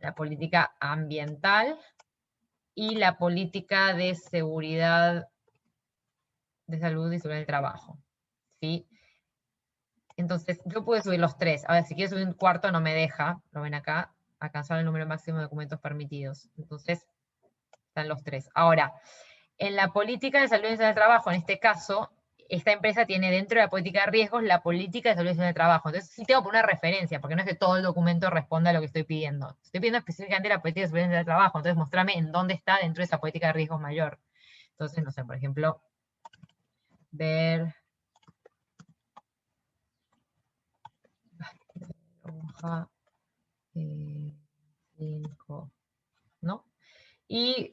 la política ambiental y la política de seguridad, de salud y seguridad del trabajo. ¿Sí? Entonces, yo puedo subir los 3. Ahora, si quiero subir un cuarto, no me deja. Lo ven acá, alcanzar el número máximo de documentos permitidos. Entonces, están los 3. Ahora, en la política de salud y seguridad del trabajo, en este caso, esta empresa tiene dentro de la política de riesgos la política de salud y seguridad del trabajo. Entonces, sí tengo que poner una referencia, porque no es que todo el documento responda a lo que estoy pidiendo. Estoy pidiendo específicamente la política de salud y seguridad del trabajo, entonces mostrame en dónde está dentro de esa política de riesgos mayor. Entonces, no sé, por ejemplo, ver hoja 5. ¿no? Y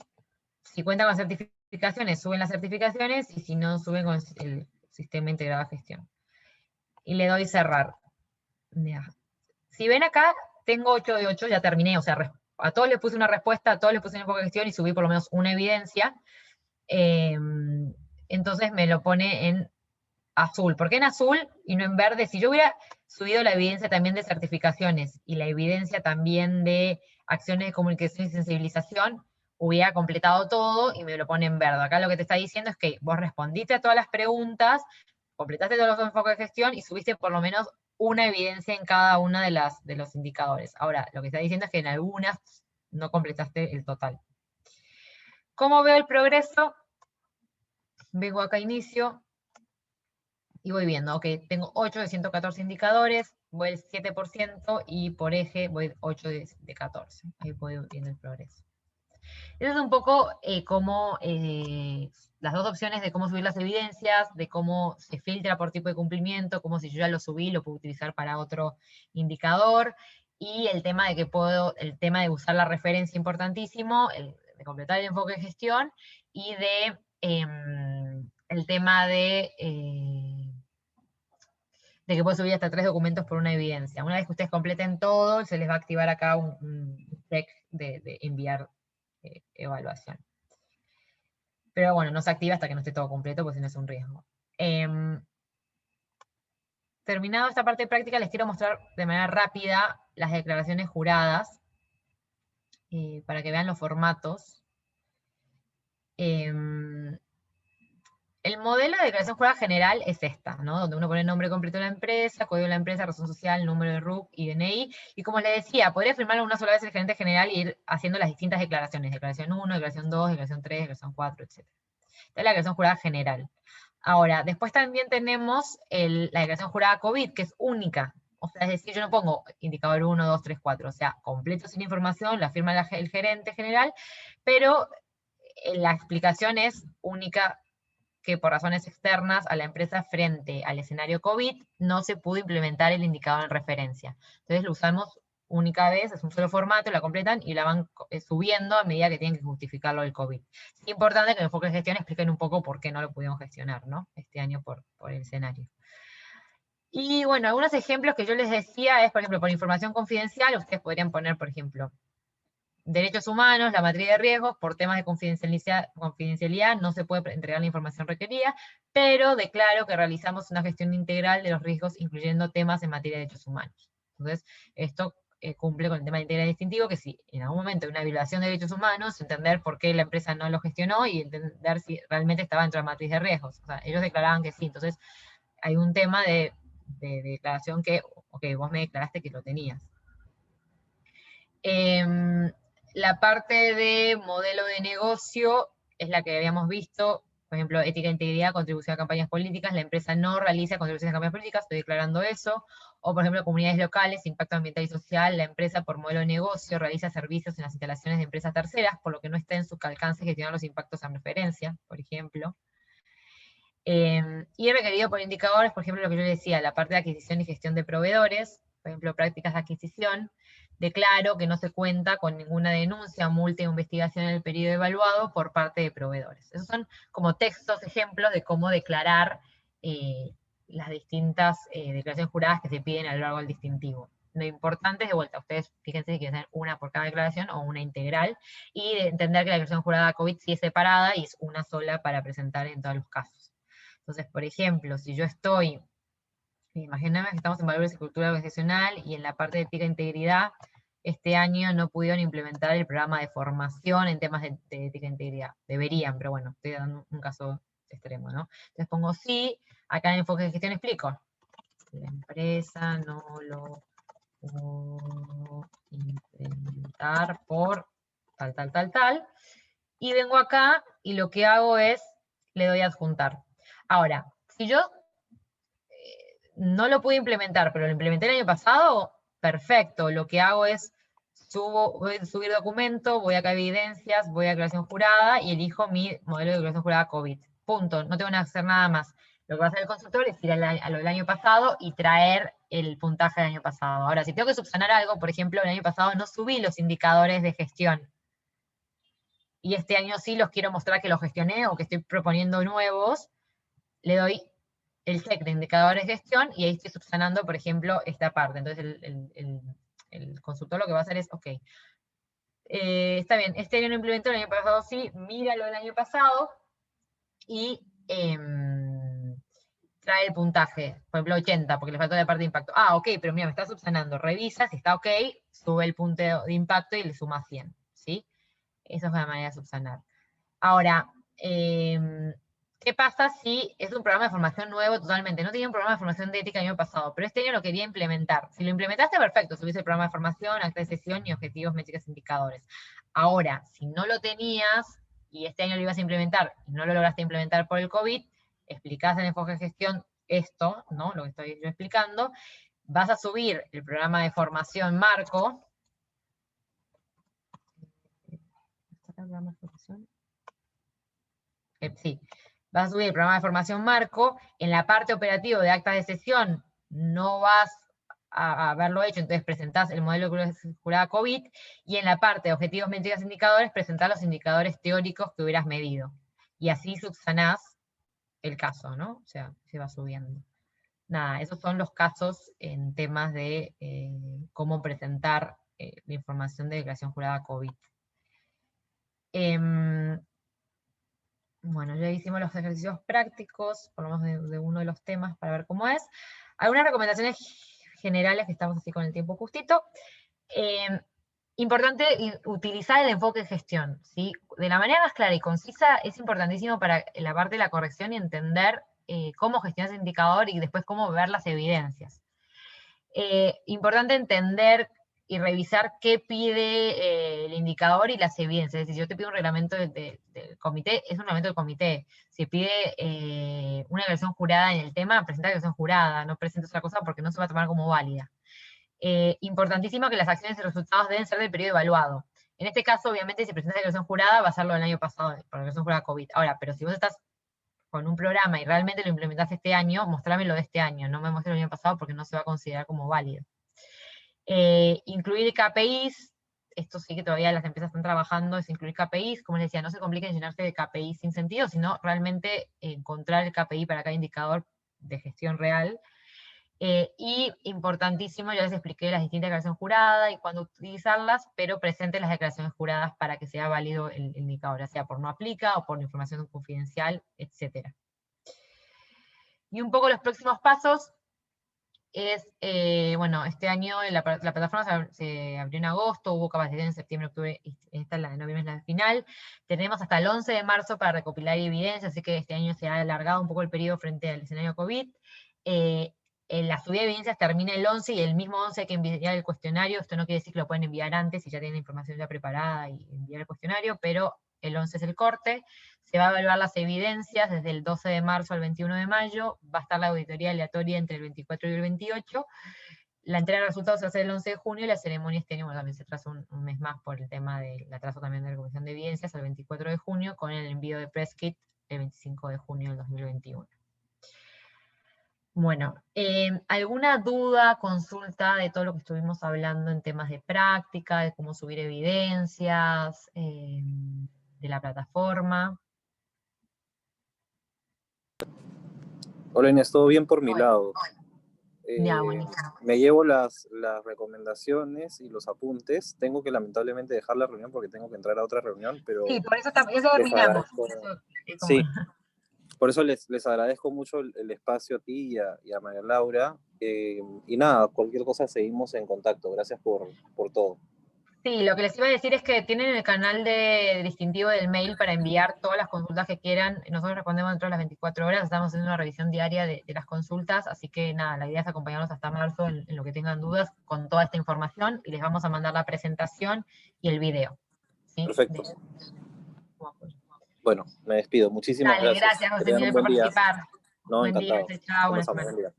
si cuentan con certificaciones, suben las certificaciones, y si no, suben con el sistema integrado de gestión. Y le doy cerrar. Ya. Si ven acá, tengo 8 de 8, ya terminé, o sea, a todos les puse una respuesta, a todos les puse un enfoque de gestión y subí por lo menos una evidencia. Entonces me lo pone en azul. ¿Por qué en azul y no en verde? Si yo hubiera subido la evidencia también de certificaciones y la evidencia también de acciones de comunicación y sensibilización, hubiera completado todo y me lo pone en verde. Acá lo que te está diciendo es que vos respondiste a todas las preguntas, completaste todos los enfoques de gestión y subiste por lo menos una evidencia en cada una de los indicadores. Ahora, lo que está diciendo es que en algunas no completaste el total. ¿Cómo veo el progreso? Vengo acá a inicio y voy viendo, ok, tengo 8 de 114 indicadores, voy el 7% y por eje voy 8 de 14. Ahí voy viendo el progreso. Eso es un poco cómo las dos opciones de cómo subir las evidencias, de cómo se filtra por tipo de cumplimiento, cómo si yo ya lo subí, lo puedo utilizar para otro indicador, y el tema de que el tema de usar la referencia importantísimo, de completar el enfoque de gestión, y de el tema de que puedo subir hasta 3 documentos por una evidencia. Una vez que ustedes completen todo, se les va a activar acá un check de enviar evaluación. Pero bueno, no se activa hasta que no esté todo completo, porque si no es un riesgo. Terminado esta parte práctica, les quiero mostrar de manera rápida las declaraciones juradas, para que vean los formatos. El modelo de declaración jurada general es esta, ¿no? Donde uno pone el nombre completo de la empresa, código de la empresa, razón social, número de RUC y DNI. Y como les decía, podría firmarlo una sola vez el gerente general y ir haciendo las distintas declaraciones. Declaración 1, declaración 2, declaración 3, declaración 4, etc. Esta es la declaración jurada general. Ahora, después también tenemos la declaración jurada COVID, que es única. O sea, es decir, yo no pongo indicador 1, 2, 3, 4. O sea, completo sin información, la firma el gerente general, pero la explicación es única, que por razones externas a la empresa frente al escenario COVID no se pudo implementar el indicador en referencia. Entonces lo usamos única vez, es un solo formato, la completan y la van subiendo a medida que tienen que justificarlo del COVID. Es importante que en el enfoque de gestión expliquen un poco por qué no lo pudimos gestionar, ¿no? Este año por el escenario. Y bueno, algunos ejemplos que yo les decía es, por ejemplo, por información confidencial, ustedes podrían poner, por ejemplo, derechos humanos, la matriz de riesgos, por temas de confidencialidad no se puede entregar la información requerida, pero declaro que realizamos una gestión integral de los riesgos, incluyendo temas en materia de derechos humanos. Entonces, esto cumple con el tema de integridad distintivo, que si en algún momento hay una violación de derechos humanos, entender por qué la empresa no lo gestionó y entender si realmente estaba dentro de la matriz de riesgos. O sea, ellos declaraban que sí. Entonces, hay un tema de declaración que, ok, vos me declaraste que lo tenías. La parte de modelo de negocio es la que habíamos visto, por ejemplo, ética, integridad, contribución a campañas políticas, la empresa no realiza contribuciones a campañas políticas, estoy declarando eso. O, por ejemplo, comunidades locales, impacto ambiental y social, la empresa por modelo de negocio realiza servicios en las instalaciones de empresas terceras, por lo que no está en su alcance gestionar los impactos en referencia, por ejemplo. Y requerido por indicadores, por ejemplo, lo que yo decía, la parte de adquisición y gestión de proveedores, por ejemplo, prácticas de adquisición, declaro que no se cuenta con ninguna denuncia, multa o investigación en el periodo evaluado por parte de proveedores. Esos son como textos, ejemplos de cómo declarar las distintas declaraciones juradas que se piden a lo largo del distintivo. Lo importante es, de vuelta, ustedes fíjense si quieren hacer una por cada declaración o una integral, y de entender que la declaración jurada COVID sí es separada y es una sola para presentar en todos los casos. Entonces, por ejemplo, si yo estoy, imagíname que estamos en valores y cultura organizacional y en la parte de ética e integridad, este año no pudieron implementar el programa de formación en temas de ética e integridad. Deberían, pero bueno, estoy dando un caso extremo, ¿no? Entonces pongo sí, acá en el enfoque de gestión explico. La empresa no lo pudo implementar por tal. Y vengo acá y lo que hago es, le doy a adjuntar. Ahora, si yo no lo pude implementar, pero lo implementé el año pasado, perfecto. Lo que hago es, voy a subir documento, voy acá a evidencias, voy a declaración jurada y elijo mi modelo de declaración jurada COVID. Punto. No tengo que hacer nada más. Lo que va a hacer el consultor es ir a lo del año pasado y traer el puntaje del año pasado. Ahora, si tengo que subsanar algo, por ejemplo, el año pasado no subí los indicadores de gestión. y este año sí los quiero mostrar que los gestioné o que estoy proponiendo nuevos, le doy el check de indicadores de gestión y ahí estoy subsanando, por ejemplo, esta parte. Entonces el consultor lo que va a hacer es, ok, está bien, este año no implementó, el año pasado sí, míralo del año pasado y trae el puntaje, por ejemplo 80, porque le faltó la parte de impacto. Ah, ok, pero mira, me está subsanando, revisa, si está ok, sube el punto de impacto y le suma 100, ¿sí? Esa es la manera de subsanar. Ahora, ¿qué pasa si es un programa de formación nuevo totalmente? No tenía un programa de formación de ética el año pasado, pero este año lo quería implementar. Si lo implementaste, perfecto, subiste el programa de formación, acta de sesión y objetivos, métricas, indicadores. Ahora, si no lo tenías y este año lo ibas a implementar y no lo lograste implementar por el COVID, explicás en enfoque de gestión esto, ¿no? Lo que estoy yo explicando, vas a subir el programa de formación marco. ¿Está el programa de formación? Sí, vas a subir el programa de formación marco, en la parte operativa de actas de sesión no vas a haberlo hecho, entonces presentás el modelo de jurada COVID, y en la parte de objetivos, métricas, indicadores, presentás los indicadores teóricos que hubieras medido. Y así subsanás el caso, ¿no? O sea, se va subiendo. Nada, esos son los casos en temas de cómo presentar la información de declaración jurada COVID. Bueno, ya hicimos los ejercicios prácticos, por lo menos de uno de los temas para ver cómo es. Algunas recomendaciones generales, que estamos así con el tiempo justito. Importante utilizar el enfoque de gestión, ¿sí? De la manera más clara y concisa es importantísimo para la parte de la corrección y entender cómo gestionar ese indicador y después cómo ver las evidencias. Importante entender y revisar qué pide el indicador y las evidencias. Es decir, si yo te pido un reglamento del comité, es un reglamento del comité. Si pide una declaración jurada en el tema, presenta declaración jurada, no presenta otra cosa porque no se va a tomar como válida. Importantísimo que las acciones y resultados deben ser del periodo evaluado. En este caso, obviamente, si presenta declaración jurada, va a ser lo del año pasado, por la declaración jurada COVID. Ahora, pero si vos estás con un programa y realmente lo implementaste este año, mostrame lo de este año, no me muestres el año pasado porque no se va a considerar como válido. Incluir KPIs, esto sí que todavía las empresas están trabajando, es incluir KPIs, como les decía, no se compliquen llenarse de KPIs sin sentido, sino realmente encontrar el KPI para cada indicador de gestión real. Y importantísimo, ya les expliqué las distintas declaraciones juradas y cuándo utilizarlas, pero presenten las declaraciones juradas para que sea válido el indicador, ya sea por no aplica o por información confidencial, etc. Y un poco los próximos pasos es, bueno, este año la plataforma se abrió en agosto, hubo capacitación en septiembre, octubre, y esta es la de noviembre, es la final. Tenemos hasta el 11 de marzo para recopilar evidencia, así que este año se ha alargado un poco el periodo frente al escenario COVID. La subida de evidencias termina el 11 y el mismo 11 hay que enviar el cuestionario. Esto no quiere decir que lo pueden enviar antes si ya tienen información ya preparada y enviar el cuestionario, pero el 11 es el corte. Se va a evaluar las evidencias desde el 12 de marzo al 21 de mayo. Va a estar la auditoría aleatoria entre el 24 y el 28. La entrega de resultados se va a hacer el 11 de junio y la ceremonia este año también se atrasa un mes más por el tema del atraso también de la Comisión de Evidencias, el 24 de junio, con el envío de press kit el 25 de junio del 2021. Bueno, ¿alguna duda, consulta de todo lo que estuvimos hablando en temas de práctica, de cómo subir evidencias, de la plataforma? Hola Inés, todo bien por mi Hola. lado. Ya, buenísimo. Me llevo las recomendaciones y los apuntes. Tengo que lamentablemente dejar la reunión porque tengo que entrar a otra reunión, pero Sí, por eso eso les terminamos. agradezco. Como... Sí, por eso les agradezco mucho el espacio a ti y a María Laura. Y nada, cualquier cosa seguimos en contacto. Gracias por todo. Sí, lo que les iba a decir es que tienen el canal de distintivo del mail para enviar todas las consultas que quieran. Nosotros respondemos dentro de las 24 horas, estamos haciendo una revisión diaria de las consultas, así que nada, la idea es acompañarlos hasta marzo en lo que tengan dudas con toda esta información y les vamos a mandar la presentación y el video. ¿Sí? Perfecto. Bueno, me despido. Muchísimas Dale, gracias. gracias, José Que tengan Miguel, un por buen día. participar. No, Buen día, encantado. chao, buenas Conversamos. semanas.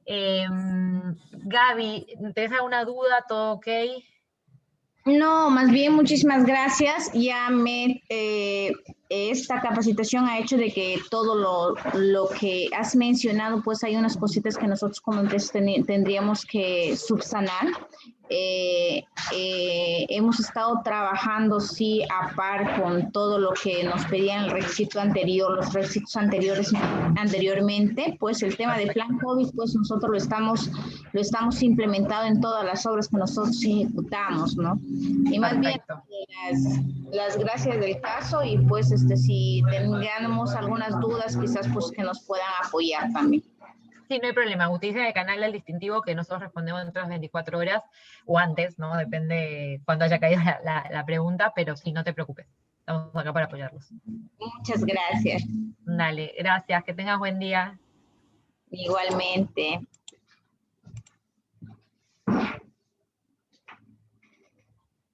Buen día. Gaby, ¿tienes alguna duda? ¿Todo ok? No, más bien muchísimas gracias. Esta capacitación ha hecho de que todo lo que has mencionado, pues hay unas cositas que nosotros como empresa tendríamos que subsanar. hemos estado trabajando, sí, a par con todo lo que nos pedían el requisito anterior, los requisitos anteriormente, pues el tema de plan COVID, pues nosotros lo estamos implementando en todas las obras que nosotros ejecutamos, ¿no? Y más bien las gracias del caso, y pues si tengamos algunas dudas, quizás pues que nos puedan apoyar también. Sí, no hay problema. Utilicen el canal del distintivo que nosotros respondemos dentro de las 24 horas o antes, ¿no? Depende cuando haya caído la pregunta, pero sí, no te preocupes. Estamos acá para apoyarlos. Muchas gracias. Dale, gracias. Que tengas buen día. Igualmente.